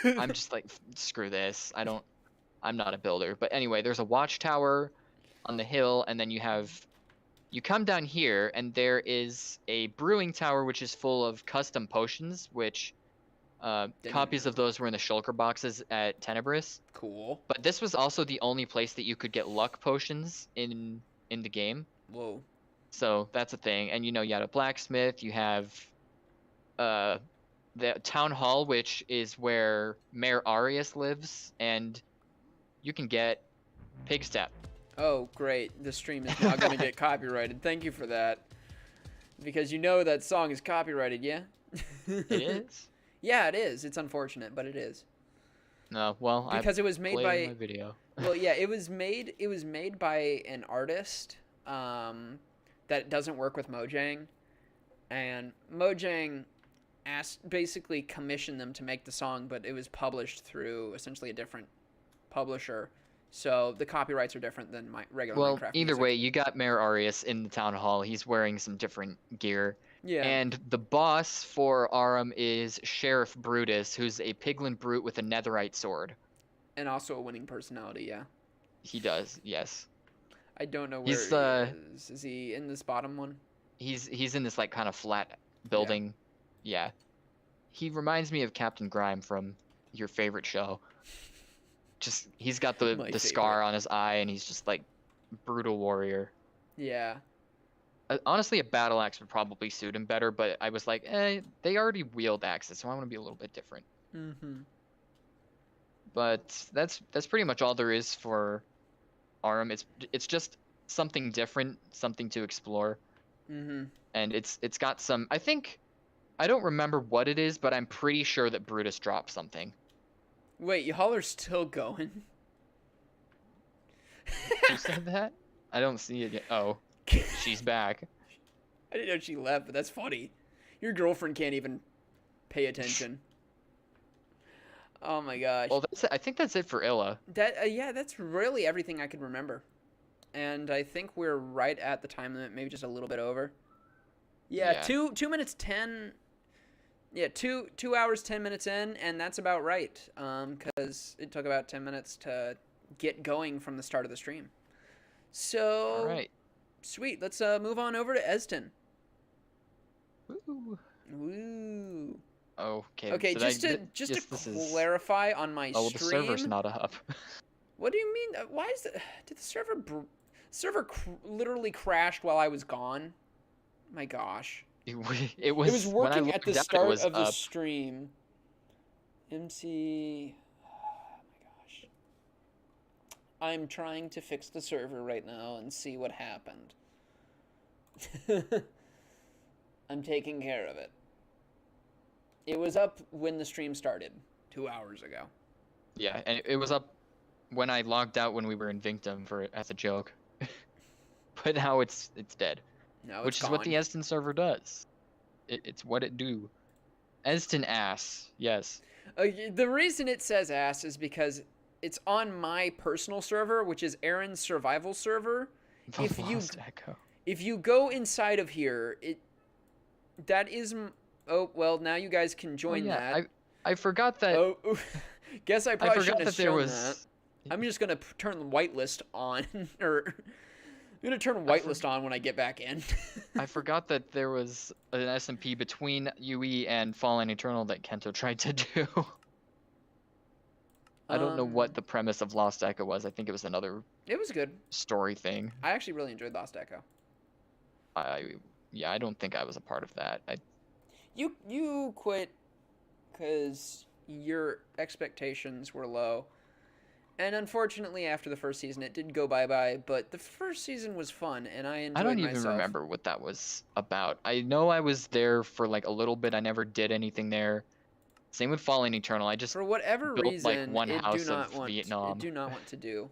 I'm just like, screw this. I'm not a builder. But anyway, there's a watchtower on the hill, and then you come down here, and there is a brewing tower which is full of custom potions, which Didn't even copies of know. those were in the shulker boxes at Tenebris. Cool. But this was also the only place that you could get luck potions in the game. Whoa. So that's a thing. And you had a blacksmith, you have uh the town hall, which is where Mayor Arius lives, and you can get pig step. Oh, great. The stream is now going to get copyrighted. Thank you for that. Because you know that song is copyrighted, yeah? It is? Yeah, it is. It's unfortunate, but it is. No, well, Because it was made played by my video. Well, yeah, it was made by an artist that doesn't work with Mojang, and Mojang basically commissioned them to make the song, but it was published through essentially a different publisher. So the copyrights are different than my regular Well, Minecraft either music. way, you got Mayor Arius in the town hall. He's wearing some different gear. Yeah. And the boss for Aram is Sheriff Brutus, who's a piglin brute with a netherite sword. And also a winning personality, yeah. He does, yes. I don't know where He's he is. Is he in this bottom one? He's in this like kind of flat building. Yeah. He reminds me of Captain Grime from your favorite show. Just he's got the scar on his eye, and he's just like brutal warrior. Yeah. Honestly, a battle axe would probably suit him better, but I was like, they already wield axes, so I want to be a little bit different. Mm-hmm. But that's pretty much all there is for Aram. It's just something different, something to explore. Mm-hmm. And it's got some. I don't remember what it is, but I'm pretty sure that Brutus dropped something. Wait, y'all are still going? Who said that? I don't see it yet. Oh, she's back. I didn't know she left, but that's funny. Your girlfriend can't even pay attention. Oh my gosh. Well, I think that's it for Illa. Yeah, that's really everything I could remember. And I think we're right at the time limit, maybe just a little bit over. Yeah. 2 minutes 10. Yeah, 2 hours 10 minutes in, and that's about right. Because it took about 10 minutes to get going from the start of the stream. So, all right. Sweet. Let's move on over to Eston. Woo. Woo. Okay. Okay, so just to clarify on my stream. Oh, the server's not up. What do you mean? Why is the did the server literally crashed while I was gone? My gosh. It was working at the start of the up. stream. MC. Oh my gosh. I'm trying to fix the server right now and see what happened. I'm taking care of it. It was up when the stream started 2 hours ago. Yeah, and it was up when I logged out when we were in Victim as a joke. But now it's dead. No, it's which gone. is what the Eston server does. It's what it do. Eston ass, yes. The reason it says ass is because it's on my personal server, which is Aaron's survival server. If you go inside of here, that is. Oh well, now you guys can join that. I forgot that. Oh, guess I probably shouldn't have shown that. I'm just gonna turn the whitelist on, or I'm gonna turn whitelist on when I get back in. I forgot that there was an SMP between UE and Fallen Eternal that Kento tried to do. I don't know what the premise of Lost Echo was. I think it was another. It was good. Story thing. I actually really enjoyed Lost Echo. I don't think I was a part of that. You quit because your expectations were low. And unfortunately, after the first season, it did go bye-bye, but the first season was fun, and I enjoyed myself. I don't even remember what that was about. I know I was there for like a little bit. I never did anything there. Same with Fallen Eternal. I just for whatever built reason, like one house of Vietnam. It do not want to do.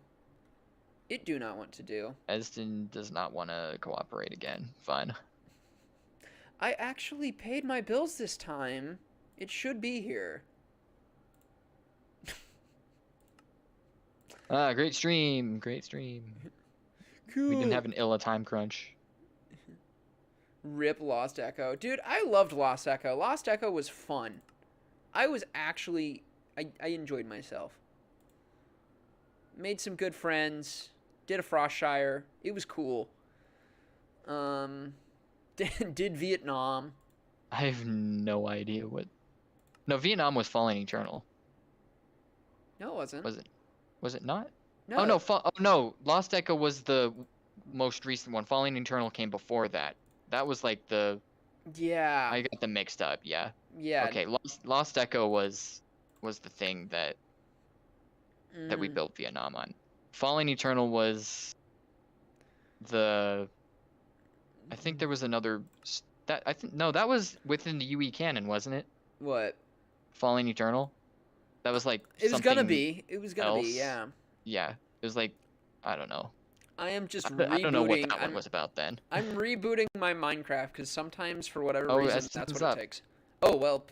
It do not want to do. Eston does not want to cooperate again. Fine. I actually paid my bills this time. It should be here. Great stream. Great stream. cool. We didn't have an Illa time crunch. Rip Lost Echo. Dude, I loved Lost Echo. Lost Echo was fun. I was actually... I enjoyed myself. Made some good friends. Did a Frostshire. It was cool. Did Vietnam. I have no idea what... No, Vietnam was Falling Eternal. No, it wasn't. Was it not? No. Oh, no. Oh, no. Lost Echo was the most recent one. Falling Eternal came before that. That was like the... Yeah. I got them mixed up, yeah. Yeah. Okay, Lost Echo was the thing that we built Vietnam on. Falling Eternal was the... I think there was another... that was within the UE canon, wasn't it? What? Falling Eternal? That was like It was gonna something be. It was gonna be, else. yeah. Yeah. It was like, I don't know. I am just rebooting. I don't know what that one was about then. I'm rebooting my Minecraft because sometimes, for whatever Oh, reason, that's what it takes. Oh, well.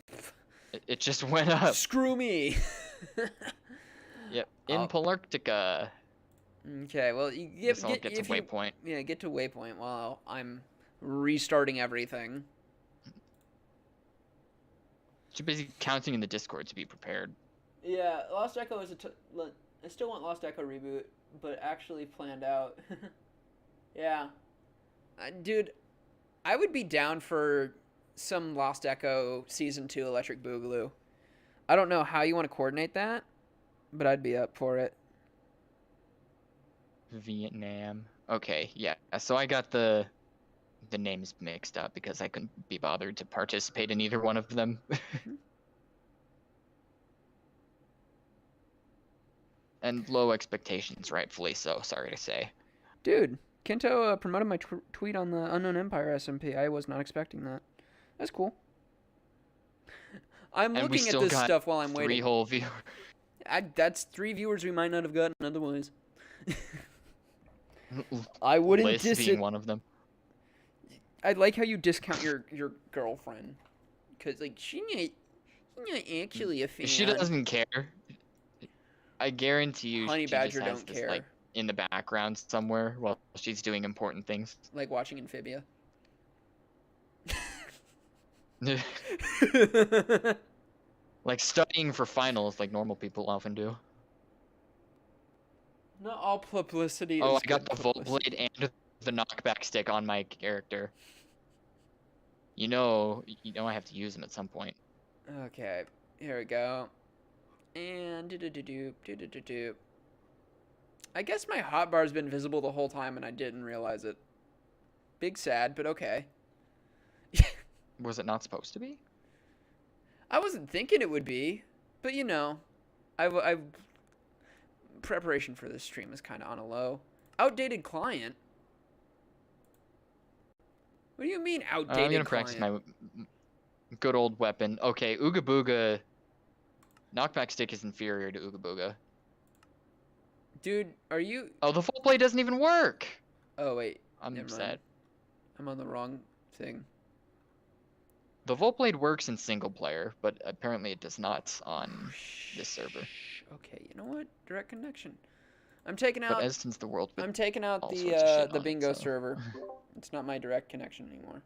It just went up. Screw me. Yep. In Polarctica. Okay, well, you Get to Waypoint. Yeah, get to Waypoint while I'm restarting everything. Too busy counting in the Discord to be prepared. Yeah, Lost Echo is I still want Lost Echo reboot, but actually planned out. Yeah. Dude, I would be down for some Lost Echo Season 2 Electric Boogaloo. I don't know how you want to coordinate that, but I'd be up for it. Vietnam. Okay, yeah. So I got the names mixed up because I couldn't be bothered to participate in either one of them. And low expectations, rightfully so, sorry to say. Dude, Kento promoted my tweet on the Unknown Empire SMP. I was not expecting that. That's cool. I'm looking at this stuff while I'm waiting. 3 whole viewers. That's 3 viewers we might not have gotten otherwise. I wouldn't being one of them. I like how you discount your girlfriend, cause like she's not actually a fan. She doesn't care. I guarantee you, Honey she Badger just has don't this, care. like, in the background somewhere while she's doing important things. Like watching Amphibia. Like studying for finals, like normal people often do. Not all publicity. Oh, is I got good the Voltblade and the knockback stick on my character. You know I have to use them at some point. Okay, here we go. And do. I guess my hotbar's been visible the whole time and I didn't realize it. Big sad, but okay. Was it not supposed to be? I wasn't thinking it would be, but you know, preparation for this stream is kind of on a low. Outdated client? What do you mean outdated client? I'm gonna practice my good old weapon. Okay, Ooga Booga. Knockback stick is inferior to Ooga Booga. Dude, are you... Oh, the full play doesn't even work! Oh, wait. I'm sad. I'm on the wrong thing. The Voltblade works in single player, but apparently it does not on this server. Okay, you know what? Direct connection. I'm taking out... But as since the world... I'm taking out the bingo server. It's not my direct connection anymore.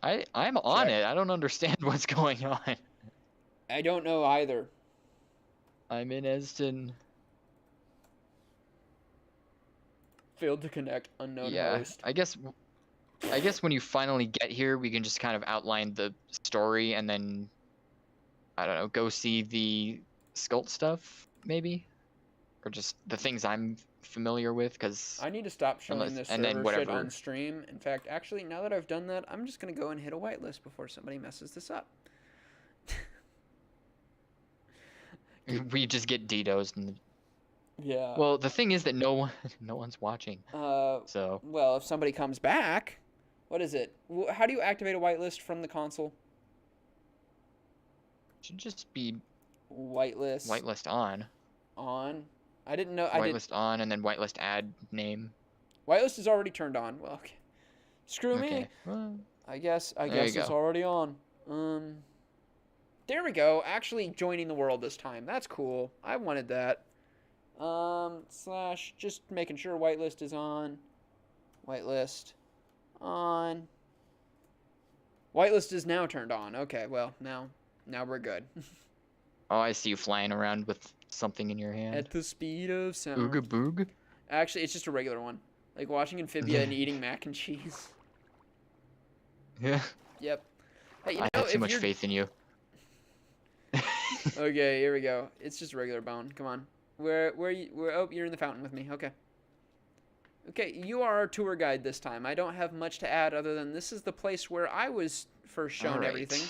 I'm on it. I don't understand what's going on. I don't know either. I'm in Eston. Failed to connect. Unknown host. I guess when you finally get here, we can just kind of outline the story and then, I don't know, go see the Skult stuff, maybe? Or just the things I'm familiar with, because... I need to stop showing this server shit on stream. In fact, actually, now that I've done that, I'm just going to go and hit a whitelist before somebody messes this up. We just get DDoSed. Yeah. Well, the thing is that no one's watching. So. Well, if somebody comes back, what is it? How do you activate a whitelist from the console? Should just be whitelist. Whitelist on. On. I didn't know. Whitelist on and then whitelist add name. Whitelist is already turned on. Well, okay. Screw me. Okay. Well, I guess it's already on. There we go. Actually joining the world this time. That's cool. I wanted that. Slash just making sure whitelist is on. Whitelist on. Whitelist is now turned on. Okay, well, now we're good. Oh, I see you flying around with something in your hand. At the speed of sound. Ooga boog? Actually, it's just a regular one. Like watching Amphibia and eating mac and cheese. Yeah. Yep. Hey, you I know, have too much faith in you. Okay, here we go. It's just a regular bone. Come on. Oh, you're in the fountain with me. Okay. Okay, you are our tour guide this time. I don't have much to add other than this is the place where I was first shown everything.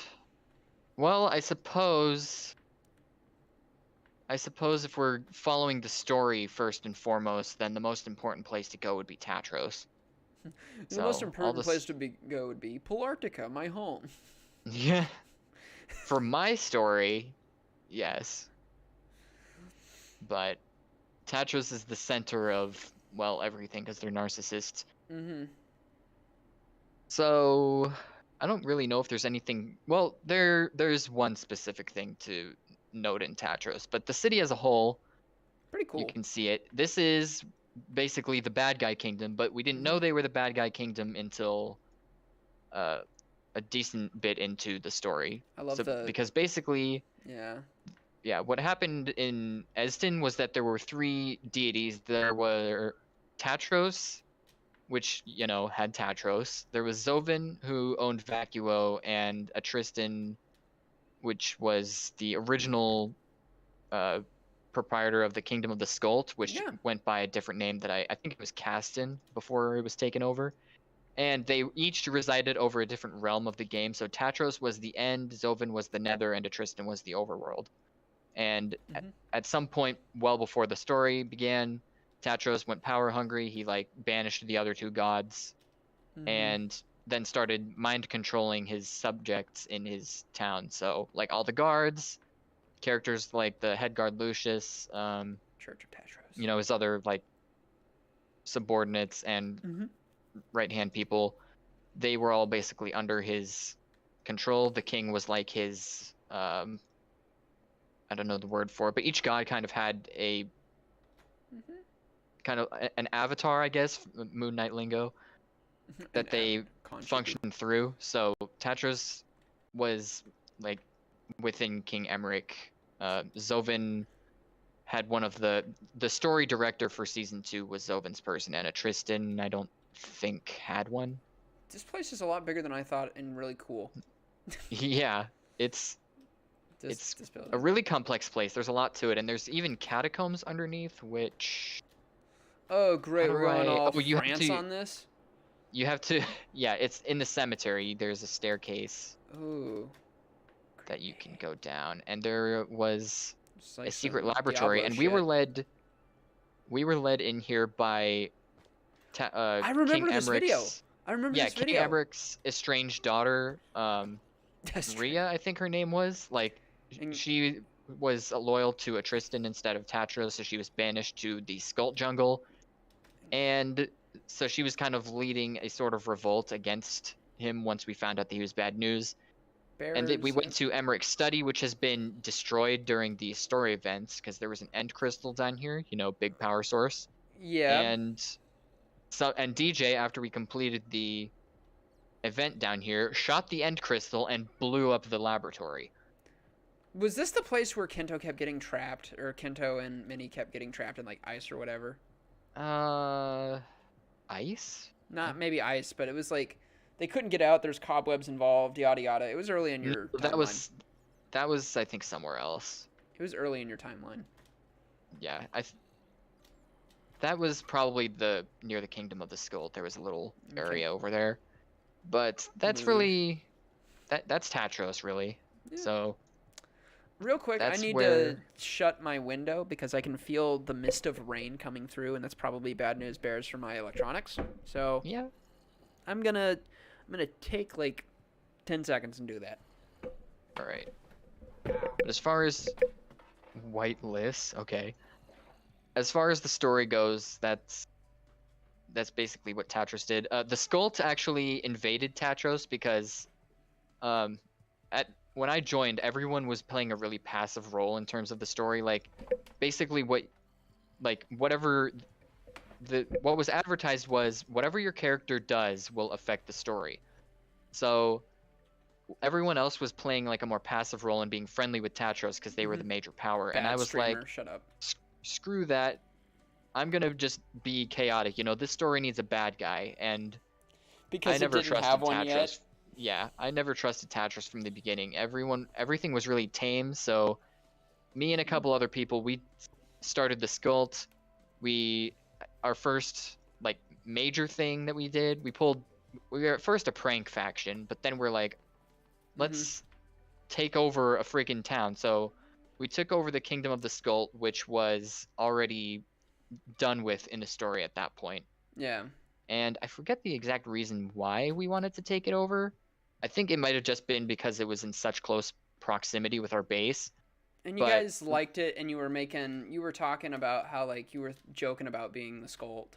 Well, I suppose if we're following the story first and foremost, then the most important place to go would be Tatros. The most important place to go would be Polartica, my home. Yeah. For my story, yes. But Tatros is the center of, well, everything because they're narcissists. Mm-hmm. So I don't really know if there's anything. Well, there's one specific thing to note in Tatros, but the city as a whole, pretty cool. You can see it. This is basically the bad guy kingdom, but we didn't know they were the bad guy kingdom until a decent bit into the story. I love because basically, yeah, what happened in Esden was that there were 3 deities. There were Tatros, which, you know, had Tatros. There was Zovin, who owned Vacuo, and Atristan, which was the original proprietor of the Kingdom of the Skuld, which went by a different name that I think it was Caston before it was taken over. And they each resided over a different realm of the game. So Tatros was the end, Zovin was the nether, and Atristan was the overworld. And at some point, well before the story began, Tatros went power hungry. He banished the other 2 gods, and then started mind controlling his subjects in his town. So all the guards, characters like the head guard Lucius, Church of Tatros, you know, his other subordinates and right hand people, they were all basically under his control. The king was like his I don't know the word for it, but each god kind of had a kind of an avatar, I guess, Moon Knight lingo, that they functioned through. So Tatros was within King Emmerich. Zovin had one of the story director for season 2 was Zovin's person, and Tristan I don't think had one. This place is a lot bigger than I thought and really cool. Yeah, it's a really complex place. There's a lot to it, and there's even catacombs underneath, which... Oh, great. We're going all France on this? You have to... Yeah, it's in the cemetery. There's a staircase that you can go down. And there was a secret laboratory, and we were led in here by I remember King this video. I remember this video. King Emmerich's estranged daughter, Rhea, I think her name was. She was loyal to Atristan instead of Tatros, so she was banished to the Skuld jungle. And so she was kind of leading a sort of revolt against him once we found out that he was bad news. We went to Emmerich's study, which has been destroyed during the story events because there was an end crystal down here, you know, big power source. Yeah. And DJ, after we completed the event down here, shot the end crystal and blew up the laboratory. Was this the place where Kento kept getting trapped, or Kento and Minnie kept getting trapped in ice or whatever? Ice? Not maybe ice, but it was they couldn't get out. There's cobwebs involved, yada yada. It was early in your timeline. That was I think somewhere else. It was early in your timeline. Yeah, that was probably near the Kingdom of the Skuld. There was a little area over there, but that's really that's Tatros really. Yeah. So. Real quick, I need to shut my window because I can feel the mist of rain coming through, and that's probably bad news bears for my electronics. So yeah, I'm gonna take 10 seconds and do that. All right. But as far as whitelist, okay. As far as the story goes, that's basically what Tatros did. The Skuld actually invaded Tatros because, when I joined, everyone was playing a really passive role in terms of the story. Basically what like whatever what was advertised was whatever your character does will affect the story. So everyone else was playing like a more passive role and being friendly with Tatros because they were the major power, and I Bad was streamer, like, shut up. screw that. I'm gonna just be chaotic. You know, this story needs a bad guy, and I Because it never didn't have trusted one yet. Tatros. Yeah, I never trusted Tatros from the beginning. Everything was really tame. So me and a couple other people, we started the Skult. Our first like major thing that we did, we were at first a prank faction, but then we're like, let's take over a freaking town. So we took over the Kingdom of the Skult, which was already done with in the story at that point. Yeah. And I forget the exact reason why we wanted to take it over. I think it might have just been because it was in such close proximity with our base. And you guys liked it, and you were talking about how like you were joking about being the Skult.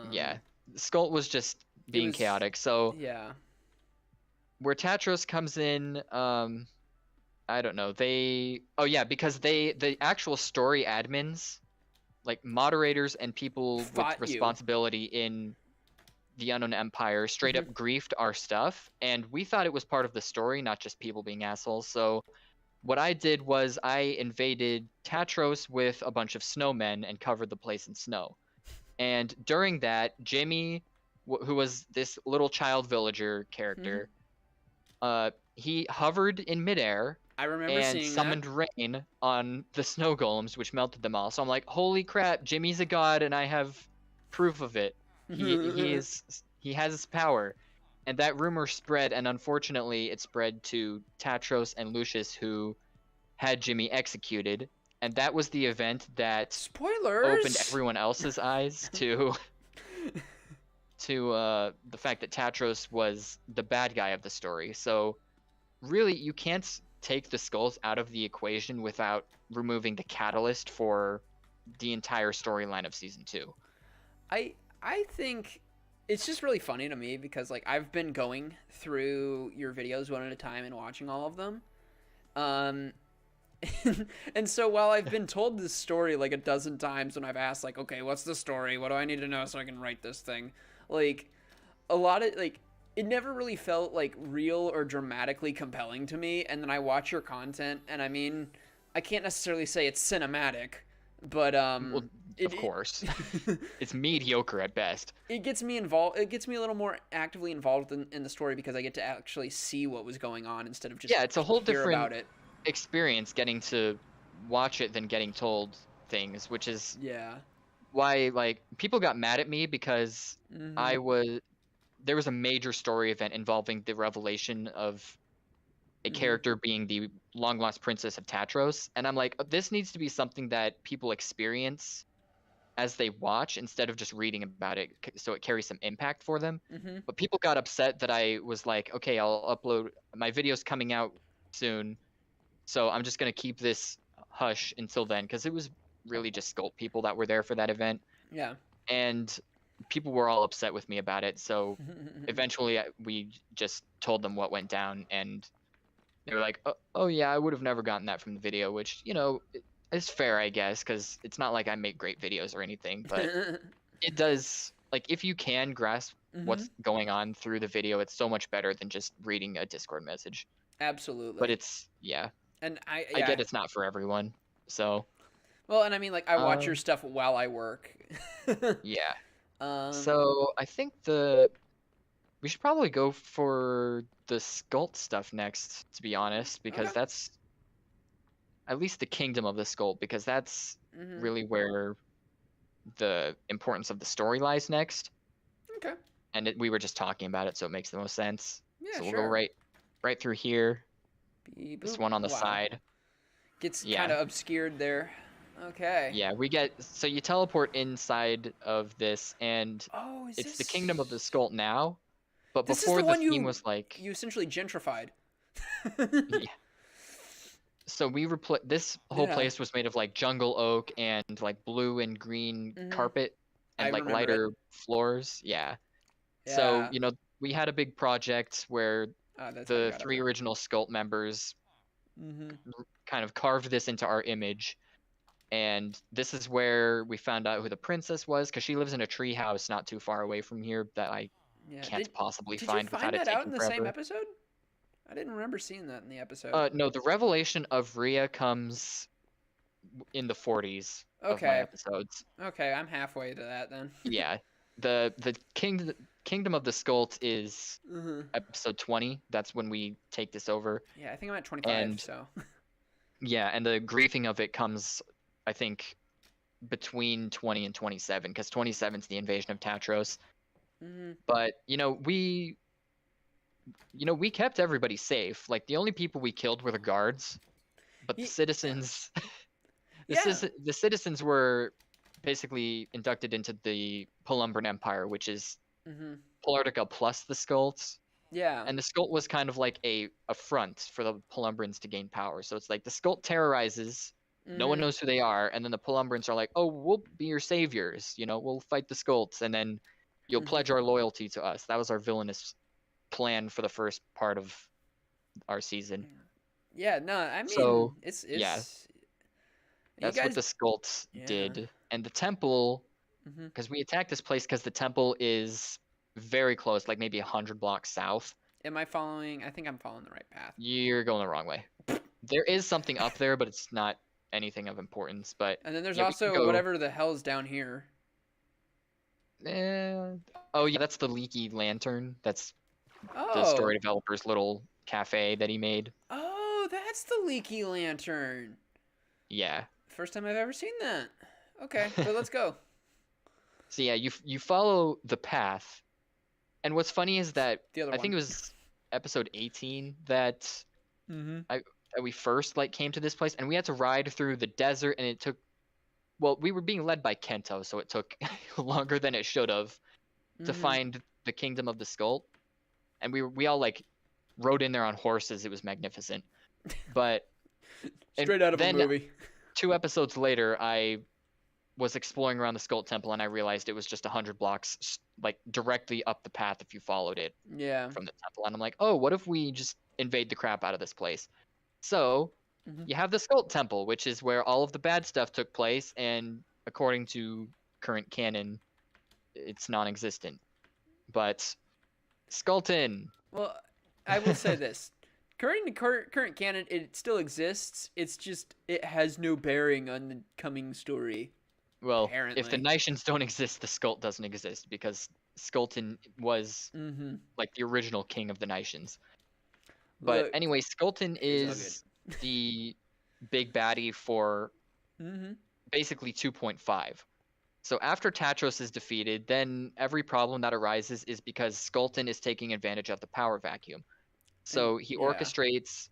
Yeah, Skult was just being chaotic. So yeah, where Tatros comes in, I don't know. Because the actual story admins, like moderators and people with responsibility in the Unknown Empire, straight up griefed our stuff, and we thought it was part of the story, not just people being assholes. So what I did was I invaded Tatros with a bunch of snowmen and covered the place in snow. And during that, Jimmy, who was this little child villager character, he hovered in midair. I remember and summoned rain on the snow golems, which melted them all. So I'm like, holy crap, Jimmy's a god, and I have proof of it. He has his power. And that rumor spread, and unfortunately it spread to Tatros and Lucius, who had Jimmy executed. And that was the event that opened everyone else's eyes to the fact that Tatros was the bad guy of the story. So really, you can't take the skulls out of the equation without removing the catalyst for the entire storyline of season 2. I think it's just really funny to me because like I've been going through your videos one at a time and watching all of them. And so while I've been told this story like a dozen times when I've asked like, okay, what's the story? What do I need to know so I can write this thing? Like a lot of like it never really felt like real or dramatically compelling to me. And then I watch your content, and I mean, I can't necessarily say it's cinematic, but well, of course, it's mediocre at best. It gets me involved. It gets me a little more actively involved in the story because I get to actually see what was going on instead of just it's a whole different about it. Experience getting to watch it than getting told things, which is why like people got mad at me because there was a major story event involving the revelation of a character being the long-lost princess of Tatros. And I'm like, this needs to be something that people experience as they watch instead of just reading about it, so it carries some impact for them. But people got upset that I was like, okay, I'll upload my videos coming out soon, so I'm just going to keep this hush until then, because it was really just Skult people that were there for that event. Yeah. And people were all upset with me about it, so eventually we just told them what went down, and they were like, oh yeah, I would have never gotten that from the video, which, you know, is fair, I guess, because it's not like I make great videos or anything, but it does, like, if you can grasp what's going on through the video, it's so much better than just reading a Discord message. Absolutely. But it's, and I get it's not for everyone, so. Well, and I mean, like, I watch your stuff while I work. Yeah. So I think we should probably go for the Skult stuff next, to be honest, because that's at least the Kingdom of the Skult, because that's really where the importance of the story lies next. Okay. And we were just talking about it, so it makes the most sense. Yeah, so we'll go right through here. This one on the side gets kind of obscured there. Okay. Yeah, so you teleport inside of this, and it's the Kingdom of the Skult now. But before the theme was like you essentially gentrified. Yeah. So we this whole place was made of like jungle oak and like blue and green carpet and like lighter floors. Yeah. So, you know, we had a big project where the 3 original Skult members kind of carved this into our image. And this is where we found out who the princess was, because she lives in a tree house not too far away from here that I Yeah. can't possibly Did you find without find it that out taking in the same forever. episode? I didn't remember seeing that in the episode. No, the revelation of Rhea comes in the 40s of my Okay. episodes. Okay, I'm halfway to that then. Yeah, the Kingdom of the Skult is episode 20. That's when we take this over. Yeah, I think I'm at 25. And So. yeah, and the griefing of it comes, I think, between 20 and 27, because 27 is the invasion of Tatros. But we kept everybody safe. Like, the only people we killed were the guards, but the citizens the citizens were basically inducted into the Pelumbran Empire, which is Polartica plus the Skults. Yeah. And the Skult was kind of like a front for the Pelumbrans to gain power. So it's like the Skult terrorizes, no one knows who they are, and then the Pelumbrans are like, oh, we'll be your saviors, we'll fight the Skults, and then you'll pledge our loyalty to us. That was our villainous plan for the first part of our season. Yeah, no, I mean, so, it's yeah. That's guys... what the Skults did. And the temple, because we attacked this place because the temple is very close, like maybe 100 blocks south. Am I following? I think I'm following the right path. You're going the wrong way. There is something up there, but it's not anything of importance. But and then there's also whatever the hell's down here. Oh yeah, that's the Leaky Lantern. That's the story developer's little cafe that he made. Oh, that's the Leaky Lantern. Yeah. First time I've ever seen that. Okay, but let's go. So yeah, you follow the path, and what's funny is that I think it was episode 18 that we first came to this place, and we had to ride through the desert, and it took. Well, we were being led by Kento, so it took longer than it should have to find the Kingdom of the Skult, and we all rode in there on horses. It was magnificent, but straight out of a movie. 2 episodes later, I was exploring around the Skult Temple, and I realized it was just 100 blocks, directly up the path if you followed it. Yeah. From the temple, and I'm like, oh, what if we just invade the crap out of this place? So you have the Skult Temple, which is where all of the bad stuff took place, and according to current canon, it's non-existent. But Skulton. Well, I will say this. Current canon, it still exists. It's just it has no bearing on the coming story. Well, apparently. If the Nishans don't exist, the Skult doesn't exist, because Skulton was the original king of the Nishans. But Look, anyway, Skulton is the big baddie for basically 2.5. So after Tatros is defeated, then every problem that arises is because Skulton is taking advantage of the power vacuum. So he orchestrates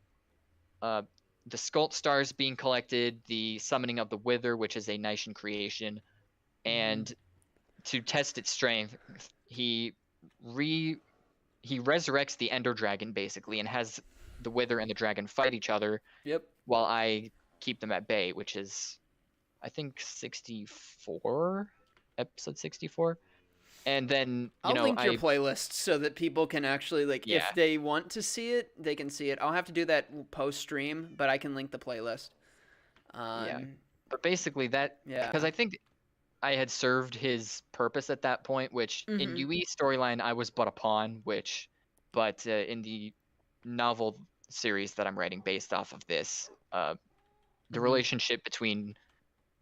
the Skult stars being collected, the summoning of the Wither, which is a Nishan creation, and to test its strength, he resurrects the Ender Dragon basically, and has the Wither and the Dragon fight each other. Yep. While I keep them at bay, which is, I think, 64, episode 64. And then I'll link your playlist so that people can actually if they want to see it, they can see it. I'll have to do that post stream, but I can link the playlist. But basically because I think I had served his purpose at that point, which in UE storyline I was but a pawn, but in the novel series that I'm writing based off of this, the relationship between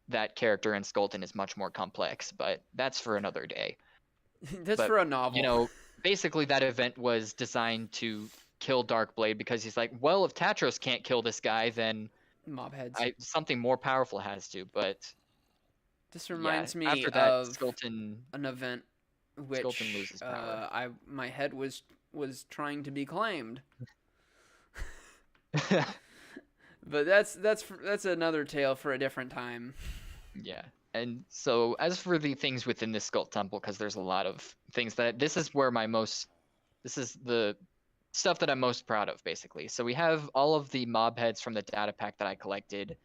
that character and Skulton is much more complex, but that's for another day. For a novel. Basically that event was designed to kill Darkblade, because he's like, well, if Tatros can't kill this guy, then mob heads. Something more powerful has to. But this reminds me after that, of Skulton, an event which Skulton loses power. My head was trying to be claimed. But that's another tale for a different time. Yeah. And so as for the things within the Skult Temple, because there's a lot of things this is the stuff that I'm most proud of, basically. So we have all of the mob heads from the data pack that I collected.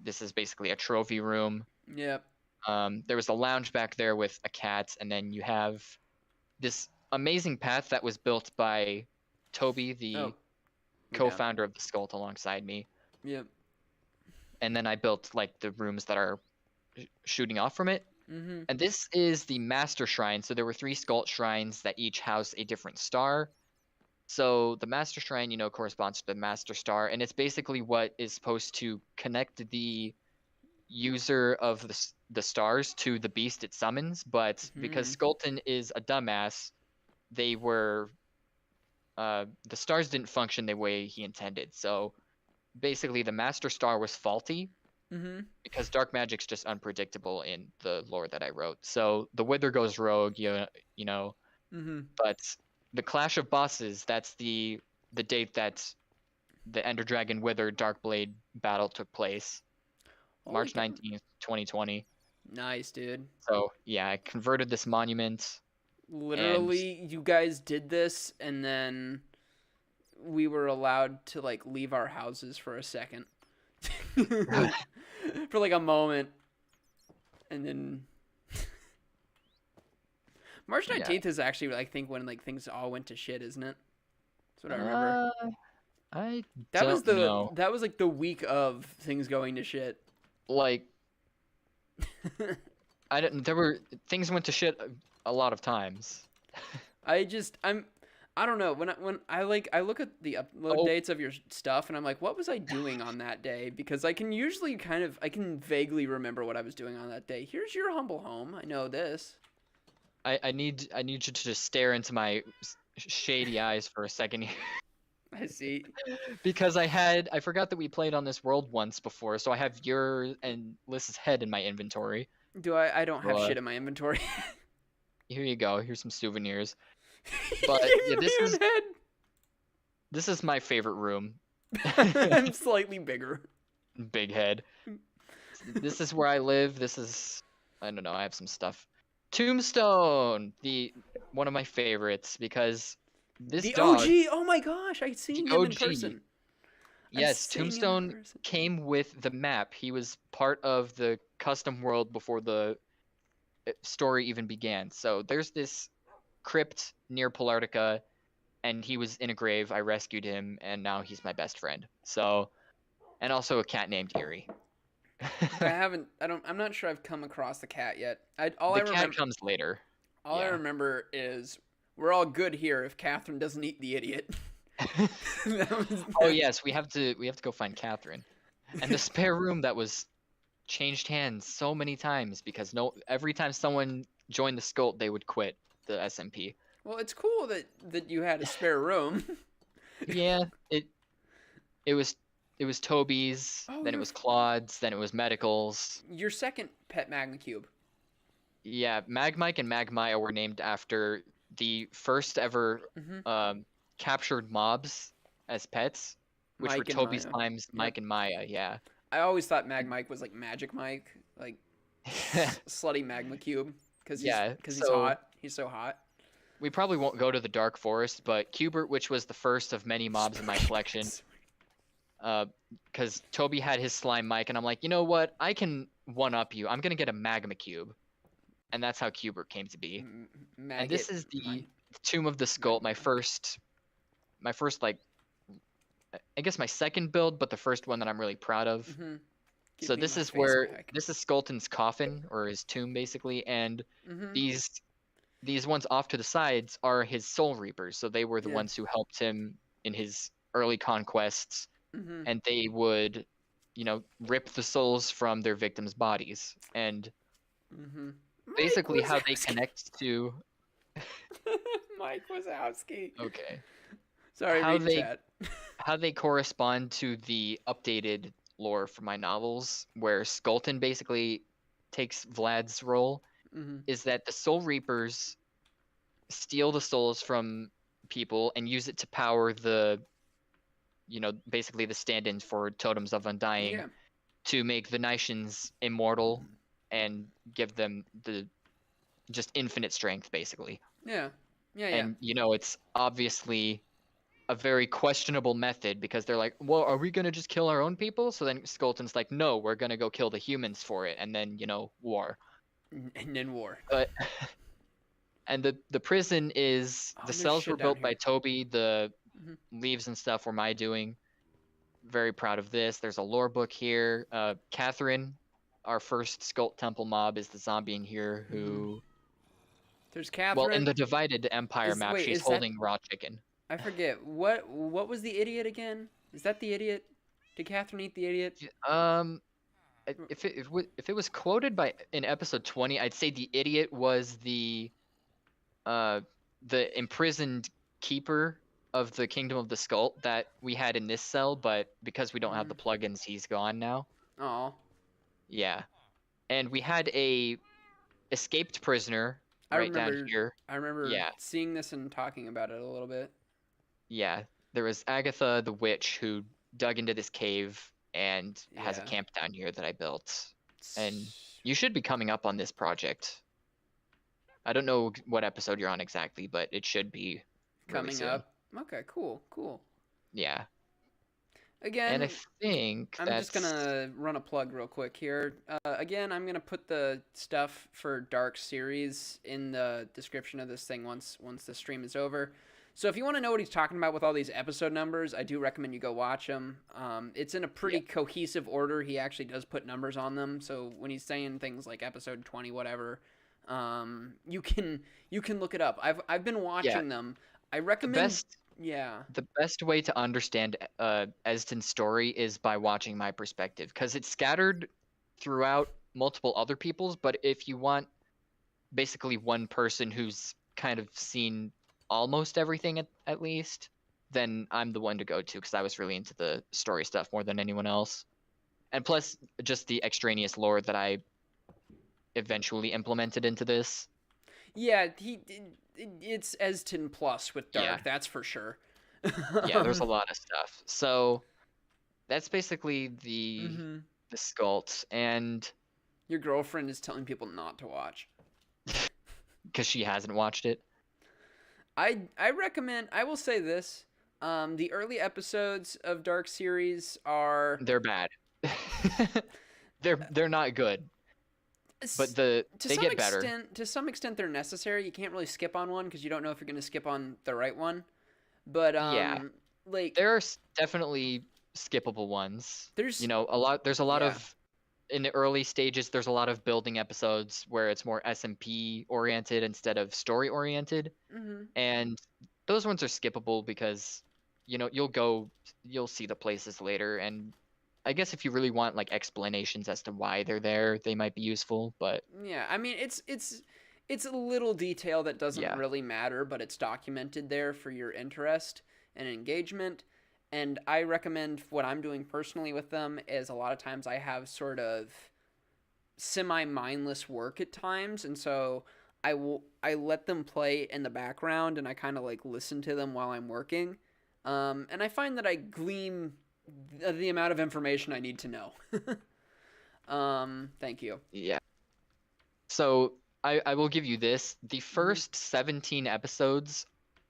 This is basically a trophy room. Yep. There was a lounge back there with a cat, and then you have this amazing path that was built by Toby, the co-founder of the Skult, alongside me. Yep. and then I built like the rooms that are shooting off from it. Mm-hmm. And this is the Master Shrine. So there were 3 Skald Shrines that each house a different star. So the Master Shrine, corresponds to the Master Star, and it's basically what is supposed to connect the user of the stars to the beast it summons. But because Skulton is a dumbass, they were the stars didn't function the way he intended. So basically, the Master Star was faulty. Because dark magic's just unpredictable in the lore that I wrote. So the Wither goes rogue, but the Clash of Bosses, that's the date that the Ender Dragon Wither Darkblade battle took place. March 19th, 2020. Nice, dude. So yeah, I converted this monument. Literally, you guys did this, and then we were allowed to like leave our houses for a second. For like a moment, and then March 19th is actually, I think, when like things all went to shit, isn't it? That's what I remember. That was like the week of things going to shit. Like, things went to shit a lot of times. I don't know, when I look at the upload dates of your stuff, and I'm like, what was I doing on that day? Because I can usually I can vaguely remember what I was doing on that day. Here's your humble home. I know this. I need you to just stare into my shady eyes for a second here. I see. Because I forgot that we played on this world once before, so I have your and Liz's head in my inventory. I don't have shit in my inventory. Here you go. Here's some souvenirs. But yeah, this is my favorite room. I'm slightly bigger. Big head. This is where I live. I don't know, I have some stuff. Tombstone, one of my favorites, because this dog, OG. Oh my gosh, I've seen him in person. Yes, Tombstone came with the map. He was part of the custom world before the story even began. So there's this crypt near Polartica, and he was in a grave. I rescued him, and now he's my best friend. So, and also a cat named Eerie. I'm not sure I've come across the cat yet. The cat comes later. I remember is we're all good here if Catherine doesn't eat the idiot. Oh yes, we have to go find Catherine. And the spare room that was changed hands so many times, because every time someone joined the Skuld, they would quit the SMP. Well, it's cool that you had a spare room. Yeah, it was Toby's, then it was Claude's, then it was Medical's. Your second pet Magma Cube. Yeah, Magmike and Magmaya were named after the first ever captured mobs as pets, which were Toby's Slimes, Mike and Maya, yeah. I always thought Magmike was like Magic Mike, like slutty Magma Cube, because he's hot. He's so hot. We probably won't go to the Dark Forest, but Cubert, which was the first of many mobs in my collection, because Toby had his slime Mike, and I'm like, you know what? I can one-up you. I'm gonna get a Magma Cube, and that's how Cubert came to be. And this is the Tomb of the Skuld, my first, like, I guess my second build, but the first one that I'm really proud of. So this is Skulton's coffin, or his tomb, basically, and these ones off to the sides are his Soul Reapers. So they were the ones who helped him in his early conquests, and they would, rip the souls from their victims' bodies, and basically how they connect to Mike Wazowski. Okay. Sorry, how they correspond to the updated lore for my novels, where Skulton basically takes Vlad's role, is that the Soul Reapers steal the souls from people and use it to power the, basically the stand-ins for Totems of Undying, to make the Nishans immortal and give them the just infinite strength, basically. Yeah. And it's obviously a very questionable method, because they're like, well, are we gonna just kill our own people? So then Skulton's like, no, we're gonna go kill the humans for it, and then war. And then war. But and the prison is the cells were built by Toby, the leaves and stuff were my doing. very proud of this. There's a lore book here. Catherine, our first Skult Temple mob, is the zombie in here who... There's Well, in Catherine. the Divided Empire map, Wait, she's is that... holding raw chicken. I forget. What was the idiot again? Is that the idiot? Did Catherine eat the idiot? If it was quoted in episode 20, I'd say the idiot was the imprisoned keeper of the Kingdom of the Skult that we had in this cell, but because we don't have the plugins, he's gone now. Oh. Yeah. And we had a escaped prisoner down here. I remember seeing this and talking about it a little bit. Yeah. There was Agatha the witch who dug into this cave and has a camp down here that I built. And you should be coming up on this project. I don't know what episode you're on exactly, but it should be coming up. Okay, cool. Yeah. Again, and I think I'm just gonna run a plug real quick here. Again, I'm gonna put the stuff for Dark series in the description of this thing once the stream is over. So if you want to know what he's talking about with all these episode numbers, I do recommend you go watch them. It's in a pretty cohesive order. He actually does put numbers on them. So when he's saying things like episode 20, whatever, you can look it up. I've been watching them. I recommend. The best way to understand Eston's story is by watching my perspective, because it's scattered throughout multiple other people's. But if you want basically one person who's kind of seen almost everything at least, then I'm the one to go to, because I was really into the story stuff more than anyone else. And plus, just the extraneous lore that I eventually implemented into this. Yeah, it's Eston plus with Dark, that's for sure. Yeah, there's a lot of stuff. So that's basically the Skults, and your girlfriend is telling people not to watch because she hasn't watched it. I recommend. I will say this: the early episodes of Dark series they're bad. they're not good. But they get better. To some extent, they're necessary. You can't really skip on one because you don't know if you're going to skip on the right one. But like there are definitely skippable ones. There's a lot of in the early stages. There's a lot of building episodes where it's more SMP oriented instead of story oriented, and those ones are skippable because you'll see the places later, and I guess if you really want like explanations as to why they're there, they might be useful. But yeah, I mean it's a little detail that doesn't really matter, but it's documented there for your interest and engagement. And I recommend what I'm doing personally with them is a lot of times I have sort of semi-mindless work at times, and so I let them play in the background and I kind of like listen to them while I'm working. And I find that I glean the amount of information I need to know. Thank you. Yeah. So I will give you this. The first 17 episodes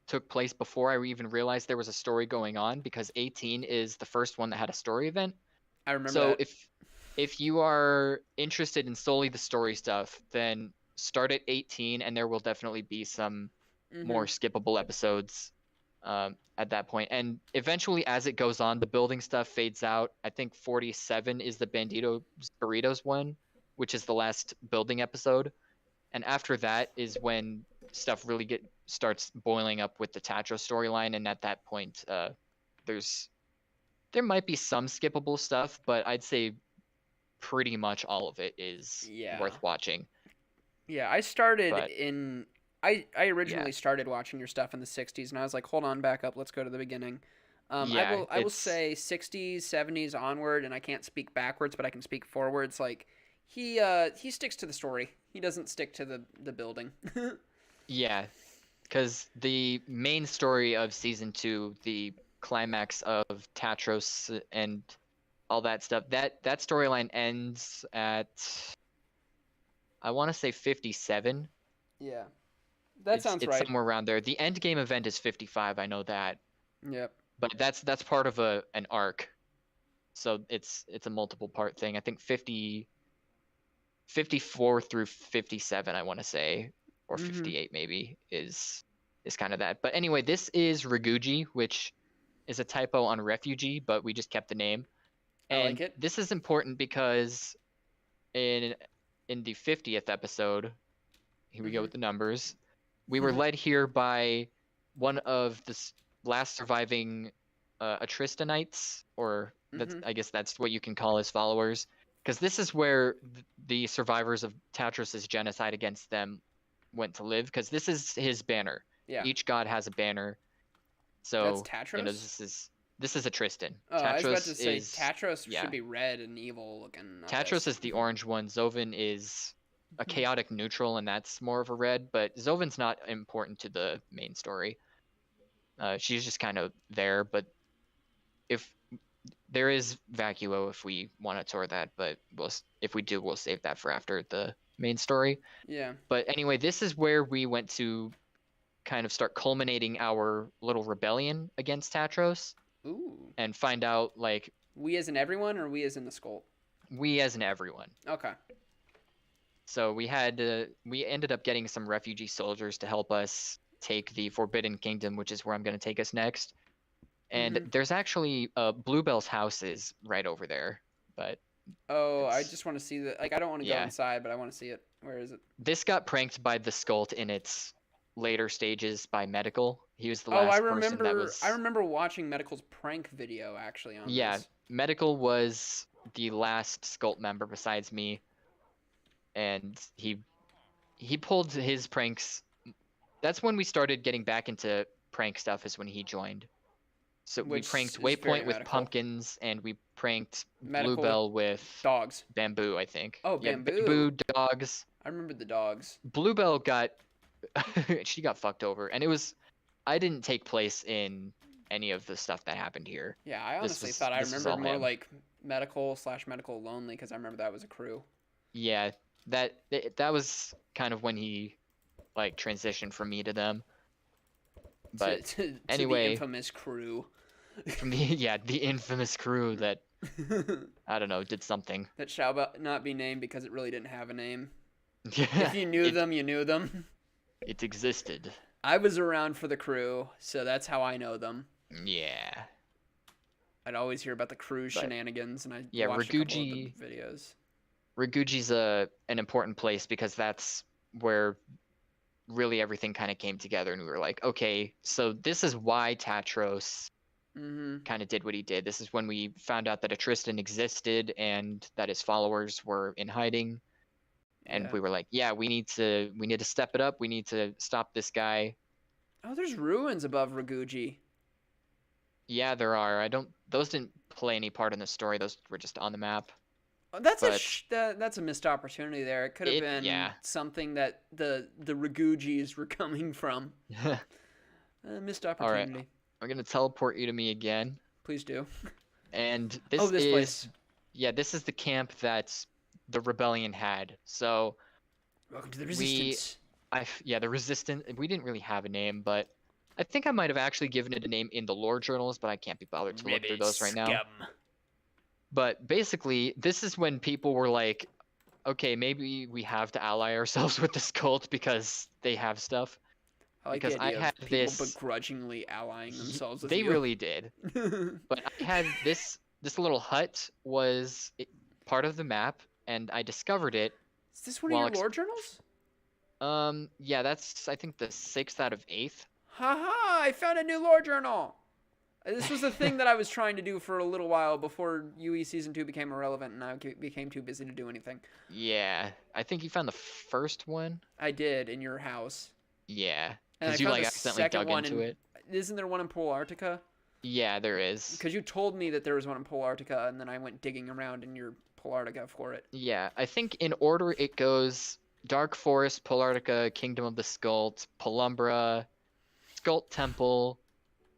took place before I even realized there was a story going on, because 18 is the first one that had a story event. I remember so that. if you are interested in solely the story stuff, then start at 18 and there will definitely be some more skippable episodes at that point. And eventually, as it goes on, the building stuff fades out. I think 47 is the Bandito Burritos one, which is the last building episode. And after that is when stuff really starts boiling up with the Tatro storyline. And at that point, there might be some skippable stuff, but I'd say pretty much all of it is worth watching. Yeah, I started I originally started watching your stuff in the 60s, and I was like, hold on, back up, let's go to the beginning. I will say 60s, 70s onward, and I can't speak backwards, but I can speak forwards. Like, he sticks to the story. He doesn't stick to the building. Yeah, because the main story of season 2, the climax of Tatros and all that stuff, that storyline ends at, I want to say 57. Yeah. That sounds right. It's somewhere around there. The end game event is 55. I know that. Yep. But that's part of an arc, so it's a multiple part thing. I think 54 through 57, I want to say, or 58 maybe is kind of that. But anyway, this is Raguji, which is a typo on refugee, but we just kept the name. I And like it. this is important because in the 50th episode, here we go with the numbers, we were led here by one of the last surviving Atristanites, or that's, I guess that's what you can call his followers, because this is where the survivors of Tatros' genocide against them went to live, because this is his banner. Yeah. Each god has a banner. So That's Tatros? this is a Tristan. Oh, I was about to Tatros say is Tatros yeah. should be red and evil looking. Tatros is the orange one. Zovan is a chaotic neutral, and that's more of a red. But Zovan's not important to the main story. She's just kind of there. But if there is Vacuo, if we want to tour that, but if we do, we'll save that for after the main story. Yeah. But anyway, this is where we went to kind of start culminating our little rebellion against Tatros. Ooh. And find out, like, we as in everyone, or we as in the Skull? We as in everyone. Okay. So we ended up getting some refugee soldiers to help us take the Forbidden Kingdom, which is where I'm going to take us next. And there's actually Bluebell's house is right over there, but I just want to see the, like, I don't want to go inside, but I want to see it. Where is it? This got pranked by the Skult in its later stages by Medical. He was the last person that was... I remember watching Medical's prank video, actually, on this. Medical was the last Skult member besides me, and he pulled his pranks. That's when we started getting back into prank stuff, is when he joined. So we pranked Waypoint with pumpkins, and we pranked Bluebell with dogs. Bamboo, I think. Oh, bamboo. Bamboo, dogs. I remember the dogs. Bluebell she got fucked over, and I didn't take place in any of the stuff that happened here. Yeah, I honestly thought I remembered more like medical lonely, because I remember that was a crew. Yeah, that was kind of when he like transitioned from me to them. But to anyway, the infamous crew. From the infamous crew that I don't know, did something that shall not be named because it really didn't have a name. If you knew them, you knew them. It existed. I was around for the crew, so that's how I know them. Yeah. I'd always hear about the crew shenanigans, and I watched Raguji, a couple of the videos. Raguji's an important place because that's where really everything kind of came together, and we were like, okay, so this is why Tatros kind of did what he did. This is when we found out that a Tristan existed and that his followers were in hiding. And we were like, yeah, we need to step it up. We need to stop this guy. Oh, there's ruins above Raguji. Yeah, there are. Those didn't play any part in the story. Those were just on the map. Oh, that's a missed opportunity there. It could have been something that the Ragujis were coming from. Missed opportunity. All right. I'm going to teleport you to me again. Please do. And this place. Yeah, this is the camp that the rebellion had. So welcome to the resistance. The resistance. We didn't really have a name, but I think I might have actually given it a name in the lore journals, but I can't be bothered to look through those right now. But basically, this is when people were like, okay, maybe we have to ally ourselves with this cult because they have stuff. I like because the idea I had of people this begrudgingly allying themselves with they you. really did. But I had this little hut was part of the map, and I discovered it. Is this one of your lore journals? Yeah, that's I think the 6th out of 8th. Haha, I found a new lore journal. This was the thing that I was trying to do for a little while before UE Season 2 became irrelevant and I became too busy to do anything. Yeah, I think you found the first one. I did, in your house. Yeah, because you like accidentally dug into it. Isn't there one in Polartica? Yeah, there is. Because you told me that there was one in Polartica, and then I went digging around in your Polartica for it. Yeah, I think in order it goes Dark Forest, Polartica, Kingdom of the Skult, Pelumbra, Skult Temple,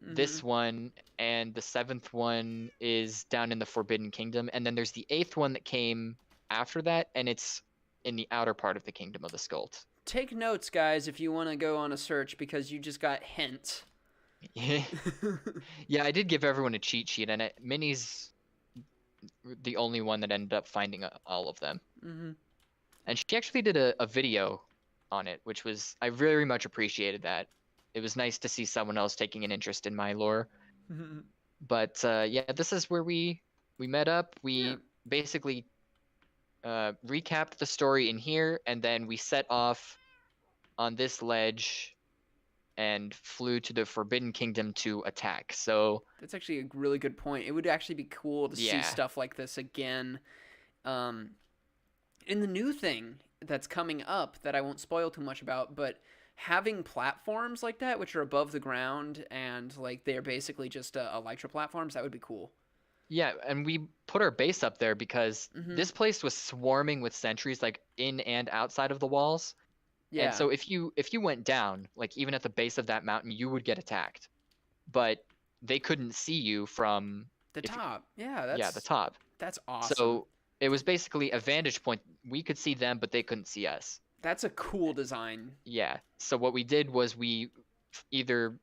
this one, and the 7th one is down in the Forbidden Kingdom, and then there's the 8th one that came after that, and it's in the outer part of the Kingdom of the Skult. Take notes, guys, if you want to go on a search, because you just got hints. Yeah, I did give everyone a cheat sheet, and Minnie's the only one that ended up finding all of them. And she actually did a video on it, which was, I very much appreciated that. It was nice to see someone else taking an interest in my lore. But yeah, this is where we met up. Yeah. We basically recapped the story in here, and then we set off on this ledge and flew to the Forbidden Kingdom to attack. So That's actually a really good point. It would actually be cool to see yeah, stuff like this again. In the new thing that's coming up that I won't spoil too much about, but having platforms like that, which are above the ground and like they're basically just elytra platforms, that would be cool. yeah, and we put our base up there because Mm-hmm. this place was swarming with sentries, like in and outside of the walls. And Yeah. so if you went down, like even at the base of that mountain, you would get attacked. But they couldn't see you from The if top. Yeah, the top. that's awesome. So it was basically a vantage point. We could see them, but they couldn't see us. That's a cool design. Yeah. So what we did was we either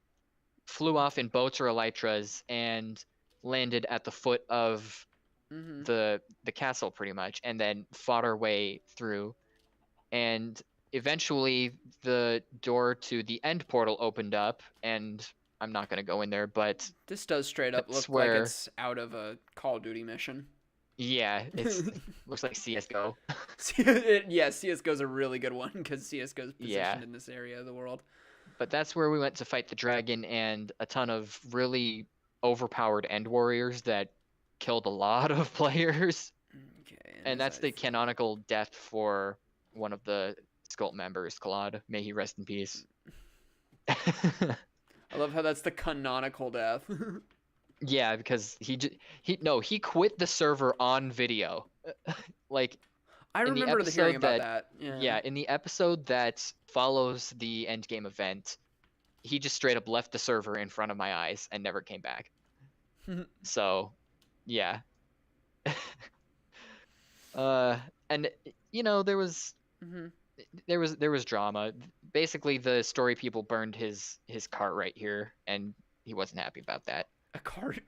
flew off in boats or elytras and landed at the foot of Mm-hmm. the castle pretty much, and then fought our way through. And eventually the door to the end portal opened up, and I'm not gonna go in there, but This does straight up that's look like where it's out of a Call of Duty mission. yeah, it's looks like CS:GO. Yeah, CSGO's a really good one because CSGO's positioned Yeah. in this area of the world. But that's where we went to fight the dragon and a ton of really overpowered end warriors that killed a lot of players. Okay, And that's the canonical death for one of the Skult members, Claude. May he rest in peace. I love how that's the canonical death. Yeah, because he quit the server on video. Like I in the remember hearing episode about that. yeah, in the episode that follows the endgame event, he just straight up left the server in front of my eyes and never came back. So, yeah. And you know, there was drama. Basically, the story people burned his cart right here, and he wasn't happy about that. A cart?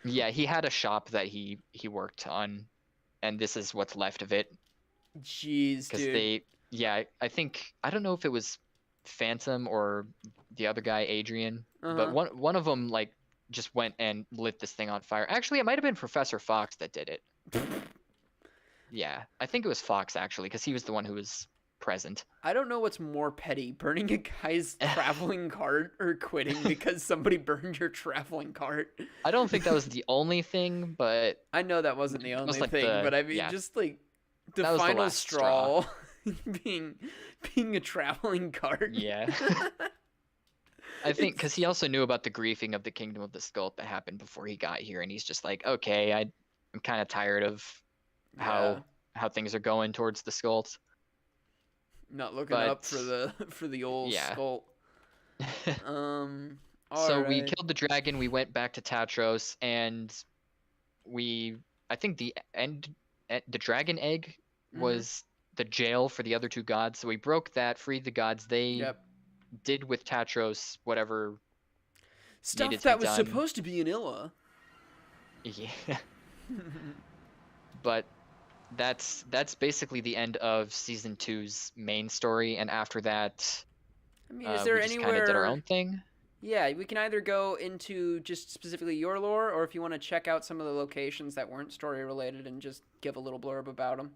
Yeah, he had a shop that he worked on, and this is what's left of it. Jeez, Because dude. I think I don't know if it was Phantom or the other guy, Adrian, but Uh-huh. one of them like just went and lit this thing on fire. Actually, it might have been Professor Fox that did it. Yeah, I think it was Fox actually, because he was the one who was present. I don't know what's more petty, burning a guy's traveling cart or quitting because somebody burned your traveling cart. I don't think that was the only thing, but I know that wasn't the only like thing, but I mean, yeah. just like the That was the final last straw being a traveling cart. Yeah. I think because he also knew about the griefing of the Kingdom of the Skult that happened before he got here, and he's just like, okay, I'm kind of tired of how things are going towards the Skult. Not looking up for the old Skult. So we killed the dragon. We went back to Tatros, and I think the dragon egg was the jail for the other two gods. So we broke that, freed the gods. They did with Tatros whatever stuff that was supposed to be in Illa. Yeah. But that's basically the end of season 2's main story, and after that, I mean, is there we just anywhere kind of did our own thing? Yeah, we can either go into just specifically your lore, or if you want to check out some of the locations that weren't story related and just give a little blurb about them.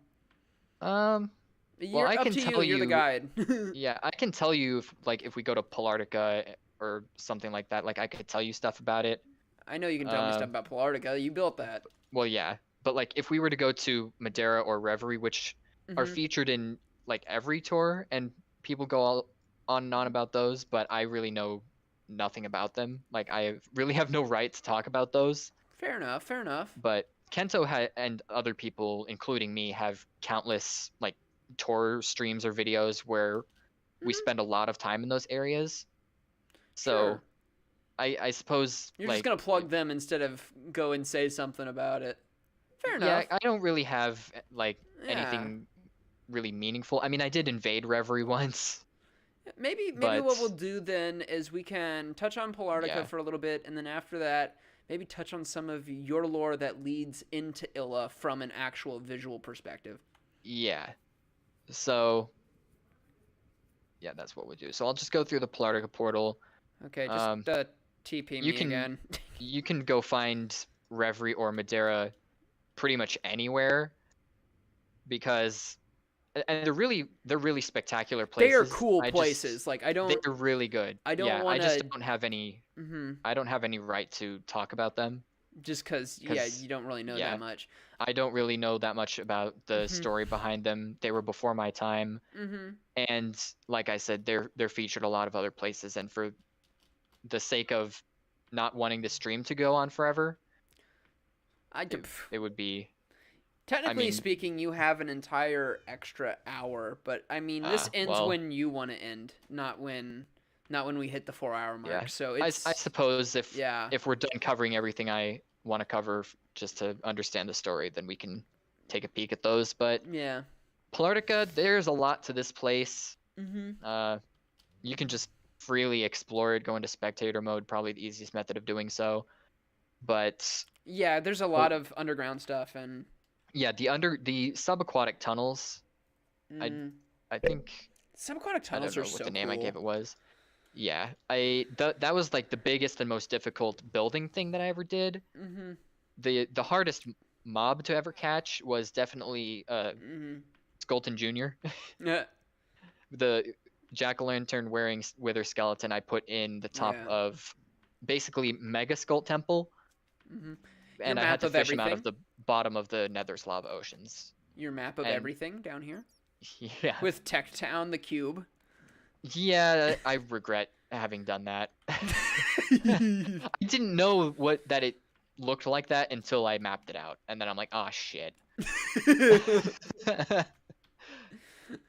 Well, I can tell you. You're the guide. Yeah, I can tell you if we go to Polartica or something like that. Like I could tell you stuff about it. I know you can tell me stuff about Polartica. You built that. Well, yeah, but like if we were to go to Madeira or Reverie, which are featured in like every tour, and people go all on and on about those, but I really know nothing about them. Like I really have no right to talk about those. Fair enough. Fair enough. But Kento and other people, including me, have countless like tour streams or videos where we spend a lot of time in those areas. So Sure. I suppose you're just gonna plug them instead of go and say something about it. Fair enough. Yeah, I don't really have anything really meaningful. I mean, I did invade Reverie once. Maybe what we'll do then is we can touch on Polartica for a little bit, and then after that, maybe touch on some of your lore that leads into Illa from an actual visual perspective. Yeah. So, yeah, that's what we'll do. So I'll just go through the Polartica portal. Okay, just TP me again. you can go find Reverie or Madeira pretty much anywhere, because and they're really spectacular They are places. cool places. Like They're really good. I don't Yeah, want I just to. don't have any Hmm. I don't have any right to talk about them Just because, yeah, because you don't really know yeah, that much. I don't really know that much about the Hmm. story behind them. They were before my time, Hmm. and like I said, they're featured a lot of other places, and for the sake of not wanting the stream to go on forever, it would be. I Technically mean, speaking, you have an entire extra hour, but I mean, this ends well, when you want to end, not when we hit the 4 hour mark. yeah. So I it's suppose if yeah. if we're done covering everything I want to cover just to understand the story, then we can take a peek at those. But Yeah. Polartica, there's a lot to this place. Mhm. You can just freely explore it, go into spectator mode, probably the easiest method of doing so. But Yeah, there's a lot of underground stuff and yeah, the subaquatic tunnels, I mm, I think subaquatic I don't tunnels are know what so the name I cool. gave it was. Yeah, that was like the biggest and most difficult building thing that I ever did. Mhm. The hardest mob to ever catch was definitely Mhm. Skulton Jr. Yeah. The jack-o'-lantern wearing wither skeleton I put in the top Yeah. of basically Mega Skull Temple, Mhm. Your and I had map to of fish him out of everything. the bottom of the Nether's lava oceans. Your map of And everything down here yeah, with Tech Town, the cube. yeah, I regret having done that. I didn't know that it looked like that until I mapped it out, and then I'm like, oh shit.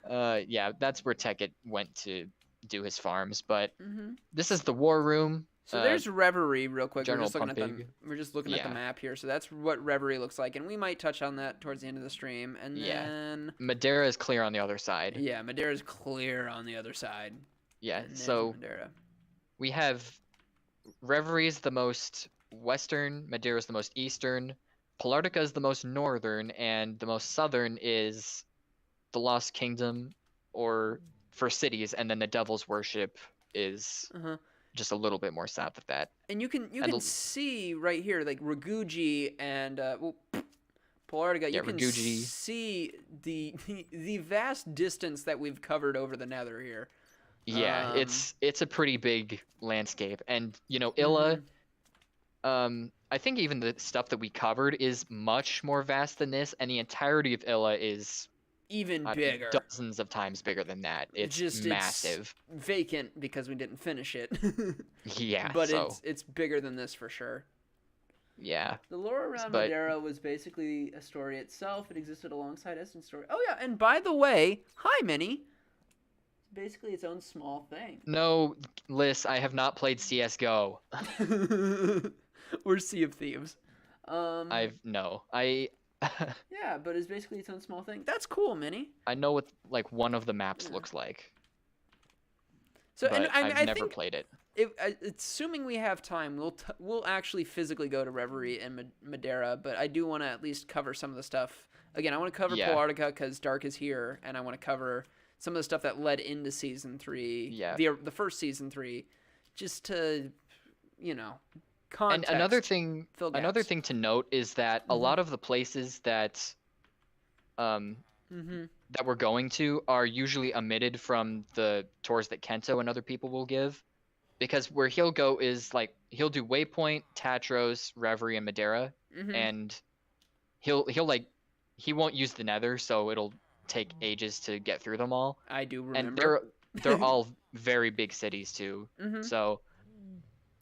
Yeah, that's where Tekkit went to do his farms, but Mhm. this is the war room. So there's Reverie, real quick. We're General just looking at Pumpig. We're just looking at the Yeah, map here. So that's what Reverie looks like, and we might touch on that towards the end of the stream. And yeah. then Madeira is clear on the other side. yeah, Madeira's clear on the other side. Yeah, And there's so Madeira. we have Reverie's the most western, Madeira's the most eastern, Polartica is the most northern, and the most southern is the Lost Kingdom, or for cities, and then the Devil's Worship is Uh huh. just a little bit more south of that. And you can And see right here like Raguji and well, Polartica. yeah, You can Raguji. see the vast distance that we've covered over the Nether here. Yeah, it's a pretty big landscape, and Illa. Mhm. I think even the stuff that we covered is much more vast than this, and the entirety of Illa is Even bigger. dozens of times bigger than that. It's massive. It's vacant because we didn't finish it. Yeah, But so it's bigger than this for sure. yeah, The lore around but Madeira was basically a story itself. It existed alongside Eston's story. Oh yeah, and by the way, hi Minnie. It's basically its own small thing. no, Liz, I have not played CS:GO. Or Sea of Thieves. I Yeah, but it's basically its own small thing. That's cool, Minnie. I know what like one of the maps looks like, So but and I I've never think played it. assuming we have time, we'll actually physically go to Reverie and Madeira, but I do want to at least cover some of the stuff. Again, I want to cover Yeah. Polartica because Dark is here, and I want to cover some of the stuff that led into season 3. Yeah. The first season 3, just to context. And another thing gaps. to note is that a lot of the places that that we're going to are usually omitted from the tours that Kento and other people will give, because where he'll go is like he'll do Waypoint, Tatros, Reverie, and Madeira, and he won't use the Nether, so it'll take ages to get through them all. I do And remember. they're all very big cities too. So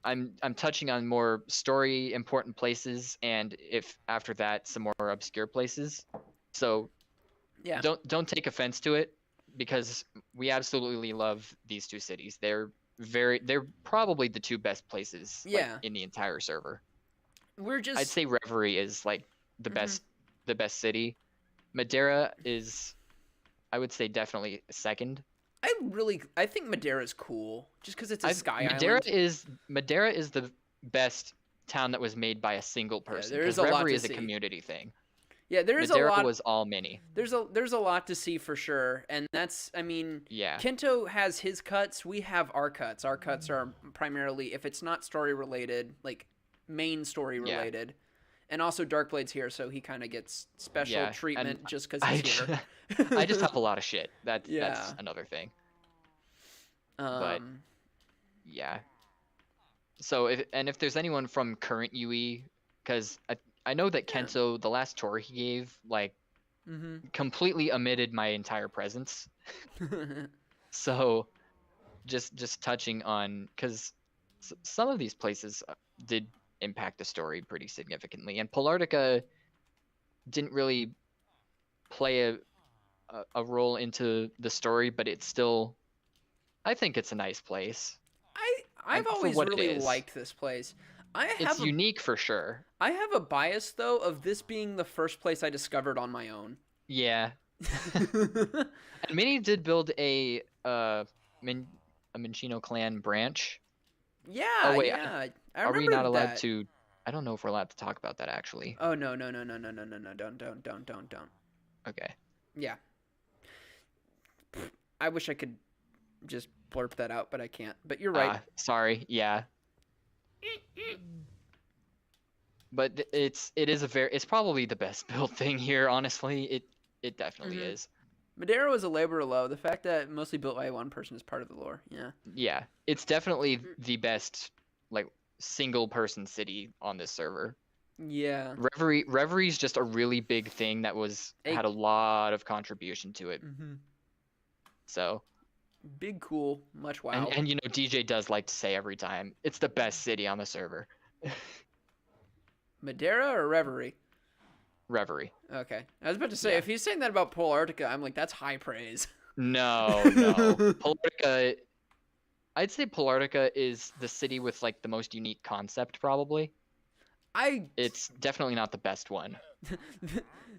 I'm touching on more story important places, and if after that some more obscure places. So Yeah. don't take offense to it, because we absolutely love these two cities. They're probably the two best places in the entire server. I'd say Reverie is like the best city. Madeira is, I would say, definitely second. I think Madeira is cool just because it's a sky Madeira island. Madeira is the best town that was made by a single person. there is because a lot Reverie to is a see. community thing. Yeah, there is Madeira a lot. was all mini. There's a lot to see for sure, and that's Yeah. Kento has his cuts. We have our cuts. Our cuts are primarily, if it's not story related, like main story related. And also Darkblade's here, so he kind of gets special treatment just because he's here. I just have a lot of shit. That's Yeah. another thing. But yeah. So if there's anyone from current UE, because I know that Kento, the last tour he gave, like completely omitted my entire presence. So just touching on, because some of these places did impact the story pretty significantly, and Polartica didn't really play a role into the story, but it's still, I think it's a nice place. I've always really liked this place. It's unique for sure. I have a bias though of this being the first place I discovered on my own. Yeah. And Minnie did build a Minchino clan branch. Yeah. Oh wait, yeah. Are we not allowed to? I don't know if we're allowed to talk about that actually. Oh no, don't. Okay. Yeah. I wish I could just blurp that out, but I can't. But you're right. Sorry. Yeah. But it's probably the best built thing here, honestly. It definitely is. Madeira was a labor of love. The fact that mostly built by one person is part of the lore. Yeah. Yeah. It's definitely the best, like, single person city on this server. Yeah. Reverie's just a really big thing that had a lot of contribution to it. So big, cool, much wow. And DJ does like to say every time, it's the best city on the server. Madeira or Reverie? Reverie. Okay. I was about to say, if he's saying that about Polartica, I'm like, that's high praise. No. Polartica, I'd say Polartica is the city with like the most unique concept, probably. It's definitely not the best one.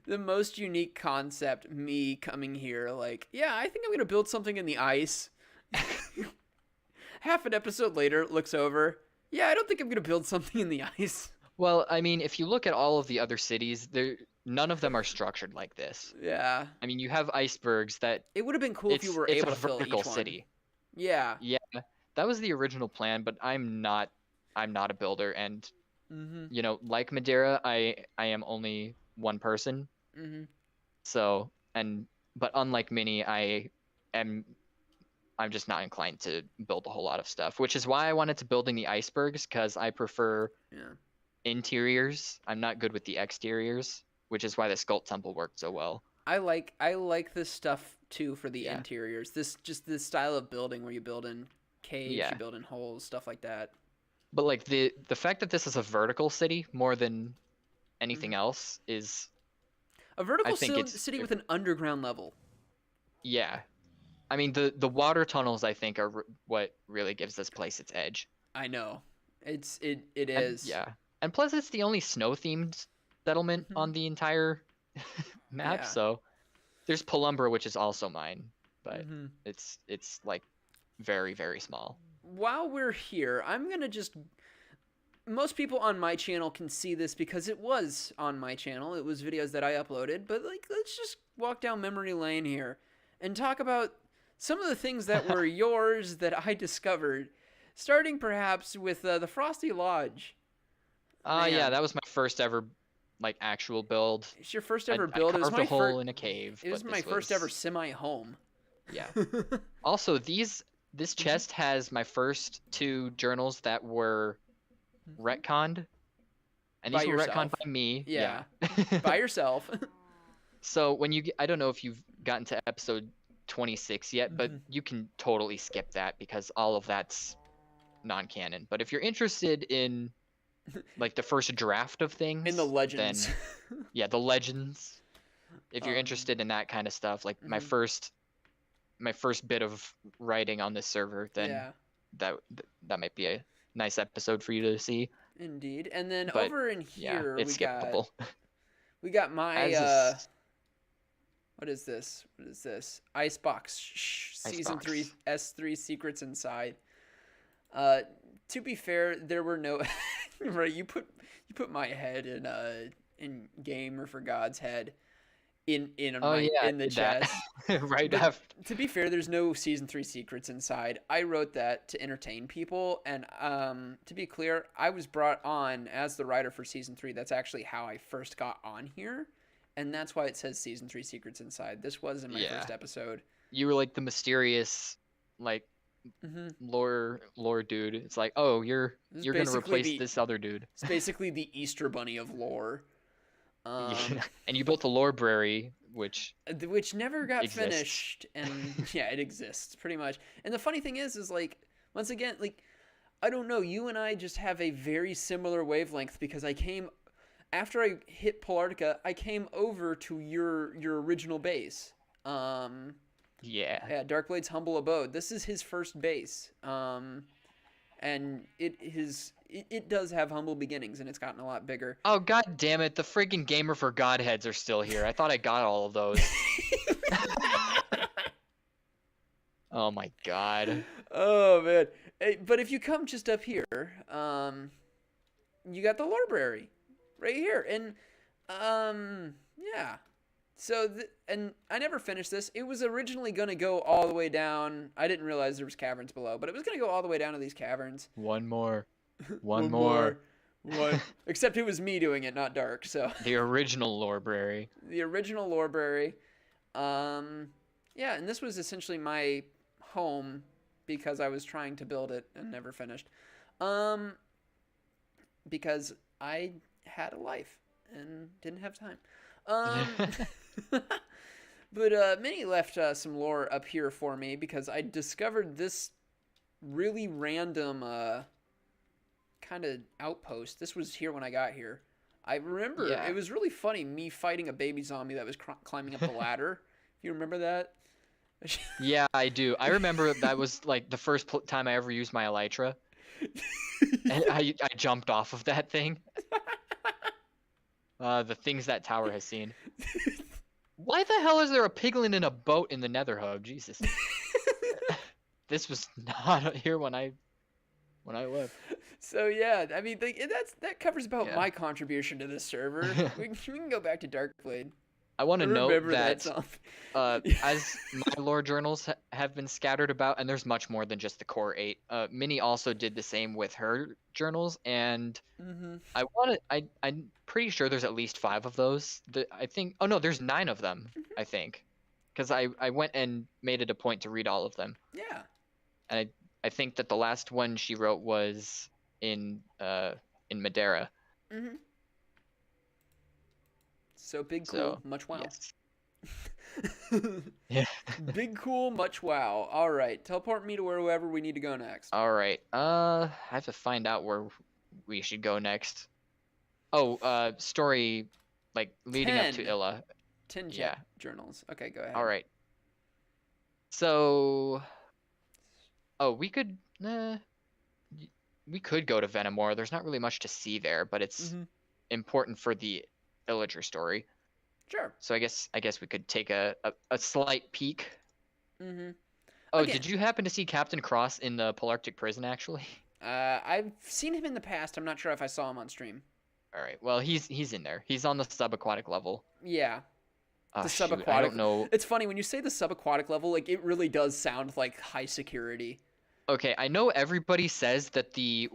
The most unique concept, me coming here, like, yeah, I think I'm going to build something in the ice. Half an episode later, looks over. Yeah, I don't think I'm going to build something in the ice. Well, I mean, if you look at all of the other cities, none of them are structured like this. Yeah. I mean, you have icebergs that... It would have been cool if you were able to fill each one. It's a vertical city. Yeah. Yeah, that was the original plan, but I'm not a builder, and, like Madeira, I am only one person. So, but unlike Minnie, I'm just not inclined to build a whole lot of stuff, which is why I wanted to build in the icebergs, because I prefer interiors. I'm not good with the exteriors, which is why the Sculpt Temple worked so well. I like this stuff too for the interiors. This style of building where you build in caves, you build in holes, stuff like that. But like the fact that this is a vertical city more than anything else is a vertical city with an underground level. Yeah. I mean, the water tunnels, I think, are what really gives this place its edge. I know. It is. Yeah. And plus, it's the only snow-themed settlement on the entire map, so... There's Pelumbra, which is also mine, but it's like, very, very small. While we're here, I'm going to just... Most people on my channel can see this because it was on my channel. It was videos that I uploaded, but, like, let's just walk down memory lane here and talk about some of the things that were yours that I discovered, starting perhaps with the Frosty Lodge. Yeah, that was my first ever, like, actual build. It's your first ever build. I carved a hole in a cave. It was my first ever semi-home. Yeah. Also, this chest has my first 2 journals that were retconned. And these were retconned by me. Yeah. By yourself. So when I don't know if you've gotten to episode 26 yet, but you can totally skip that because all of that's non-canon. But if you're interested in like the first draft of things, in the legends, then the legends. If you're interested in that kind of stuff, like my first bit of writing on this server, then that might be a nice episode for you to see. Indeed. And then over in here, it's skippable. We got my what is this? Icebox Season 3 S3 Secrets Inside. To be fair, there were no right, you put my head in Game or For God's Head. Oh yeah, I in the did that. chest. Right But after. to be fair, there's no season 3 secrets inside. I wrote that to entertain people, and to be clear, I was brought on as the writer for season 3. That's actually how I first got on here, and that's why it says season 3 secrets inside. This was in my Yeah. first episode. You were like the mysterious, like, Mm-hmm. lore dude. It's like, oh, you're gonna replace this other dude. It's basically the Easter Bunny of lore. Yeah. And you built a library, which Never got exists. finished, and yeah, it exists pretty much. And the funny thing is like, once again, like, I don't know, you and I just have a very similar wavelength, because I came after I hit Polartica, I came over to your original base. Yeah. Darkblade's humble abode. This is his first base. And it does have humble beginnings, and it's gotten a lot bigger. Oh god damn it! The friggin' gamer for godheads are still here. I thought I got all of those. Oh my god. Oh man! But if you come just up here, you got the library right here, and yeah. So and I never finished this. It was originally gonna go all the way down. I didn't realize there was caverns below, but it was gonna go all the way down to these caverns. One more. One more. One. Except it was me doing it, not Dark. So the original library. The original library. Yeah, and this was essentially my home because I was trying to build it and never finished. Because I had a life and didn't have time. But Minnie left some lore up here for me because I discovered this really random kind of outpost. This was here when I got here. I remember it was really funny, me fighting a baby zombie that was climbing up the ladder. If you remember that? Yeah, I do. I remember that was like the first time I ever used my elytra. And I jumped off of that thing. The things that tower has seen. Why the hell is there a piglin in a boat in the Nether Hub? Jesus. This was not here when I left. So yeah, I mean that covers about my contribution to this server. we can go back to Darkblade. I want to note that as my lore journals have been scattered about, and there's much more than just the core 8. Minnie also did the same with her journals, and I'm pretty sure there's at least 5 of those. I think. Oh no, there's 9 of them. I think, because I went and made it a point to read all of them. Yeah. And I think that the last one she wrote was in Madeira. Mm-hmm. So big, cool, much wow. Yes. Yeah. Big, cool, much wow. All right, teleport me to wherever we need to go next. All right. I have to find out where we should go next. Oh, story, like leading up to Illa. 10 journals. Okay, go ahead. All right. So, we could go to Venomore. There's not really much to see there, but it's important for the Illager story. Sure. So I guess we could take a slight peek. Mm-hmm. Oh, did you happen to see Captain Cross in the Polarctic prison, actually? I've seen him in the past. I'm not sure if I saw him on stream. All right. Well, he's in there. He's on the subaquatic level. Yeah. The subaquatic. I don't know. It's funny when you say the subaquatic level, like it really does sound like high security. Okay, I know everybody says that the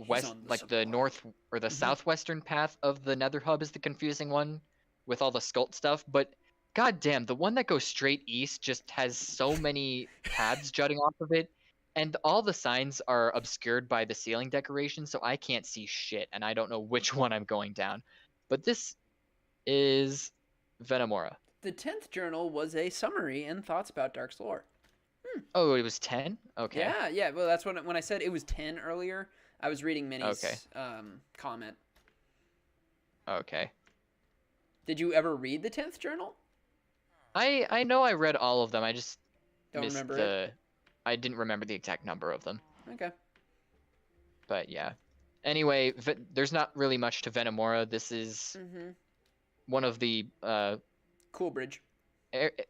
the north or the southwestern path of the Nether Hub is the confusing one with all the Skult stuff, but goddamn, the one that goes straight east just has so many paths jutting off of it, and all the signs are obscured by the ceiling decoration, so I can't see shit, and I don't know which one I'm going down. But this is Venomora. The 10th journal was a summary and thoughts about Dark's lore. Oh, it was 10? Okay. Yeah. Well, that's when I said it was 10 earlier. I was reading Minnie's comment. Okay. Did you ever read the 10th journal? I know I read all of them. I just don't remember it. I didn't remember the exact number of them. Okay. But yeah. Anyway, there's not really much to Venomora. This is one of the Cool Bridge.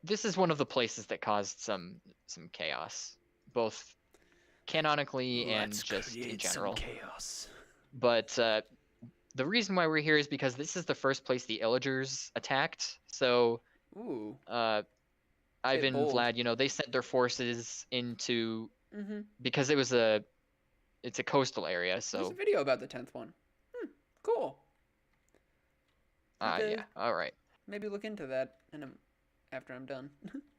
This is one of the places that caused some chaos, both canonically and just in general. Some chaos. But the reason why we're here is because this is the first place the Illagers attacked. So Ooh. Ivan, bold. Vlad, you know, they sent their forces into Mm-hmm. because it's a coastal area, There's so a video about the 10th one. Cool. yeah, all right. Maybe look into that after I'm done.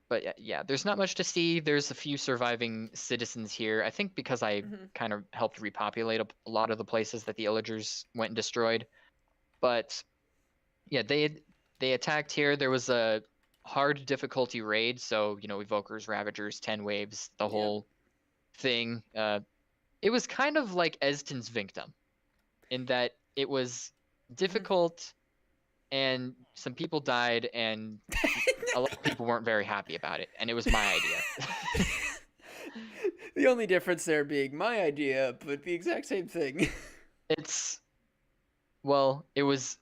But yeah, there's not much to see. There's a few surviving citizens here. I think because I Mm-hmm. kind of helped repopulate a lot of the places that the Illagers went and destroyed. But yeah, they attacked here. There was a hard difficulty raid, so you know, Evokers, Ravagers, 10 waves, the Yep. whole thing. It was kind of like Eston's Victim, in that it was difficult, and some people died, and a lot of people weren't very happy about it, and it was my idea. The only difference there being my idea, but the exact same thing. Well, it was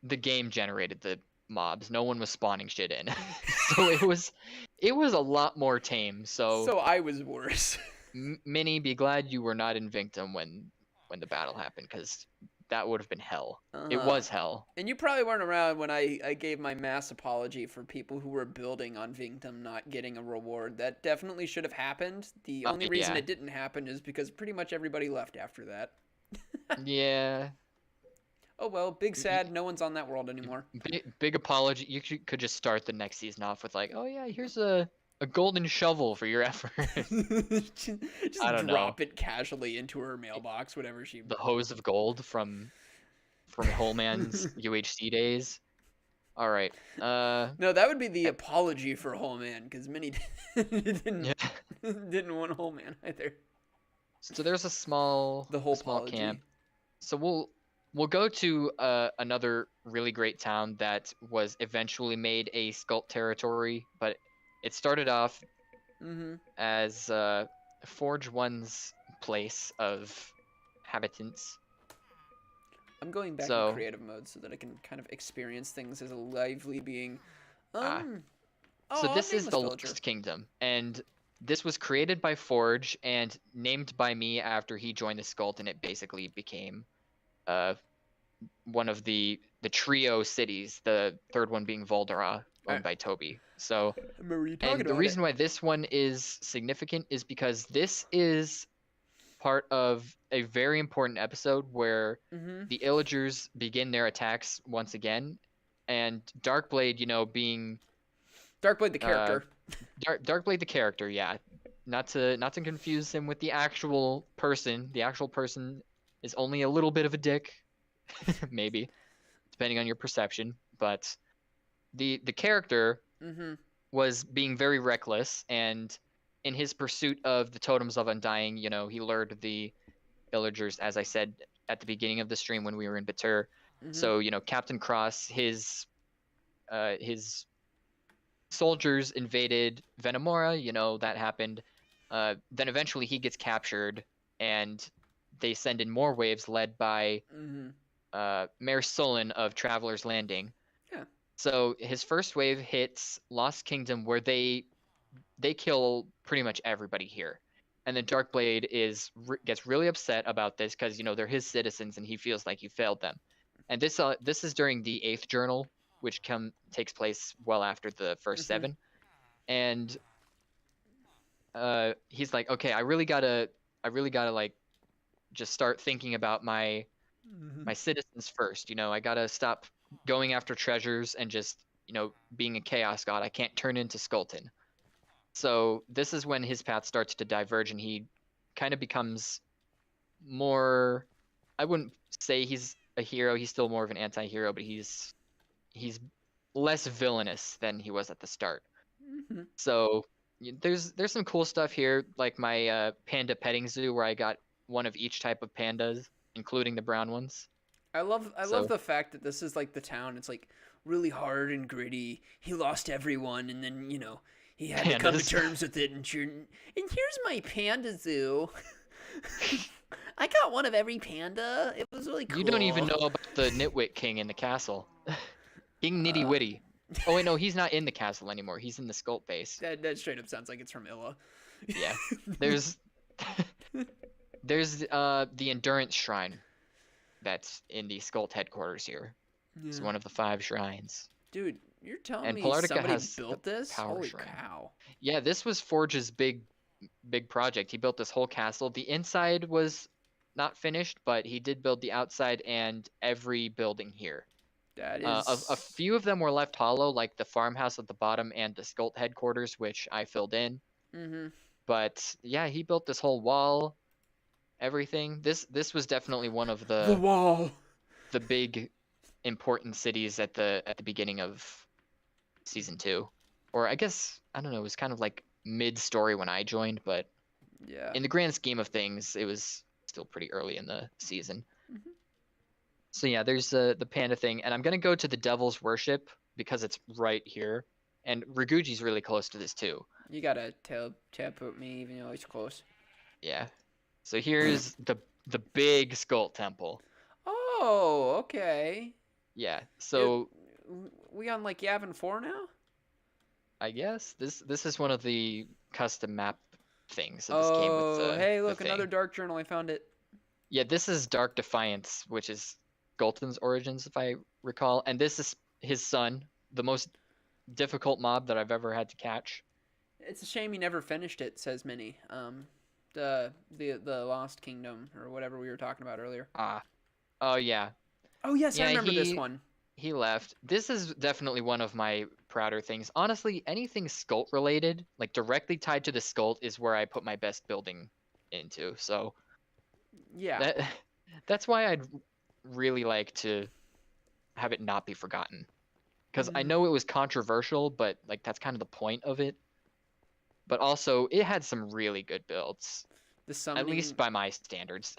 the game generated the mobs. No one was spawning shit in. So it was a lot more tame. So So I was worse. Minnie, be glad you were not in Victim when the battle happened, because that would have been hell. It was hell. And you probably weren't around when I gave my mass apology for people who were building on Victim not getting a reward. That definitely should have happened. The only reason Yeah. it didn't happen is because pretty much everybody left after that. Yeah. Oh well, big sad, no one's on that world anymore. Big apology. You could just start the next season off with like, oh yeah, here's a golden shovel for your effort. Just I don't drop it casually into her mailbox, whatever she. The hose of gold from Holman's UHC days. All right. No, that would be the apology for Whole Man, because Minnie didn't Yeah. didn't want Whole Man either. So there's a small small apology. camp. So we'll go to another really great town that was eventually made a Skult territory, but it started off as Forge One's place of habitants. I'm going back in creative mode so that I can kind of experience things as a lively being. So this is the Lost Kingdom, and this was created by Forge and named by me after he joined the Skult, and it basically became one of the trio cities, the third one being Voldera, owned by Toby. So, and the reason why this one is significant is because this is part of a very important episode where the Illagers begin their attacks once again, and Darkblade, you know, being Darkblade the character. Darkblade the character, yeah. Not to confuse him with the actual person. The actual person is only a little bit of a dick, maybe, depending on your perception. But the character was being very reckless, and in his pursuit of the Totems of Undying, you know, he lured the Illagers, as I said at the beginning of the stream when we were in Batur. So, you know, Captain Cross, his soldiers invaded Venomora, you know, that happened. Then eventually he gets captured, and they send in more waves led by Mayor Solon of Traveler's Landing. Yeah. So his first wave hits Lost Kingdom, where they kill pretty much everybody here. And then Darkblade gets really upset about this because, you know, they're his citizens and he feels like he failed them. And this is during the 8th journal, which takes place well after the first 7. And he's like, okay, I really gotta like just start thinking about my citizens first. You know, I gotta stop going after treasures and just, you know, being a chaos god. I can't turn into Skulton. So this is when his path starts to diverge, and he kind of becomes more, I wouldn't say he's a hero, he's still more of an anti-hero, but he's less villainous than he was at the start. So there's some cool stuff here, like my panda petting zoo, where I got one of each type of pandas, including the brown ones. I love the fact that this is like the town. It's like really hard and gritty. He lost everyone, and then, you know, he had to come to terms with it. And here's my panda zoo. I got one of every panda. It was really cool. You don't even know about the Nitwit King in the castle. King Nitty Witty. Oh wait, no, he's not in the castle anymore. He's in the Skult base. That straight up sounds like it's from Illa. Yeah. There's the Endurance Shrine that's in the Skult headquarters here. It's one of the 5 shrines. Dude, You're telling And me Polartica somebody has the built this? power Holy shrine. cow. Yeah, this was Forge's big project. He built this whole castle. The inside was not finished, but he did build the outside and every building here. That A is... few of them were left hollow, like the farmhouse at the bottom and the Skult headquarters, which I filled in. Mm-hmm. But yeah, he built this whole wall, everything. This was definitely one of The wall. the big important cities at the beginning of season 2. Or I guess, I don't know, it was kind of like mid-story when I joined, but Yeah. in the grand scheme of things, it was still pretty early in the season. Mm-hmm. So yeah, there's the panda thing, and I'm gonna go to the Devil's Worship because it's right here, and Raguji's really close to this too. You gotta teleport me even though it's close. Yeah. So here's the big Skult Temple. Oh, okay. Yeah. So We on like Yavin 4 now? I guess this is one of the custom map things that this came with Oh, hey, the look, another thing. dark journal. I found it. Yeah, this is Dark Defiance, which is Gulton's origins, if I recall, and this is his son, the most difficult mob that I've ever had to catch. It's a shame you never finished it, says Minnie. The Lost Kingdom or whatever we were talking about earlier. Ah, oh yeah, Oh yes, I yeah. remember this one. He left. This is definitely one of my prouder things. Honestly, anything Skult related, like directly tied to the Skult, is where I put my best building into. So Yeah. that's why I'd really like to have it not be forgotten. Because I know it was controversial, but like that's kind of the point of it. But also, it had some really good builds, The summoning... at least by my standards.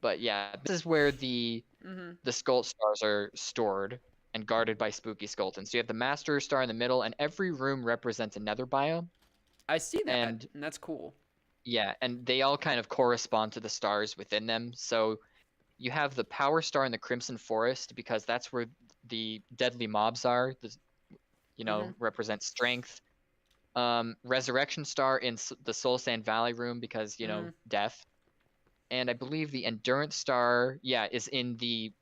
But yeah, this is where the Skult stars are stored and guarded by spooky Skultans. So you have the Master Star in the middle, and every room represents another biome. I see that, and that's cool. Yeah, and they all kind of correspond to the stars within them. So you have the Power Star in the Crimson Forest because that's where the deadly mobs are. Represent strength. Resurrection Star in the Soul Sand Valley room because death. And I believe the Endurance Star, is in the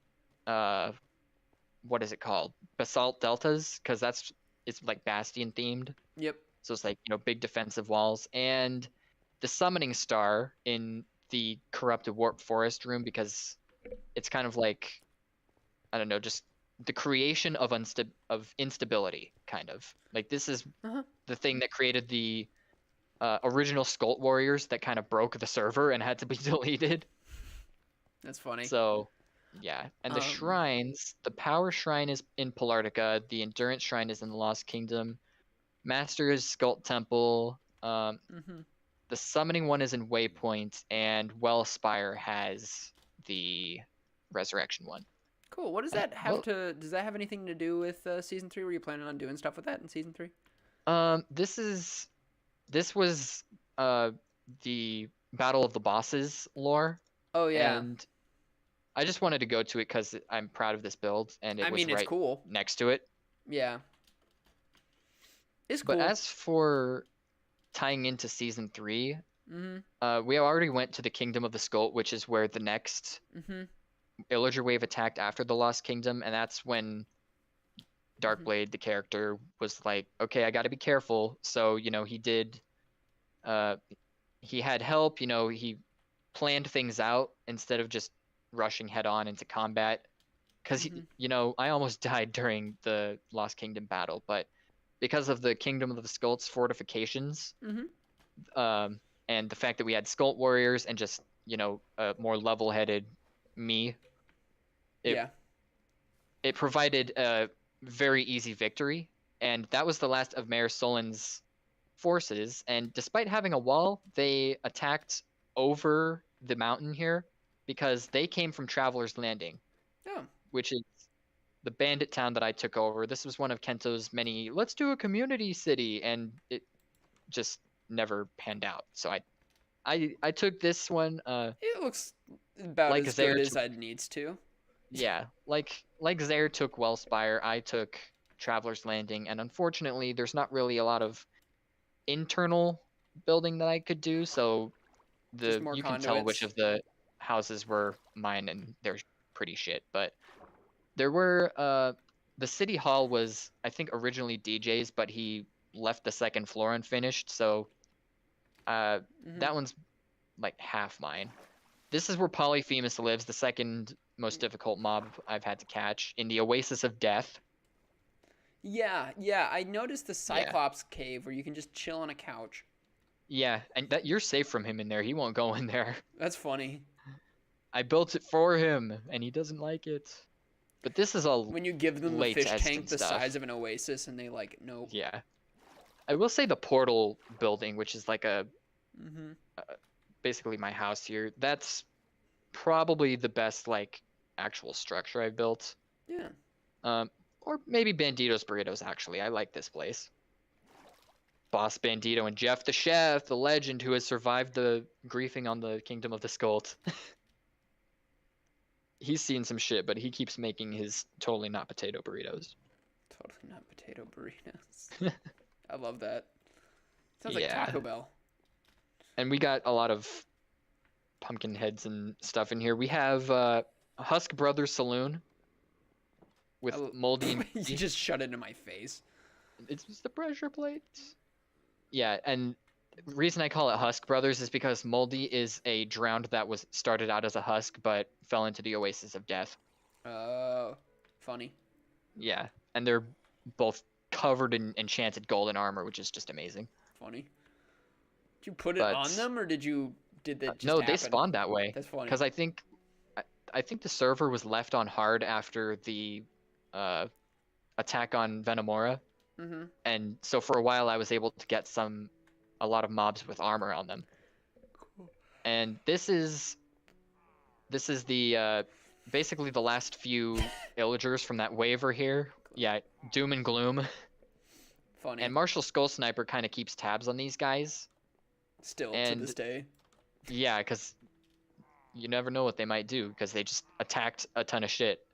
what is it called? Basalt Deltas, because it's like Bastion themed. Yep. So it's like, big defensive walls. And the Summoning Star in the Corrupted Warp Forest room because it's kind of like, I don't know, just the creation of instability, kind of. Like this is the thing that created the original Skult Warriors that kind of broke the server and had to be deleted. That's funny. So, yeah. And the shrines, the Power Shrine is in Polartica, the Endurance Shrine is in the Lost Kingdom, Master's Skult Temple, the Summoning one is in Waypoint, and Wellspire has the Resurrection one. Cool. What does that have does that have anything to do with season 3? Were you planning on doing stuff with that in season 3? This was the Battle of the Bosses lore. Oh yeah. And I just wanted to go to it because I'm proud of this build, and it's right cool. next to it. Yeah. It's cool. But as for tying into season 3, we already went to the Kingdom of the Skult, which is where the next Illager wave attacked after the Lost Kingdom, and that's when Darkblade, the character, was like, okay, I got to be careful. So, he did, he had help, he planned things out instead of just rushing head on into combat. Because, I almost died during the Lost Kingdom battle, but because of the Kingdom of the Skult's fortifications, and the fact that we had Skult Warriors and just, a more level-headed me, it provided a very easy victory, and that was the last of Mayor Solin's forces. And despite having a wall, they attacked over the mountain here because they came from Traveler's Landing, which is the bandit town that I took over. This was one of Kento's many let's do a community city, and it just never panned out. So I took this one. It looks about like as good as it needs to. Yeah, like Zaire took Wellspire, I took Traveler's Landing, and unfortunately there's not really a lot of internal building that I could do, so you can tell which of the houses were mine, and they're pretty shit. But there were the city hall was, I think, originally DJ's, but he left the second floor unfinished, so that one's like half mine. This is where Polyphemus lives, the second most difficult mob I've had to catch, in the Oasis of Death. Yeah, I noticed the Cyclops cave where you can just chill on a couch. Yeah, and that you're safe from him in there. He won't go in there. That's funny. I built it for him, and he doesn't like it. But this is all when you give them the late fish test tank and the stuff. size of an oasis, and they like, nope. Yeah. I will say the portal building, which is like basically my house here, that's probably the best like actual structure I've built. Yeah. Or maybe Bandito's Burritos, actually. I like this place. Boss Bandito and Jeff the Chef, the legend who has survived the griefing on the Kingdom of the Skult. He's seen some shit, but he keeps making his totally not potato burritos. Totally not potato burritos. I love that. Sounds like Taco Bell. And we got a lot of pumpkin heads and stuff in here. We have Husk Brothers Saloon with moldy and you just shut it in my face. It's just the pressure plates. Yeah, and the reason I call it Husk Brothers is because Moldy is a drowned that was started out as a husk but fell into the Oasis of Death. Oh, funny. Yeah, and they're both covered in enchanted golden armor, which is just amazing. Funny. Did you put it on them, or did that just no, happen? they spawned that way. That's funny. Because I think the server was left on hard after the attack on Venomora. And so for a while I was able to get a lot of mobs with armor on them. Cool. And this is the basically the last few illagers from that waiver here. Cool. Yeah, Doom and Gloom. Funny. And Marshall Skull Sniper kind of keeps tabs on these guys. Still to this day. Yeah, because you never know what they might do, because they just attacked a ton of shit.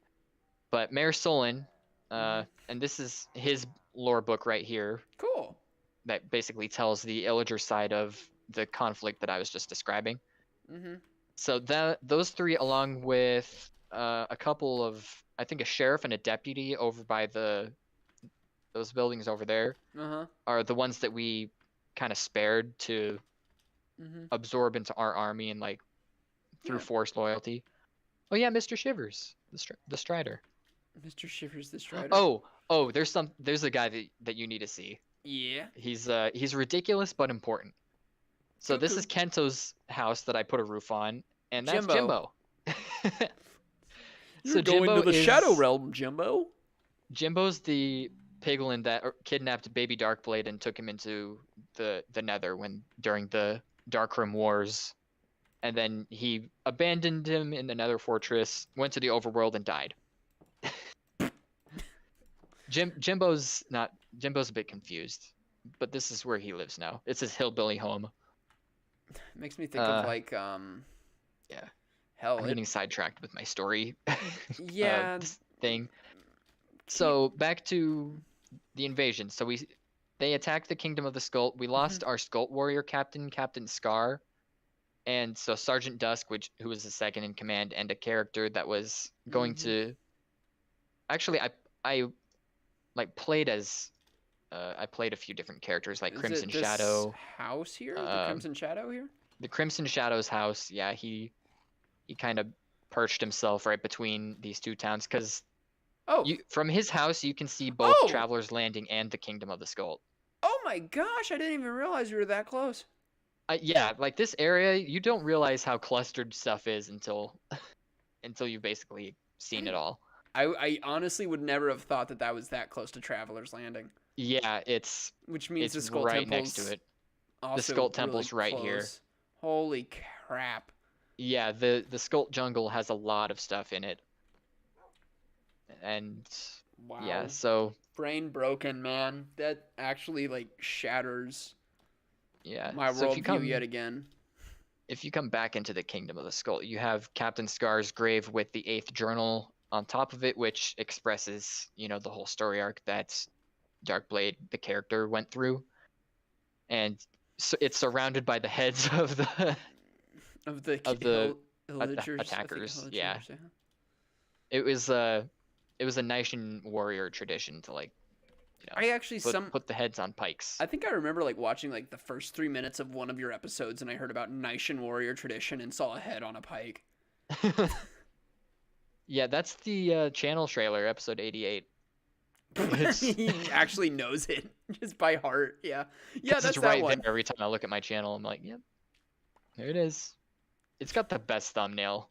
But Mayor Solon, and this is his lore book right here. Cool. That basically tells the illager side of the conflict that I was just describing. So those three, along with a couple of, I think, a sheriff and a deputy over by those buildings over there, are the ones that we kind of spared to absorb into our army and like through forced loyalty. Oh yeah, Mr. Shivers, the Strider. Mr. Shivers the Strider. Oh, there's a guy that you need to see. Yeah. He's ridiculous but important. So this is Kento's house that I put a roof on, and that's Jimbo. You're going to the Shadow Realm, Jimbo. Jimbo's the piglin that kidnapped baby Darkblade and took him into the Nether during the Darkroom Wars. And then he abandoned him in the Nether Fortress, went to the Overworld, and died. Jimbo's a bit confused, but this is where he lives now. It's his hillbilly home. Makes me think of like yeah. Hell, I'm getting sidetracked with my story. Yeah. Thing. So back to the invasion. So they attacked the Kingdom of the Skult. We lost our Skult warrior captain, Captain Scar, and so Sergeant Dusk, who was the second in command, and a character that was going to. Actually, I like played as. I played a few different characters like Crimson Shadow. House here, the Crimson Shadow here. The Crimson Shadow's house. Yeah, he kind of perched himself right between these two towns because. From his house, you can see both Traveler's Landing and the Kingdom of the Skult. Oh my gosh, I didn't even realize we were that close. Yeah, like this area, you don't realize how clustered stuff is until you've basically seen it all. I honestly would never have thought that was that close to Traveler's Landing. Yeah, which means the Skult right Temple's next to it. The Skult Temple's right here. Holy crap. Yeah, the Skult Jungle has a lot of stuff in it. And yeah, so brain broken, man. That actually like shatters my worldview yet again. If you come back into the Kingdom of the Skult, you have Captain Scar's grave with the 8th journal on top of it, which expresses, the whole story arc that Darkblade, the character, went through. And so it's surrounded by the heads of the attackers. Yeah. It was a nation warrior tradition to like, I actually put the heads on pikes. I think I remember like watching like the first 3 minutes of one of your episodes, and I heard about Nation warrior tradition and saw a head on a pike. Yeah, that's the channel trailer, episode 88. He actually knows it just by heart. Yeah, that's it's that right one. there every time I look at my channel. I'm like, yep, there it is. It's got the best thumbnail.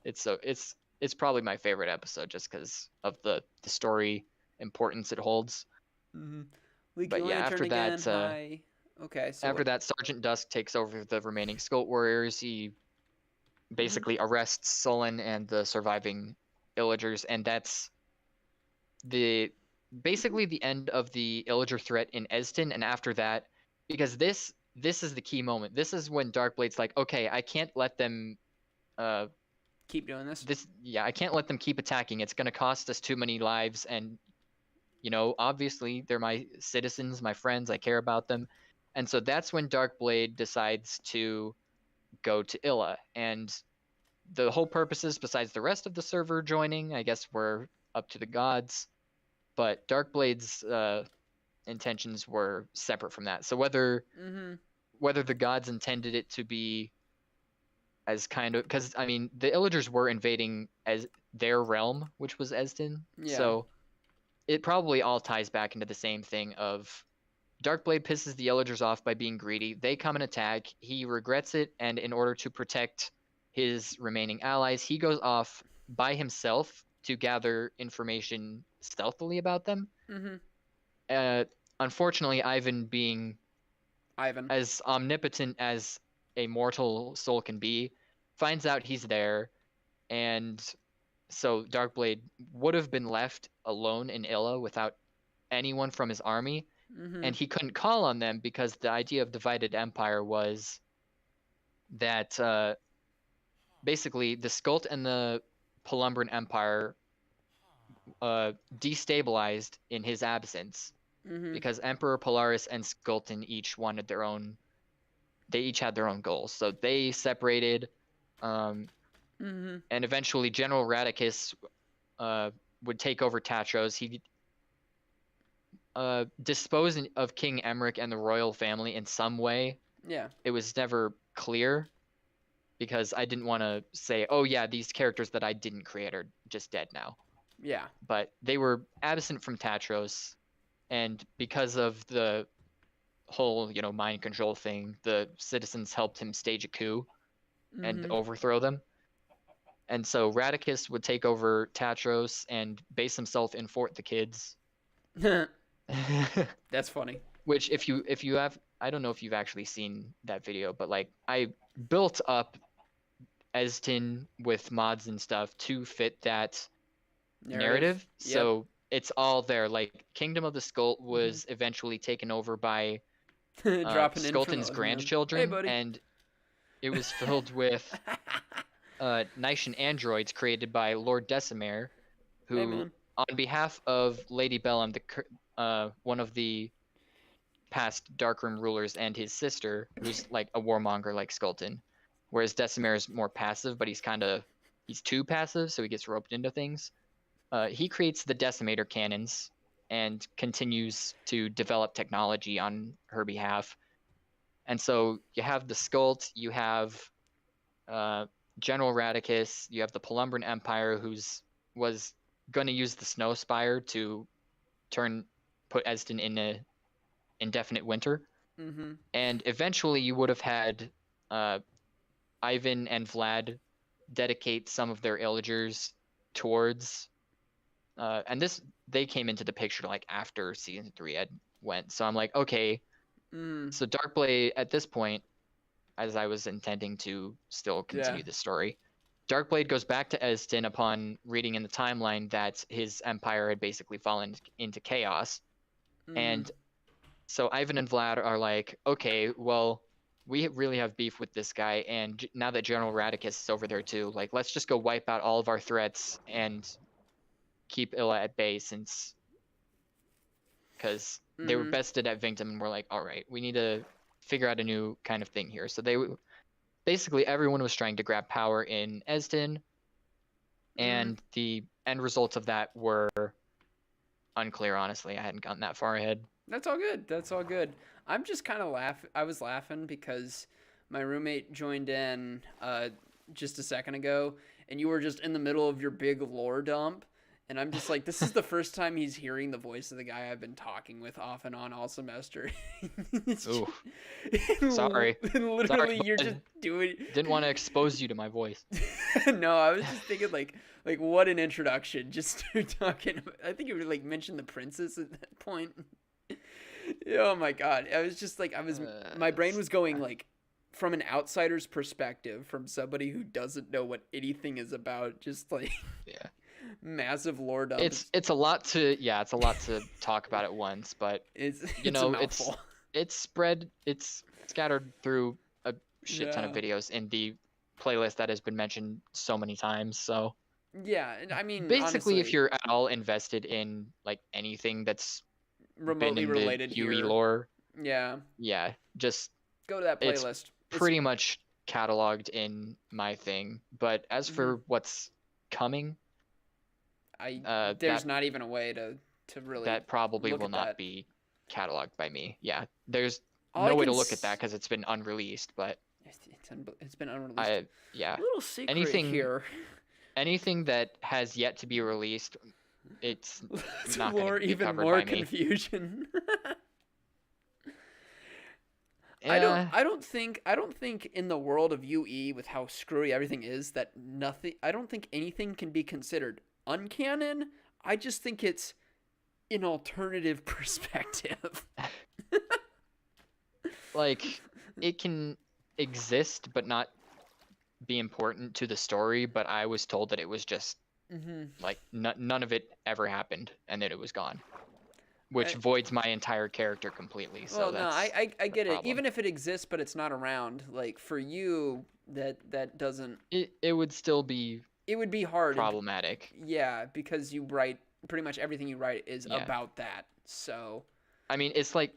It's probably my favorite episode just because of the story importance it holds. Mm-hmm. Leaky But yeah, Lantern after again. that, Hi. Okay, so after that, Sergeant Dusk takes over the remaining Scout warriors. He basically arrests Sullen and the surviving Illagers, and that's basically the end of the Illager threat in Eston. And after that, because this is the key moment. This is when Darkblade's like, okay, I can't let them keep doing this. I can't let them keep attacking. It's gonna cost us too many lives, and obviously they're my citizens, my friends. I care about them, and so that's when Darkblade decides to go to Illa, and the whole purposes, besides the rest of the server joining, I guess were up to the gods, but Darkblade's intentions were separate from that. So whether the gods intended it to be as kind of, because I mean the Illagers were invading as their realm, which was Esden. Yeah. So it probably all ties back into the same thing of Darkblade pisses the Illagers off by being greedy. They come and attack. He regrets it, and in order to protect his remaining allies, he goes off by himself to gather information stealthily about them. Unfortunately, Ivan, being as omnipotent as a mortal soul can be, finds out he's there, and so Darkblade would have been left alone in Illa without anyone from his army, and he couldn't call on them because the idea of divided empire was that basically the Skult and the Pelumbran Empire destabilized in his absence because Emperor Polaris and Skultan each wanted their own. They each had their own goals, so they separated. And eventually, General Radicus would take over Tatros. He disposed of King Emmerich and the royal family in some way. Yeah. It was never clear because I didn't want to say, oh yeah, these characters that I didn't create are just dead now. Yeah. But they were absent from Tatros, and because of the whole, mind control thing, the citizens helped him stage a coup and overthrow them. And so Radicus would take over Tatros and base himself in Fort the Kids. That's funny. Which if you have, I don't know if you've actually seen that video, but like I built up Estin with mods and stuff to fit that narrative. Yep. So it's all there. Like Kingdom of the Skull was eventually taken over by Skultan's grandchildren, and it was filled with Nation androids created by Lord Decimare, who, on behalf of Lady Bellum, one of the past Darkroom rulers, and his sister, who's like a warmonger like Skultan, whereas Decimare is more passive, but he's too passive, so he gets roped into things. He creates the Decimator cannons and continues to develop technology on her behalf. And so you have the Skult, you have General Radicus, you have the Pelumbran Empire, was going to use the Snow Spire to put Esden in a indefinite winter. And eventually you would have had Ivan and Vlad dedicate some of their Illagers towards and they came into the picture like after season 3 had went. So I'm like, okay, so Darkblade at this point, as I was intending to still continue the story, Darkblade goes back to Esden upon reading in the timeline that his empire had basically fallen into chaos. And so Ivan and Vlad are like, okay, well, we really have beef with this guy, and now that General Radicus is over there too, like, let's just go wipe out all of our threats and keep Illa at bay, because they were bested at Vinctum, and we're like, all right, we need to figure out a new kind of thing here. So basically everyone was trying to grab power in Esden, and the end results of that were unclear. Honestly, I hadn't gotten that far ahead. That's all good. That's all good. I'm just kind of I was laughing because my roommate joined in just a second ago, and you were just in the middle of your big lore dump. And I'm just like, this is the first time he's hearing the voice of the guy I've been talking with off and on all semester. Ooh, sorry. Literally, Sorry, you're just doing. Didn't want to expose you to my voice. No, I was just thinking like what an introduction. Just talking. I think you like mentioned the princess at that point. Oh my god, I was just like my brain was going like from an outsider's perspective, from somebody who doesn't know what anything is about, just like yeah. Massive lore dump. It's a lot to talk about at once, but it's it's scattered through a shit ton of videos in the playlist that has been mentioned so many times. So yeah, I mean, basically, honestly, if you're at all invested in like anything that's remotely been in related the UE here, lore, yeah, just go to that playlist. It's pretty much cataloged in my thing. But as for what's coming, there's not even a way to really that probably look will at not that. be cataloged by me. Yeah, there's All no I way to can look at that because it's been unreleased. But it's been unreleased. Yeah, A little secret anything here. Anything that has yet to be released, it's Let's not going lure to be even covered more by me. confusion. Yeah. I don't think in the world of UE with how screwy everything is that I don't think anything can be considered uncanon. I just think it's an alternative perspective. Like, it can exist but not be important to the story, but I was told that it was just like none of it ever happened and that it was gone, which voids my entire character completely. So well, that's I get it. problem. Even if it exists but it's not around, like for you, that doesn't. It would still be. It would be hard. Problematic. Yeah, because you write pretty much everything you write is about that. So. I mean, it's like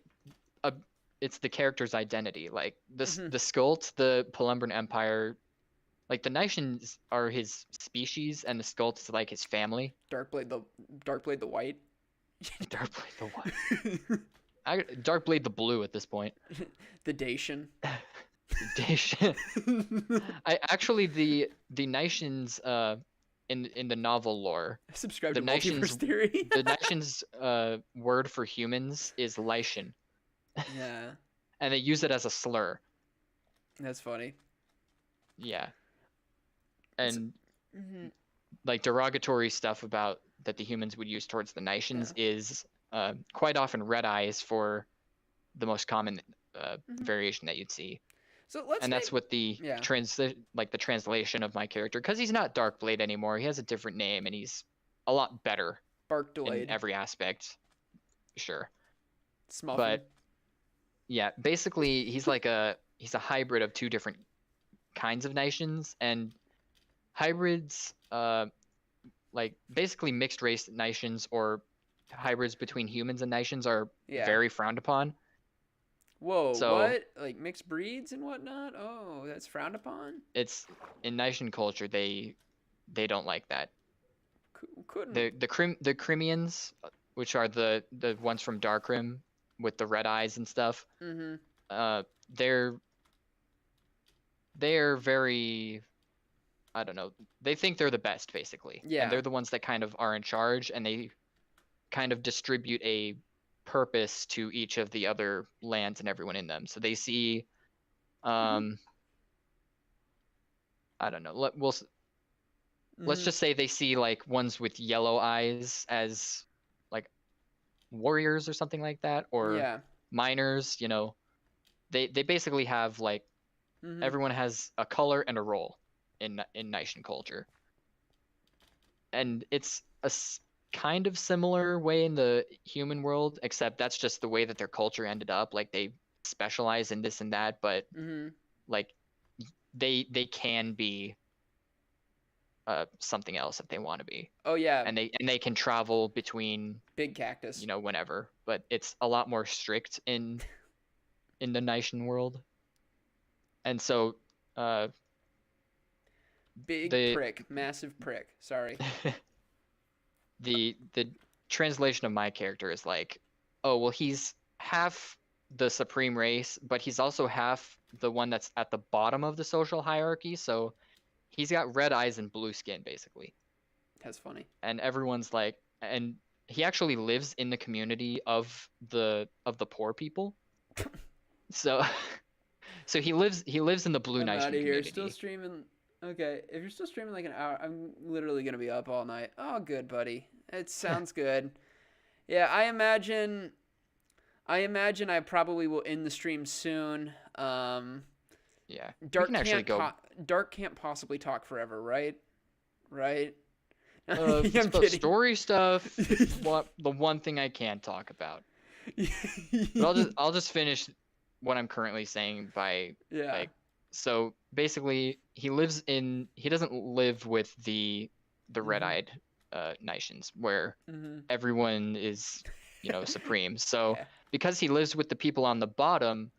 it's the character's identity. Like the Skult, the Pelumbran Empire. Like the Nations are his species, and the Skult is like his family. Darkblade the white. Darkblade the white. Darkblade the blue at this point. The Dacian. Dacian. The Nations in the novel lore. I subscribe to multiverse theory. The Nations word for humans is Lycian. Yeah. And they use it as a slur. That's funny. Yeah. And like derogatory stuff about that the humans would use towards the Nations is quite often red eyes for the most common variation that you'd see. So that's what the translation of my character, because he's not Darkblade anymore. He has a different name and he's a lot better in every aspect. Sure. Small. But yeah, basically he's a hybrid of two different kinds of Nations, and hybrids like basically mixed race Nations or hybrids between humans and Nations are very frowned upon. Whoa, so, what? Like mixed breeds and whatnot? Oh, that's frowned upon? It's in Nation culture they don't like that. Couldn't the Crimeans, which are the ones from Darkrim with the red eyes and stuff. They're very, I don't know, they think they're the best basically. Yeah. And they're the ones that kind of are in charge, and they kind of distribute a purpose to each of the other lands and everyone in them. So they see I don't know, let's just say they see like ones with yellow eyes as like warriors or something like that, or miners, you know. They basically have like everyone has a color and a role in Nation culture. And it's a kind of similar way in the human world, except that's just the way that their culture ended up. Like they specialize in this and that, but like they can be something else if they want to be. Oh yeah. And they can travel between big cactus, you know, whenever. But it's a lot more strict in the Nation world. And so massive prick. Sorry. the translation of my character is like, oh well, he's half the supreme race, but he's also half the one that's at the bottom of the social hierarchy. So he's got red eyes and blue skin, basically. That's funny. And everyone's like, and he actually lives in the community of the poor people. So so he lives in the Blue I'm Nation out of here. community. Still streaming. Okay, if you're still streaming like an hour, I'm literally gonna be up all night. Oh, good, buddy. It sounds good. Yeah, I imagine I probably will end the stream soon. Yeah. Dark can't possibly talk forever, right? Right? I'm about kidding. story stuff. The one thing I can talk about. But I'll just finish what I'm currently saying by like, so basically he doesn't live with the red-eyed nations where everyone is, supreme. So because he lives with the people on the bottom,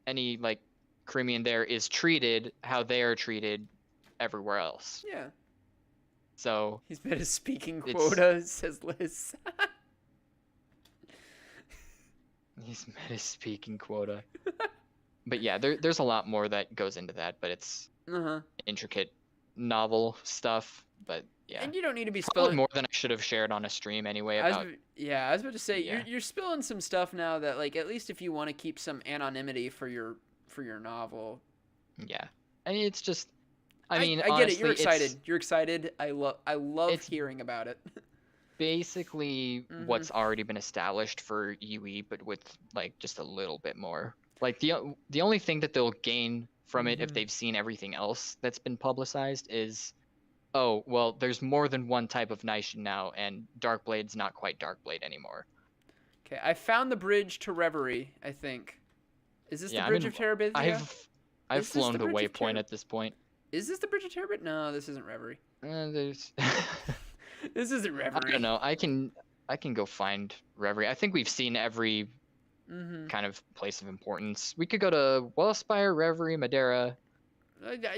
any like Crimean there is treated how they are treated everywhere else. Yeah. So he's met his speaking quota, says Liz. He's met his speaking quota. But yeah, there's a lot more that goes into that, but it's intricate novel stuff. But yeah, and you don't need to be probably spilling more than I should have shared on a stream anyway. I was about to say you're spilling some stuff now that, like, at least if you want to keep some anonymity for your novel. Yeah, I mean, it's just, I get honestly, it. You're excited. You're excited. I love hearing about it. Basically what's already been established for UE, but with like just a little bit more. Like the only thing that they'll gain from it if they've seen everything else that's been publicized is, oh well, there's more than one type of nation now, and Darkblade's not quite Darkblade anymore. Okay, I found the bridge to Reverie. I think. Is this the bridge of Terabithia? I've flown the waypoint at this point. Is this the bridge of Terabithia? No, this isn't Reverie. There's. This isn't Reverie. I don't know. I can go find Reverie. I think we've seen every kind of place of importance. We could go to Wellspire, Reverie, Madeira.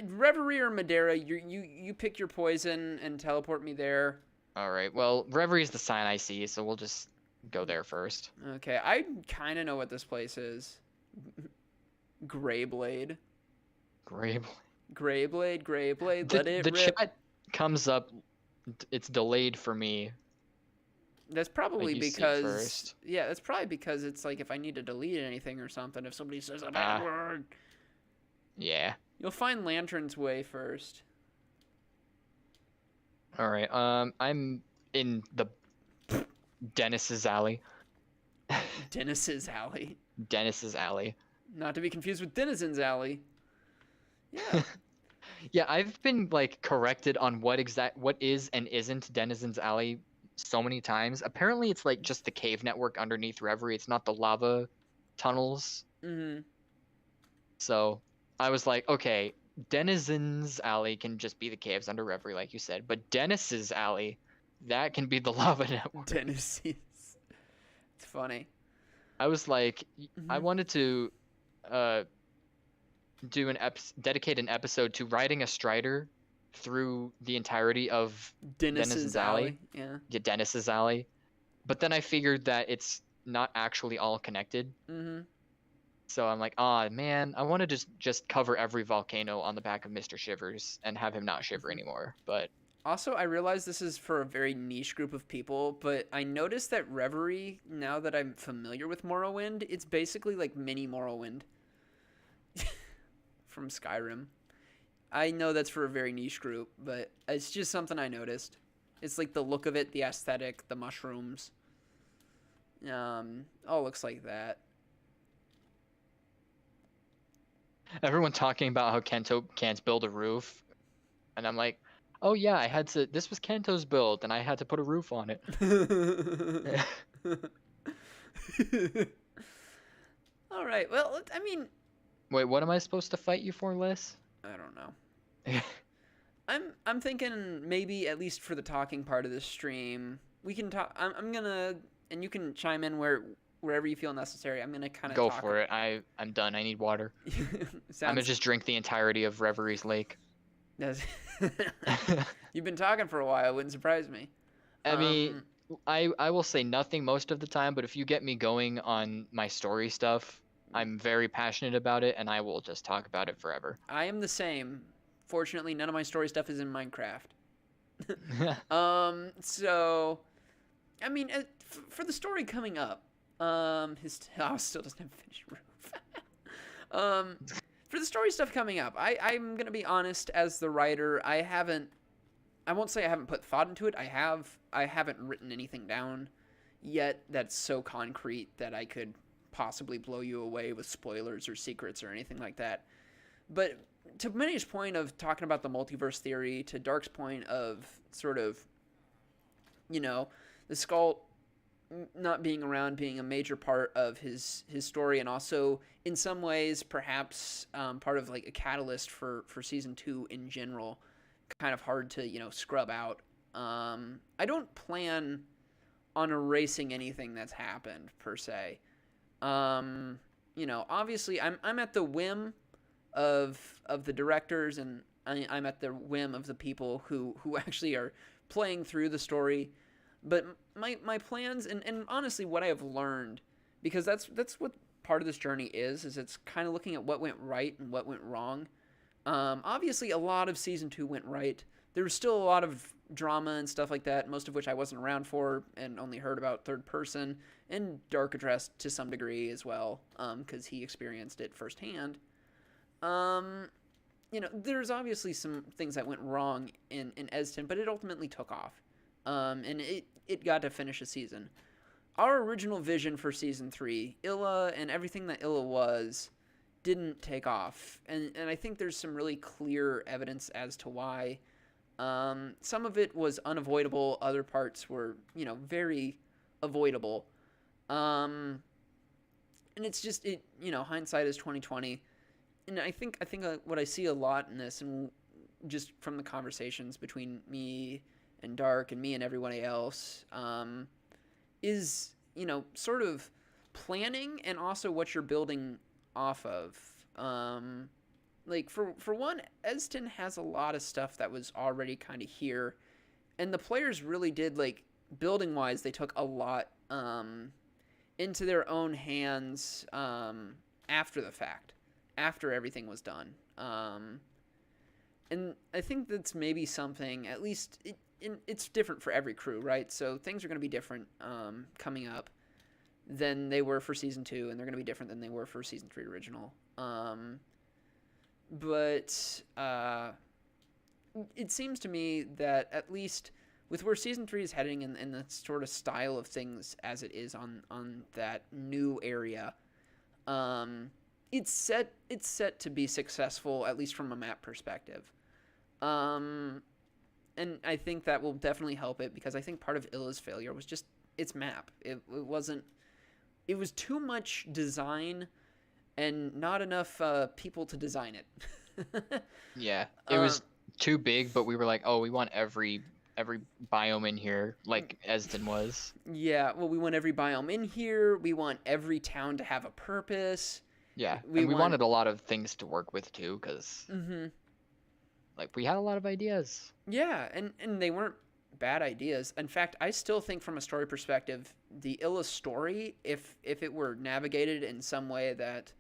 Reverie or Madeira, you pick your poison and teleport me there. All right. Well, Reverie is the sign I see, so we'll just go there first. Okay, I kind of know what this place is. Greyblade. Greyblade. Let it rip. The chat comes up. It's delayed for me. That's probably because that's probably because it's like if I need to delete anything or something, if somebody says a bad word. Yeah. You'll find Lantern's Way first. All right. I'm in the Dennis's Alley. Dennis's Alley. Dennis's Alley. Not to be confused with Denizen's Alley. Yeah. Yeah, I've been like corrected on what is and isn't Denizen's Alley so many times. Apparently it's like just the cave network underneath Reverie. It's not the lava tunnels. So I was like, okay, Denizen's Alley can just be the caves under Reverie, like you said, but Dennis's Alley, that can be the lava network. Dennis's. It's funny. I was like, I wanted to dedicate an episode to riding a Strider through the entirety of Dennis's Alley. Yeah, Dennis's Alley. But then I figured that it's not actually all connected. So I'm like, man, I want to just cover every volcano on the back of Mr. Shivers and have him not shiver anymore. But also, I realize this is for a very niche group of people, but I noticed that Reverie, now that I'm familiar with Morrowind, it's basically like mini Morrowind. From Skyrim. I know that's for a very niche group, but it's just something I noticed. It's like the look of it, the aesthetic, the mushrooms. All looks like that. Everyone talking about how Kento can't build a roof, and I'm like, oh yeah, this was Kento's build, and I had to put a roof on it. All right, well, I mean... Wait, what am I supposed to fight you for, Liz? I don't know. I'm thinking maybe at least for the talking part of this stream, we can talk. I'm gonna, and you can chime in wherever you feel necessary. I'm gonna kind of go for it. I'm done. I need water. I'm gonna just drink the entirety of Reverie's Lake. That's You've been talking for a while. It wouldn't surprise me. I mean, Um, I will say nothing most of the time, but if you get me going on my story stuff, I'm very passionate about it, and I will just talk about it forever. I am the same. Fortunately, none of my story stuff is in Minecraft. So I mean, for the story coming up, his house still doesn't have a finished roof. um, for the story stuff coming up, I'm gonna be honest. As the writer, I won't say I haven't put thought into it. I haven't written anything down yet that's so concrete that I could possibly blow you away with spoilers or secrets or anything like that. But to Minnie's point of talking about the multiverse theory, to Dark's point of sort of, you know, the skull not being around being a major part of his story, and also in some ways perhaps part of like a catalyst for season 2 in general, kind of hard to scrub out. I don't plan on erasing anything that's happened per se. Obviously I'm at the whim of the directors, and I'm at the whim of the people who actually are playing through the story. But my plans, and honestly what I have learned, because that's what part of this journey is it's kind of looking at what went right and what went wrong. Obviously a lot of season 2 went right. There was still a lot of drama and stuff like that, most of which I wasn't around for and only heard about third person, and Dark addressed to some degree as well, because he experienced it firsthand. There's obviously some things that went wrong in Eston, but it ultimately took off. And it got to finish a season. Our original vision for season 3, Illa and everything that Illa was, didn't take off. And I think there's some really clear evidence as to why. Some of it was unavoidable. Other parts were, very avoidable. And it's just, hindsight is 2020. And I think what I see a lot in this, and just from the conversations between me and Dark and me and everyone else, is sort of planning and also what you're building off of. Like for one, Eston has a lot of stuff that was already kind of here, and the players really did, like, building wise, they took a lot into their own hands after the fact, after everything was done. And I think that's maybe something, at least it's different for every crew, right? So things are going to be different coming up than they were for season 2, and they're going to be different than they were for season 3 original. But it seems to me that at least with where season 3 is heading, and the sort of style of things as it is on that new area, it's set to be successful, at least from a map perspective. And I think that will definitely help it, because I think part of Illa's failure was just its map. It was too much design and not enough people to design it. Yeah, it was too big, but we were like, oh, we want every biome in here, like Esden was. Yeah, well, we want every biome in here. We want every town to have a purpose. Yeah, we wanted a lot of things to work with too, because like, we had a lot of ideas. Yeah, and they weren't bad ideas. In fact, I still think from a story perspective, the Illa story, if it were navigated in some way that,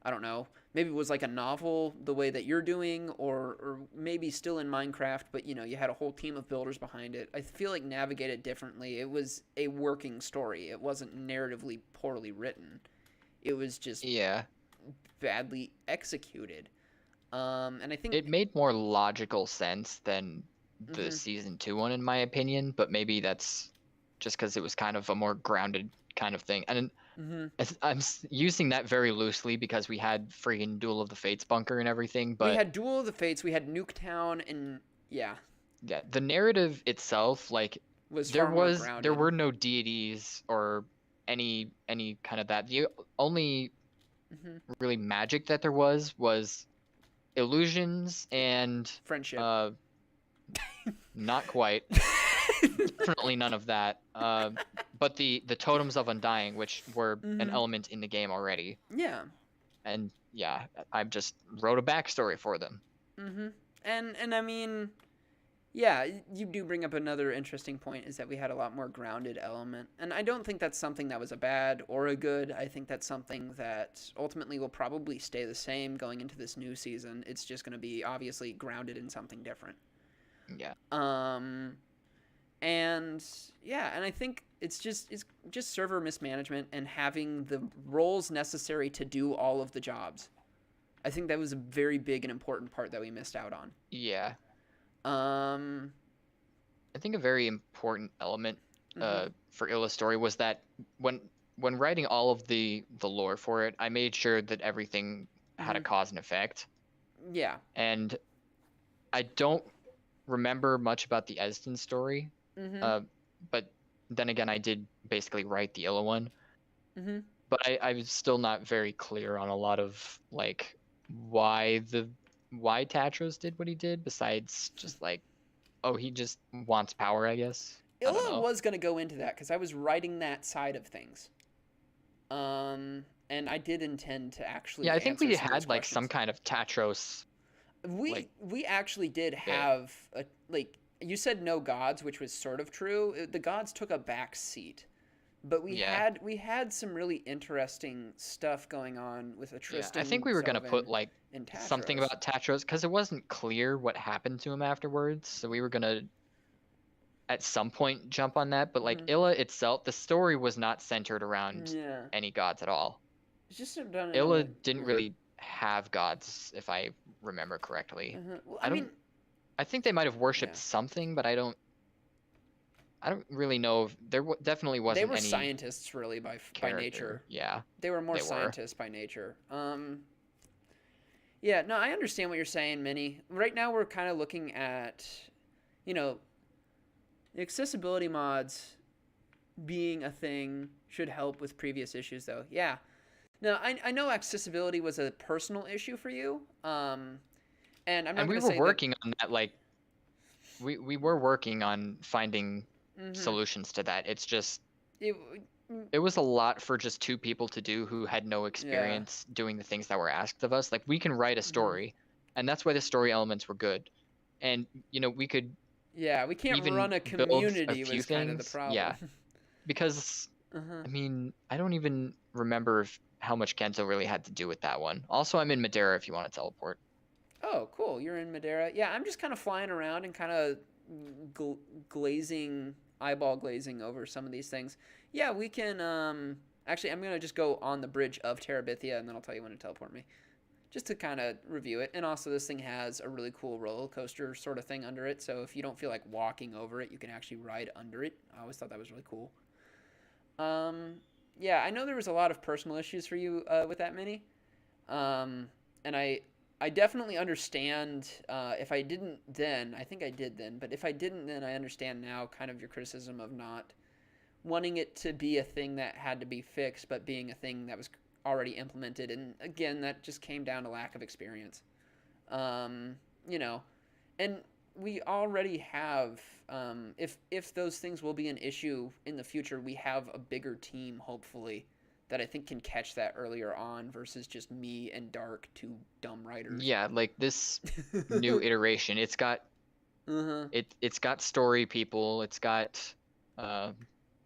I don't know, maybe it was like a novel the way that you're doing, or maybe still in Minecraft, but you had a whole team of builders behind it. I feel like navigated differently. It was a working story. It wasn't narratively poorly written. It was just badly executed. And I think it made more logical sense than the season 2 one, in my opinion, but maybe that's just because it was kind of a more grounded kind of thing. And I'm using that very loosely because we had freaking Duel of the Fates bunker and everything, but we had Duel of the Fates, we had Nuketown, and yeah, the narrative itself, like, there were no deities or any kind of that. The only really magic that there was illusions and friendship. Not quite. Definitely none of that. But the totems of undying, which were an element in the game already. Yeah. And yeah, I just wrote a backstory for them. and I mean, yeah, you do bring up another interesting point, is that we had a lot more grounded element. And I don't think that's something that was a bad or a good. I think that's something that ultimately will probably stay the same going into this new season. It's just going to be obviously grounded in something different. Yeah. And yeah, and I think it's just server mismanagement and having the roles necessary to do all of the jobs. I think that was a very big and important part that we missed out on. Yeah. Um, I think a very important element Mhm. for Illa's story was that when writing all of the lore for it, I made sure that everything had a Mhm. cause and effect. Yeah. And I don't remember much about the Esden story, Mhm. but then again, I did basically write the Illa one. Mhm. But I was still not very clear on a lot of like why Tatros did what he did, besides just like, oh, he just wants power, I guess. I don't Illa know. was gonna go into that because I was writing that side of things. And I did intend to Yeah, I actually think answer we some of those had like some questions. kind of Tatros like We actually did bit. have a, like, you said no gods, which was sort of true. The gods took a back seat, but Yeah. we had some really interesting stuff going on with Yeah. I think Tristan, we were gonna put Sylvan, like and something Tatros. about Tatros because it wasn't clear what happened to him afterwards. So we were gonna at some point jump on that, but like Hmm. Illa itself, the story was not centered around Yeah, any gods at all. it's just done in a Illa way. didn't Yeah. really have gods, if I remember correctly. Well, I I don't. mean, I think they might have worshipped yeah, something, but I don't. I don't really know if there definitely they wasn't were any scientists really by character. nature. Yeah, They were more they were. scientists by nature. Yeah, no, I understand what you're saying, Minnie. Right now, we're kind of looking at, you know, accessibility mods being a thing should help with previous issues, though. Yeah. Now, I know accessibility was a personal issue for you, and I'm not And going we to were say that. working on that. Like we were working on finding Mm-hmm. solutions to that. It's just It, it was a lot for just two people to do who had no yeah. experience doing the things that were asked of us. Like we can write a Mm-hmm. story, and that's why the story elements were good. And we could Yeah, we can't even run a build a community few was kind of the things. problem. Yeah, because Uh-huh. I mean, I don't even remember how much Kento really had to do with that one. Also, I'm in Madeira if you want to teleport. Oh, cool. You're in Madeira. Yeah, I'm just kind of flying around and kind of gl- glazing, eyeball glazing over some of these things. Yeah, we can. Actually, I'm gonna just go on the bridge of Terabithia, and then I'll tell you when to teleport me, just to kind of review it. And also, this thing has a really cool roller coaster sort of thing under it. So if you don't feel like walking over it, you can actually ride under it. I always thought that was really cool. Um, yeah, I know there was a lot of personal issues for you with that mini. And I definitely understand. If I didn't then, I think I did then. But if I didn't then, I understand now kind of your criticism of not wanting it to be a thing that had to be fixed, but being a thing that was already implemented. And again, that just came down to lack of experience. Um, you know, and we already have. If those things will be an issue in the future, we have a bigger team, hopefully, that I think can catch that earlier on versus just me and Dark, two dumb writers. Yeah, like this new iteration, Uh-huh. it's got story people, it's got uh,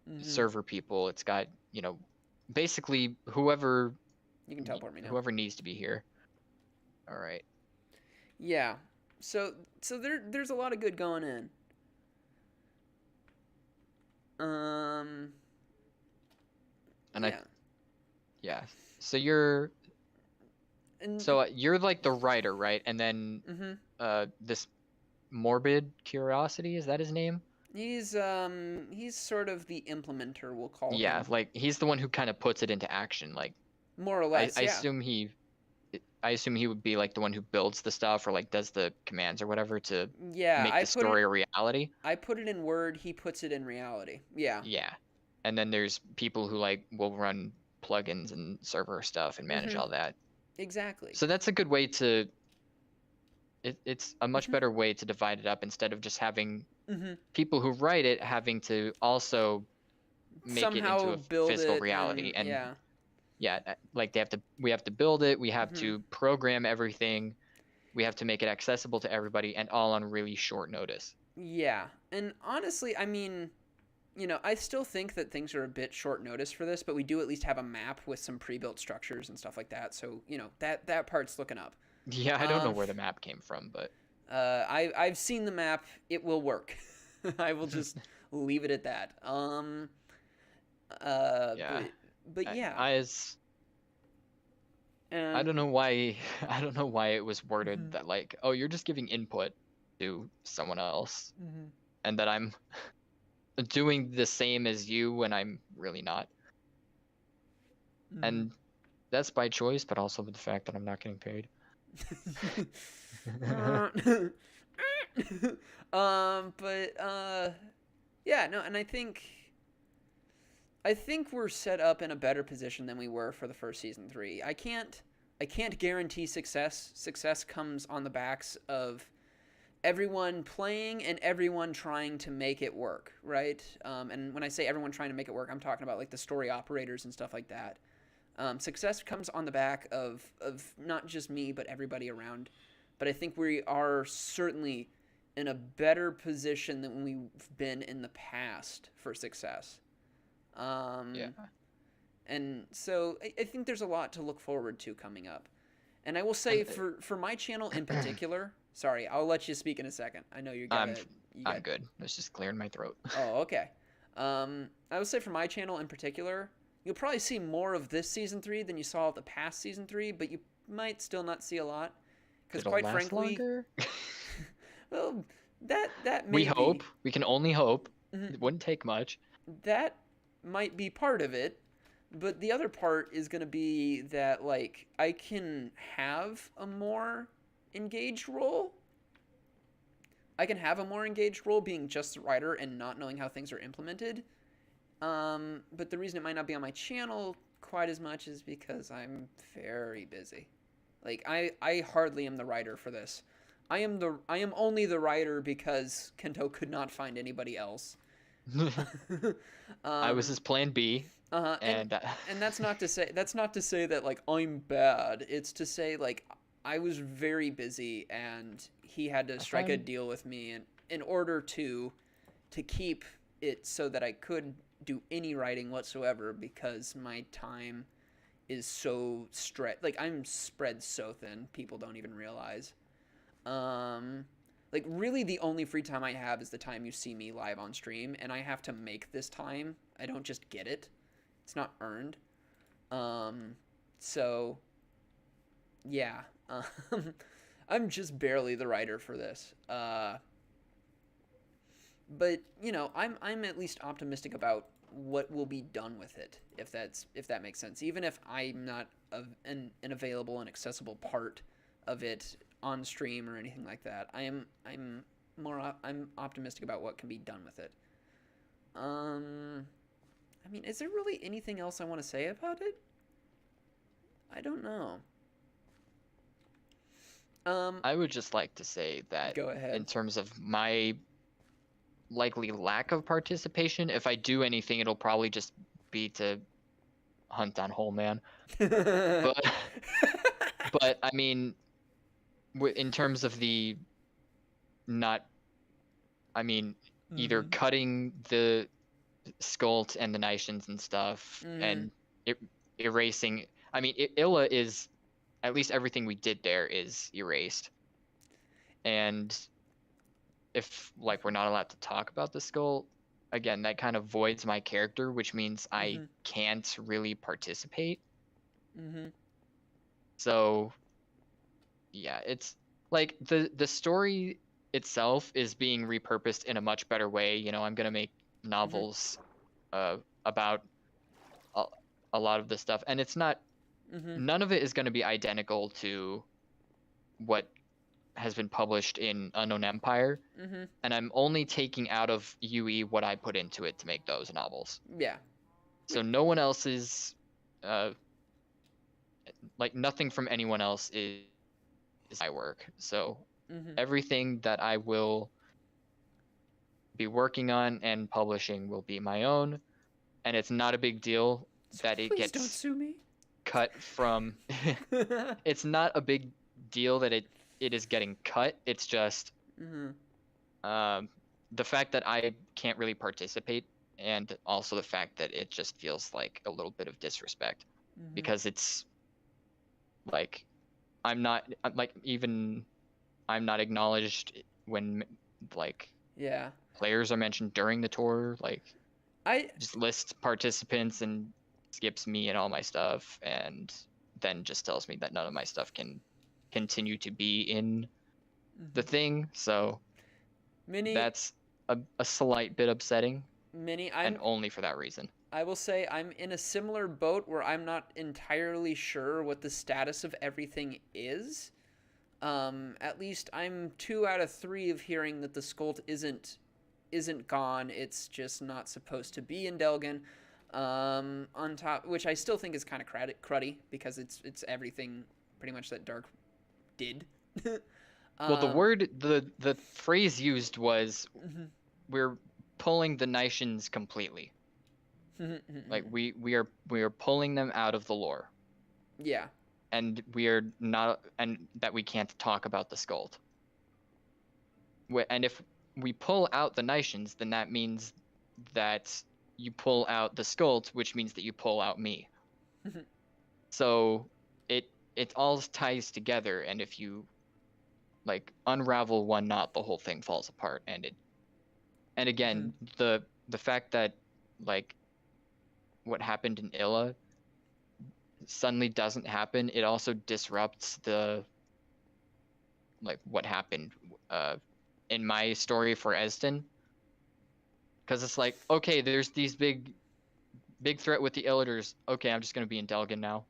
Mm-hmm. server people, it's got basically whoever You can teleport me now. whoever needs to be here. All right, Yeah. So there's a lot of good going in. Um. and Yeah. yeah, so you're And. you're like the writer, right? And then Mm-hmm. this morbid curiosity, is that his name? He's sort of the implementer, we'll call Yeah, him. like he's the one who kind of puts it into action. Like More or I, less, I yeah. assume he I assume he would be like the one who builds the stuff or like does the commands or whatever to Yeah, make the story a reality. I put it in Word, he puts it in reality. Yeah. Yeah. And then there's people who like will run plugins and server stuff and manage Mhm. all that. Exactly. So that's a good way to it's a much Mhm. better way to divide it up instead of just having Mhm. people who write it having to also make it into Somehow a build physical it and reality. And yeah. yeah, like we have to build it, we have Mhm. to program everything. we have to make it accessible to everybody and all on really short notice. Yeah, and honestly, I mean, I still think that things are a bit short notice for this, but we do at least have a map with some pre-built structures and stuff like that. So, that part's looking up. Yeah, I don't know where the map came from, but I've seen the map. It will work. I will just leave it at that. yeah. But yeah. I don't know why I don't know why it was worded that like, oh, you're just giving input to someone else, and that I'm doing the same as you when I'm really not. And that's by choice, but also with the fact that I'm not getting paid. Yeah, no, and I think we're set up in a better position than we were for the first season 3. I can't guarantee success. Success comes on the backs of everyone playing and everyone trying to make it work, right? And when I say everyone trying to make it work, I'm talking about like the story operators and stuff like that. Success comes on the back of not just me, but everybody around. But I think we are certainly in a better position than we've been in the past for success. Yeah. And so I think there's a lot to look forward to coming up. And I will say for my channel in particular, sorry, I'll let you speak in a second. I know you're I'm good. It's just clearing my throat. Oh, okay. I would say for my channel in particular, you'll probably see more of this season 3 than you saw of the past season 3, but you might still not see a lot. Because quite frankly, well, that may we hope. We can only hope. It wouldn't take much. That might be part of it, but the other part is going to be that like I can have a more engaged role. I can have a more engaged role being just the writer and not knowing how things are implemented. But the reason it might not be on my channel quite as much is because I'm very busy. Like I hardly am the writer for this. I am only the writer because Kento could not find anybody else. I was his plan B. And that's not to say that like I'm bad. It's to say like I was very busy and he had to strike a deal with me in order to keep it so that I could do any writing whatsoever because my time is so like I'm spread so thin people don't even realize. Like really the only free time I have is the time you see me live on stream, and I have to make this time. I don't just get it. It's not earned. So yeah. I'm just barely the writer for this. But I'm at least optimistic about what will be done with it, if that makes sense. Even if I'm not an available and accessible part of it on stream or anything like that, I'm optimistic about what can be done with it. I mean, is there really anything else I want to say about it? I don't know. I would just like to say that go ahead. In terms of my likely lack of participation, if I do anything, it'll probably just be to hunt down Whole Man. but I mean, in terms of the either cutting the Skult and the Nishans and stuff and erasing. I mean, Illa is, at least everything we did there is erased. And if like we're not allowed to talk about the Skult, again, that kind of voids my character, which means I can't really participate. So yeah, it's like the story itself is being repurposed in a much better way. I'm gonna make novels about a lot of this stuff, and it's not none of it is going to be identical to what has been published in Unknown Empire, and I'm only taking out of UE what I put into it to make those novels. Yeah. So no one else's, like nothing from anyone else is my work. So everything that I will be working on and publishing will be my own, and it's not a big deal that it gets don't sue me. cut from. It's not a big deal that it it is getting cut. It's just the fact that I can't really participate, and also the fact that it just feels like a little bit of disrespect, because it's like I'm not acknowledged when like players are mentioned during the tour. Like I just lists participants and skips me and all my stuff, and then just tells me that none of my stuff can continue to be in the thing. So that's a slight bit upsetting, and only for that reason. I will say I'm in a similar boat where I'm not entirely sure what the status of everything is. At least I'm 2 out of 3 of hearing that the Scolt isn't gone. It's just not supposed to be in Delgan. On top, which I still think is kind of cruddy because it's everything pretty much that Dark did. Well, the phrase used was, we're pulling the nations completely. Like we are pulling them out of the lore. Yeah. And we are not, and that we can't talk about the Skuld. And if we pull out the nations, then that means that you pull out the Skuld, which means that you pull out me. So it all ties together, and if you like unravel one knot, the whole thing falls apart. And again, the fact that like what happened in Illa suddenly doesn't happen, it also disrupts the like what happened in my story for Esden, because it's like, okay, there's these big threat with the Illiters. Okay, I'm just gonna be in Delgan now.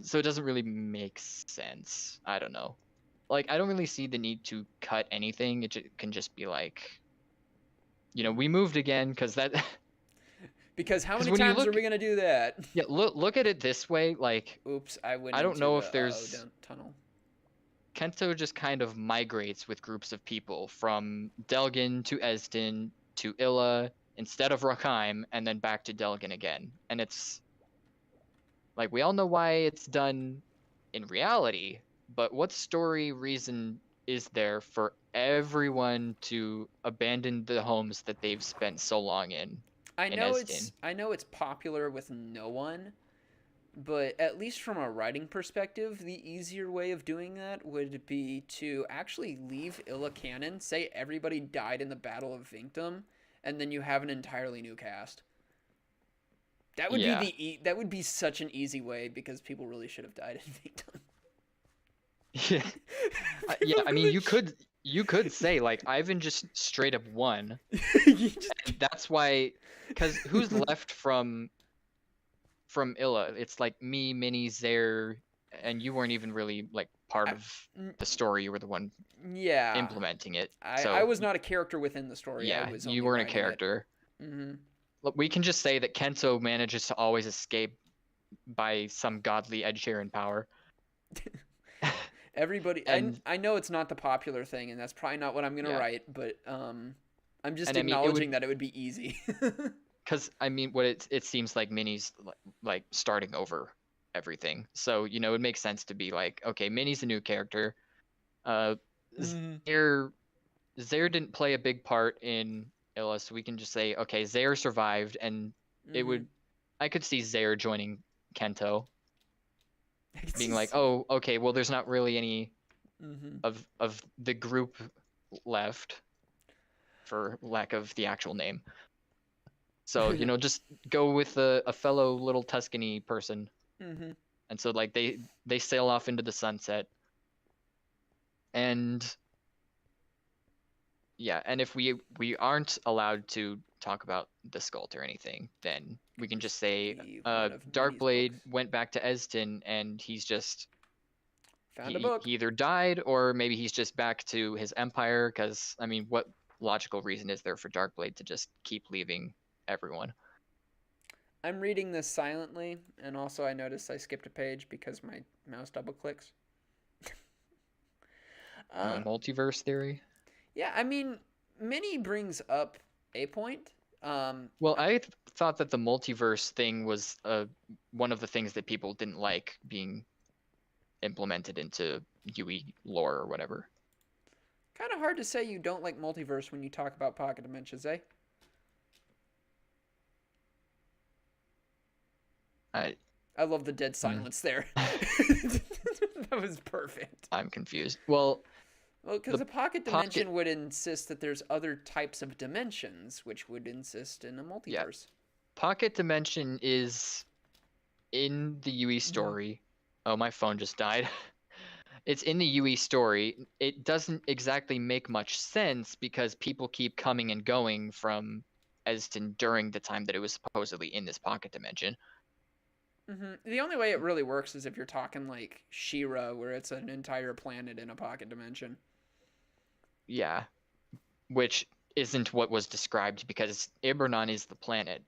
So it doesn't really make sense. I don't know. Like, I don't really see the need to cut anything. It can just be like, you know, we moved again, because that. Because how many times are we gonna do that? Yeah, look at it this way. Like, oops, I don't know if there's tunnel. Kento just kind of migrates with groups of people from Delgan to Esden to Illa instead of Rakheim, and then back to Delgan again. And it's like, we all know why it's done in reality, but what story reason is there for everyone to abandon the homes that they've spent so long in? I know it's popular with no one, but at least from a writing perspective, the easier way of doing that would be to actually leave Illa canon, say everybody died in the Battle of Vinctum, and then you have an entirely new cast. That would be that would be such an easy way, because people really should have died in Vinctum. Yeah. Yeah, I mean, you could say like Ivan just straight up won. That's why, because who's left from Illa? It's like me, Minnie, Zaire, and you weren't even really like part of the story. You were the one implementing it. I was not a character within the story. Yeah, you weren't a character. Look, we can just say that Kento manages to always escape by some godly Ed Sheeran power. Everybody, and I know it's not the popular thing, and that's probably not what I'm gonna write, but I'm just acknowledging that it would be easy. Because I mean, what it seems like Minnie's like starting over everything, so you know it makes sense to be like, okay, Minnie's a new character. Zaire didn't play a big part in Illa, so we can just say, okay, Zaire survived, and I could see Zaire joining Kento. Being like, oh, okay, well, there's not really any of the group left, for lack of the actual name. So, you know, just go with a fellow little Tuscany person. And so, like, they sail off into the sunset. And yeah, and if we aren't allowed to talk about the Skuld or anything, then we can just say Darkblade went back to Esden, and he's just found a book. He either died, or maybe he's just back to his empire, because I mean, what logical reason is there for Darkblade to just keep leaving everyone? I'm reading this silently, and also I noticed I skipped a page because my mouse double clicks. Multiverse theory? Yeah, I mean, Minnie brings up a point. Well, I thought that the multiverse thing was one of the things that people didn't like being implemented into UE lore or whatever. Kind of hard to say you don't like multiverse when you talk about pocket dimensions, eh? I love the dead silence there. That was perfect. I'm confused. Well, because a pocket dimension would insist that there's other types of dimensions, which would insist in a multiverse. Yeah. Pocket dimension is in the UE story. Oh, my phone just died. It's in the UE story. It doesn't exactly make much sense because people keep coming and going from Eston during the time that it was supposedly in this pocket dimension. The only way it really works is if you're talking like She-Ra, where it's an entire planet in a pocket dimension. Yeah, which isn't what was described because Ibernon is the planet,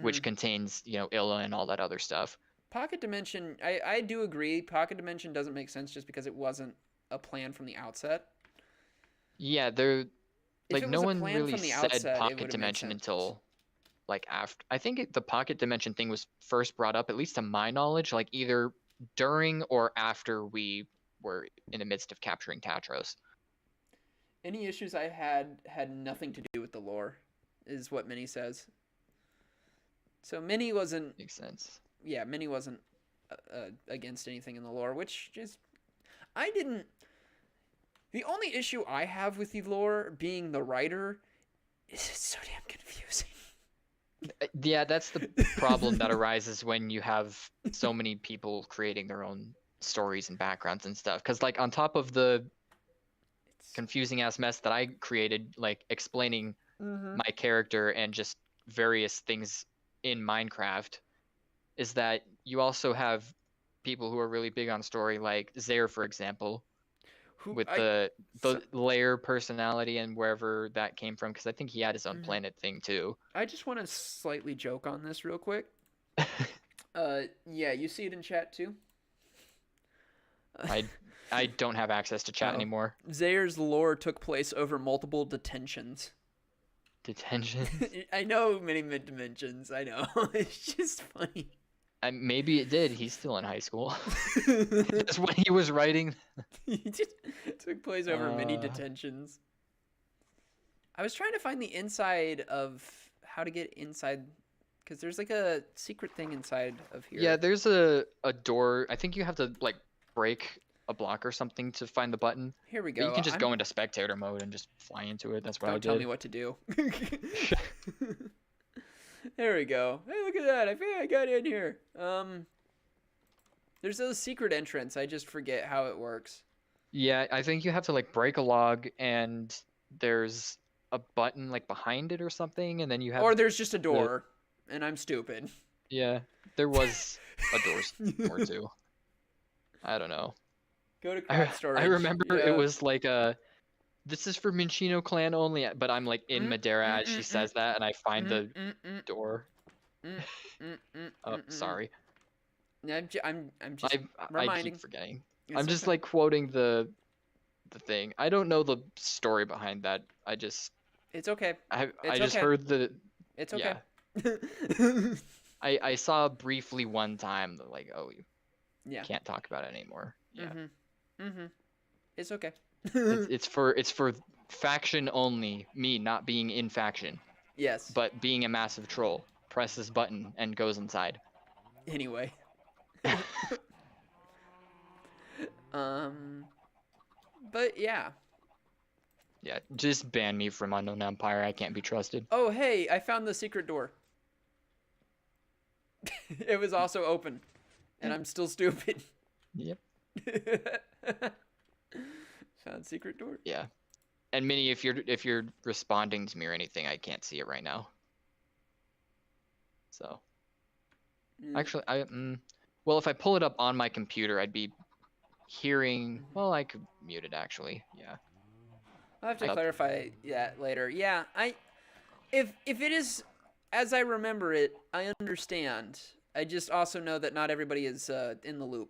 which contains, Illa and all that other stuff. Pocket dimension, I do agree. Pocket dimension doesn't make sense just because it wasn't a plan from the outset. Yeah, no one really said pocket dimension until after. I think the pocket dimension thing was first brought up, at least to my knowledge, either during or after we were in the midst of capturing Tatros. Any issues I had nothing to do with the lore, is what Minnie says. So Minnie wasn't... Makes sense. Yeah, Minnie wasn't against anything in the lore, which is... I didn't... The only issue I have with the lore, being the writer, is it's so damn confusing. Yeah, that's the problem that arises when you have so many people creating their own stories and backgrounds and stuff. Because, on top of the confusing ass mess that I created, explaining my character and just various things in Minecraft, is that you also have people who are really big on story, like Zaire, for example, with the layer personality and wherever that came from, because I think he had his own planet thing too. I just want to slightly joke on this real quick. Yeah, you see it in chat too? I don't have access to chat anymore. Zaire's lore took place over multiple detentions. Detentions? I know many mid-dimensions, I know. It's just funny. Maybe it did. He's still in high school. That's when he was writing. He just took place over many detentions. I was trying to find the inside of how to get inside, because there's a secret thing inside of here. Yeah, there's a door. I think you have to break a block or something to find the button. Here we go. But you can just go into spectator mode and just fly into it. That's what I did. Don't tell me what to do. There we go. Hey, look at that. I think I got in here. There's a secret entrance. I just forget how it works. Yeah, I think you have to break a log, and there's a button behind it or something, and then you have... Or there's just a door, and I'm stupid. Yeah, there was a door or two. I don't know. Go to craft storage. I remember it was this is for Minchino clan only, but I'm in Madeira as she says that, and I find the door. Oh, sorry. I'm just reminding. I keep forgetting. I'm just quoting the thing. I don't know the story behind that. It's okay. I just heard the... It's okay. Yeah. I saw briefly one time that you can't talk about it anymore. Yeah. It's okay. It's for faction only. Me not being in faction. Yes. But being a massive troll. Press this button and goes inside. Anyway. But yeah. Yeah, just ban me from Unknown Empire. I can't be trusted. Oh, hey, I found the secret door. It was also open. And I'm still stupid. Yep. Found secret door. Yeah. And Minnie, if you're responding to me or anything, I can't see it right now. So. Actually, well, if I pull it up on my computer, I'd be hearing... Well, I could mute it, actually. Yeah. I'll have to clarify that later. Yeah, if it is as I remember it, I understand. I just also know that not everybody is in the loop.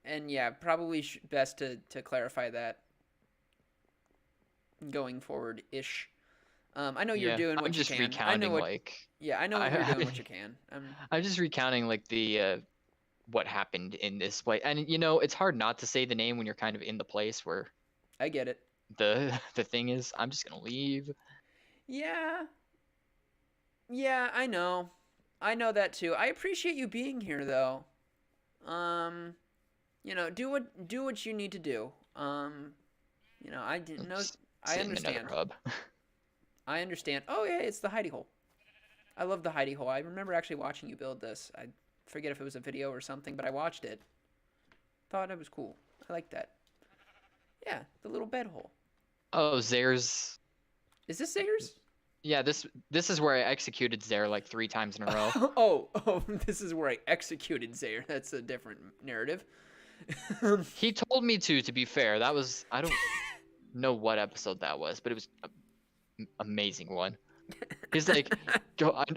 And yeah, probably best to clarify that going forward-ish. I know you're Yeah, doing I'm what you just can. I recounting know what. like Yeah, I know I, you're doing what you can. I'm just recounting like the what happened in this place. And you know, it's hard not to say the name when you're kind of in the place where I get it. the thing is. I'm just gonna leave. Yeah, yeah, I know. I know that too. I appreciate you being here though. Um, do what you need to do. I didn't know. Just I sit in another understand. hub. I understand. Oh yeah, it's the hidey hole. I love the hidey hole. I remember actually watching you build this. I forget if it was a video or something, but I watched it. Thought it was cool. I like that. Yeah, the little bed hole. Oh, Zare's. Is this Zayers? Yeah, this is where I executed Zare like 3 times in a row. oh, this is where I executed Zayer. That's a different narrative. He told me to be fair. That was, I don't know what episode that was, but it was an amazing one. He's like,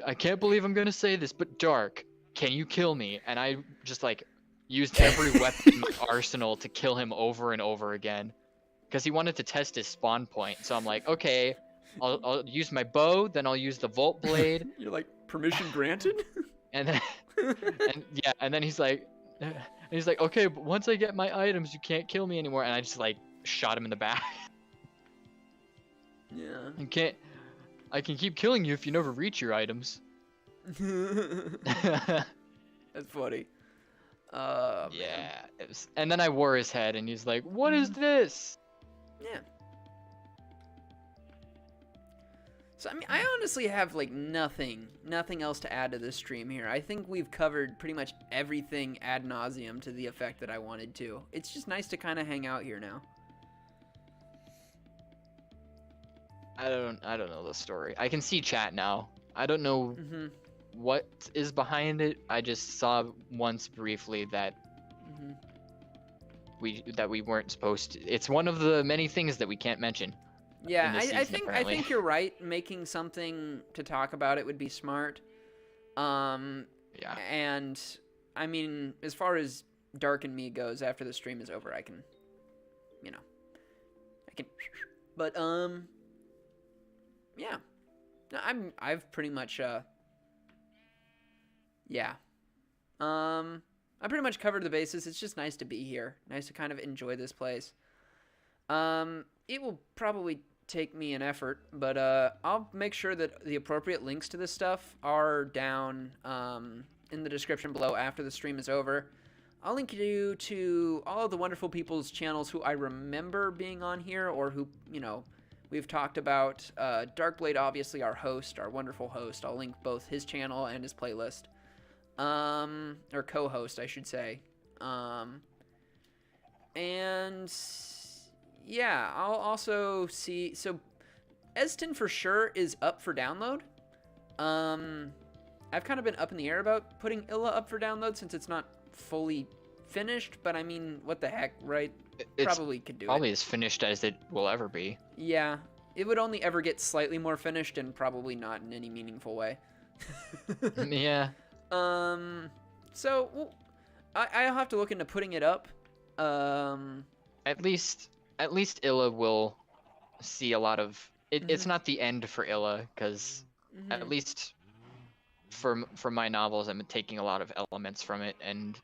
I can't believe I'm gonna say this, but Dark, can you kill me? And I just like used every weapon in my arsenal to kill him over and over again. Because he wanted to test his spawn point. So I'm like, okay, I'll use my bow, then I'll use the Volt Blade. You're like, permission granted? And then, and then he's like, okay, but once I get my items, you can't kill me anymore. And I just like shot him in the back. Yeah. I can keep killing you if you never reach your items. That's funny. Yeah. Man. And then I wore his head, and he's like, "What is this?" Yeah. So I mean, I honestly have like nothing else to add to this stream here. I think we've covered pretty much everything ad nauseum to the effect that I wanted to. It's just nice to kind of hang out here now. I don't know the story. I can see chat now. I don't know what is behind it. I just saw once briefly that we weren't supposed to. It's one of the many things that we can't mention. Yeah, I apparently. think you're right. Making something to talk about it would be smart. Yeah. And I mean, as far as Dark and me goes, after the stream is over, I can. But yeah. No, I've pretty much yeah. I pretty much covered the bases. It's just nice to be here. Nice to kind of enjoy this place. It will probably take me an effort, but I'll make sure that the appropriate links to this stuff are down in the description below after the stream is over. I'll link you to all of the wonderful people's channels who I remember being on here or who, we've talked about. Darkblade, obviously, our host, our wonderful host. I'll link both his channel and his playlist. Or co-host, I should say. And yeah, I'll also see. So, Eston for sure is up for download. I've kind of been up in the air about putting Illa up for download since it's not fully finished. But I mean, what the heck, right? Probably could do it. Probably as finished as it will ever be. Yeah, it would only ever get slightly more finished and probably not in any meaningful way. Yeah. So I'll have to look into putting it up. At least Illa will see a lot of it. It's not the end for Illa, because at least for my novels, I'm taking a lot of elements from it, and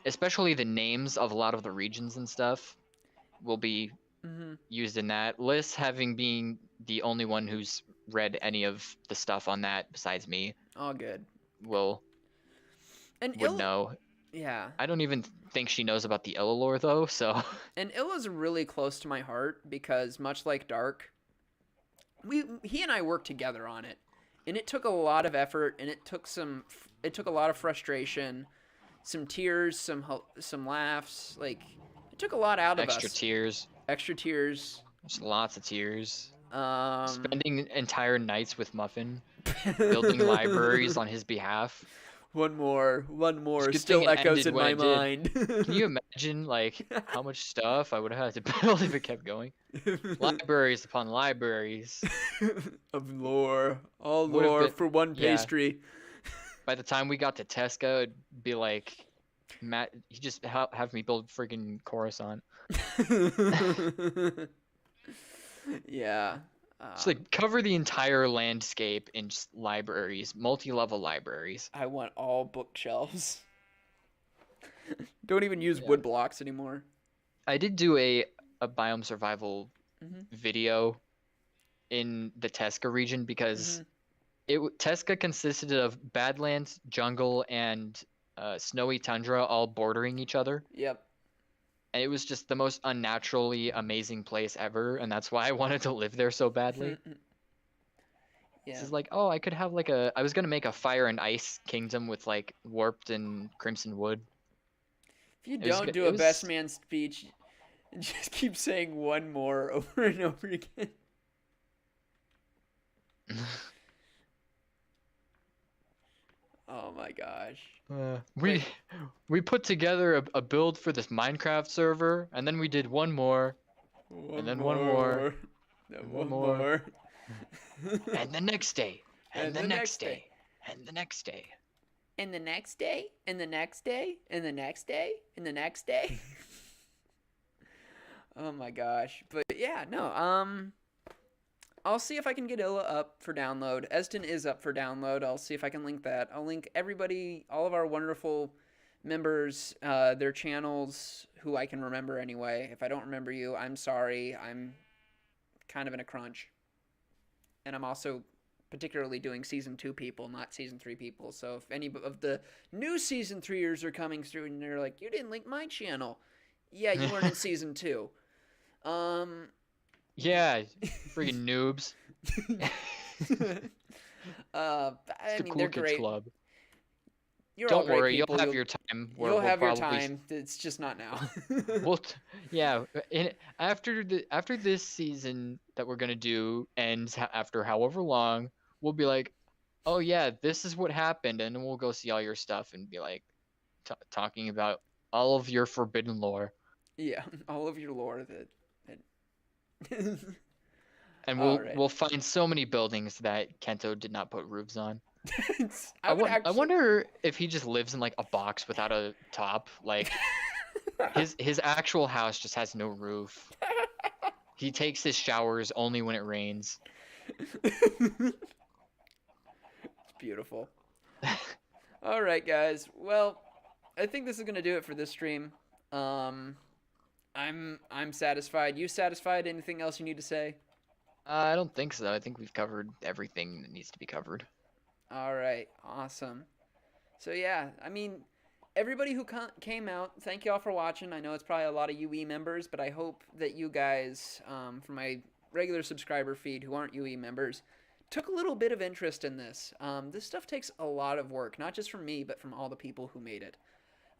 especially the names of a lot of the regions and stuff will be used in that. Liz, having been the only one who's read any of the stuff on that besides me, all good, would know. Yeah. I don't even think she knows about the Illa lore though, so. And Illa's really close to my heart because much like Dark, he and I worked together on it, and it took a lot of effort, and it took a lot of frustration, some tears, some laughs. Like, it took a lot out of us. Extra tears. Just lots of tears. Spending entire nights with Muffin, building libraries on his behalf. One more still echoes in my mind. Can you imagine, like, how much stuff I would have had to build if it kept going? Libraries upon libraries. Of lore. All lore for one pastry. Yeah. By the time we got to Tesca, it'd be like, Matt, you just have me build friggin' Coruscant. Yeah. Just like cover the entire landscape in just libraries, multi-level libraries. I want all bookshelves. Don't even use Yeah. wood blocks anymore. I did do a biome survival Mm-hmm. video in the Tesca region because Tesca consisted of Badlands, jungle, and snowy tundra all bordering each other. Yep. And it was just the most unnaturally amazing place ever, and that's why I wanted to live there so badly. Yeah. This is like, oh, I could have like I was gonna make a fire and ice kingdom with like warped and crimson wood. If you don't do a best man speech, just keep saying one more over and over again. Oh my gosh. We put together a build for this Minecraft server, and then we did one more, and then one more, and one more. And the next day, and the next day, and the next day. And the next day, and the next day, and the next day, and the next day. Oh my gosh. But yeah, no, I'll see if I can get Illa up for download. Eston is up for download. I'll see if I can link that. I'll link everybody, all of our wonderful members, their channels, who I can remember anyway. If I don't remember you, I'm sorry. I'm kind of in a crunch. And I'm also particularly doing Season 2 people, not Season 3 people. So if any of the new Season 3ers are coming through and they're like, you didn't link my channel. Yeah, you weren't in Season 2. Yeah, freaking noobs. I mean, cool they're kids great. Club. You're Don't all great worry, people. you'll have your time. You'll have your time. It's just not now. Yeah. After this season that we're gonna do ends after however long, we'll be like, oh yeah, this is what happened, and then we'll go see all your stuff and be like, talking about all of your forbidden lore. Yeah, all of your lore that. And we'll find so many buildings that Kento did not put roofs on. I wonder if he just lives in like a box without a top. Like his actual house just has no roof. He takes his showers only when it rains. It's beautiful. All right, guys. Well, I think this is gonna do it for this stream. I'm satisfied. You satisfied? Anything else you need to say? I don't think so. I think we've covered everything that needs to be covered. All right, awesome. So yeah, I mean, everybody who came out, thank you all for watching. I know it's probably a lot of UE members, but I hope that you guys, from my regular subscriber feed who aren't UE members, took a little bit of interest in this. This stuff takes a lot of work, not just from me, but from all the people who made it.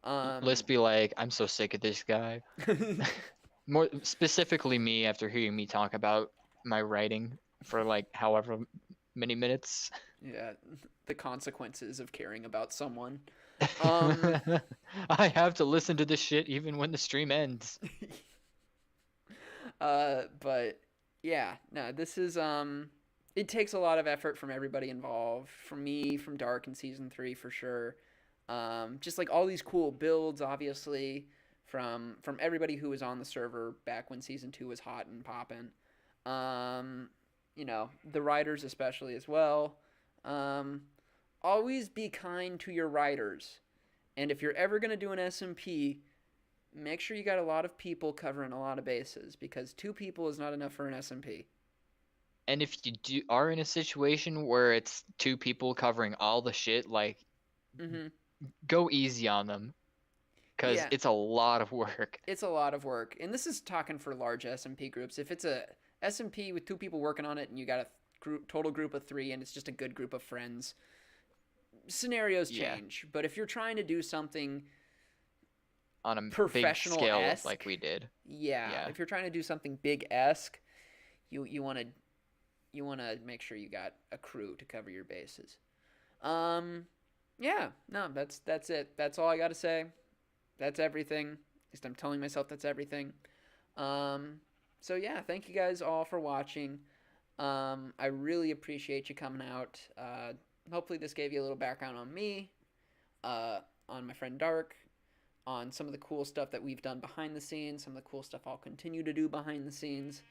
Let's be like, I'm so sick of this guy. More specifically me, after hearing me talk about my writing for like however many minutes. Yeah, the consequences of caring about someone. I have to listen to this shit even when the stream ends. But yeah, no, this is it takes a lot of effort from everybody involved. From me, from Dark in Season 3 for sure. Just like all these cool builds, obviously, from everybody who was on the server back when Season 2 was hot and poppin'. You know, the writers especially as well. Always be kind to your writers. And if you're ever going to do an SMP, make sure you got a lot of people covering a lot of bases, because 2 people is not enough for an SMP. And if you are in a situation where it's 2 people covering all the shit, like, go easy on them. Because it's a lot of work. It's a lot of work. And this is talking for large SMP groups. If it's a SMP with 2 people working on it and you got a total group of 3 and it's just a good group of friends, scenarios change. But if you're trying to do something on a professional big scale like we did, if you're trying to do something big-esque, you want to make sure you got a crew to cover your bases. Yeah, no, that's it. That's all I got to say. That's everything. At least I'm telling myself that's everything. So yeah, thank you guys all for watching. I really appreciate you coming out. Hopefully this gave you a little background on me, on my friend Dark, on some of the cool stuff that we've done behind the scenes, some of the cool stuff I'll continue to do behind the scenes,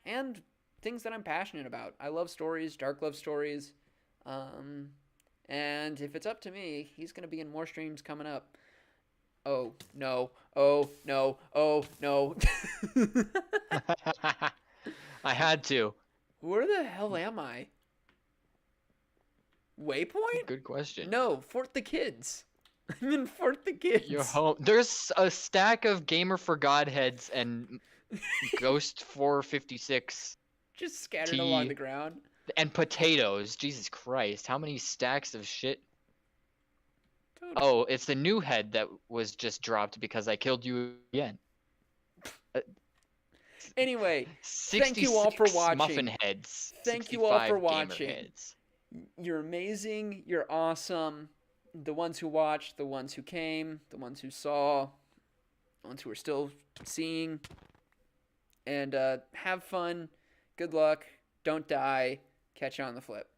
and things that I'm passionate about. I love stories, dark love stories. And if it's up to me, he's going to be in more streams coming up. Oh, no. Oh, no. Oh, no. I had to. Where the hell am I? Waypoint? Good question. No, Fort the Kids. I'm in Fort the Kids. You're home. There's a stack of Gamer for Godheads and Ghost 456 Just scattered tea along the ground. and potatoes. Jesus Christ, how many stacks of shit? Dude. Oh, it's the new head that was just dropped because I killed you again. Anyway, thank you all for 66 watching. muffin heads. Thank you all for 65 gamer watching. heads. You're amazing. You're awesome. The ones who watched, the ones who came, the ones who saw, the ones who are still seeing. And have fun. Good luck. Don't die. Catch you on the flip.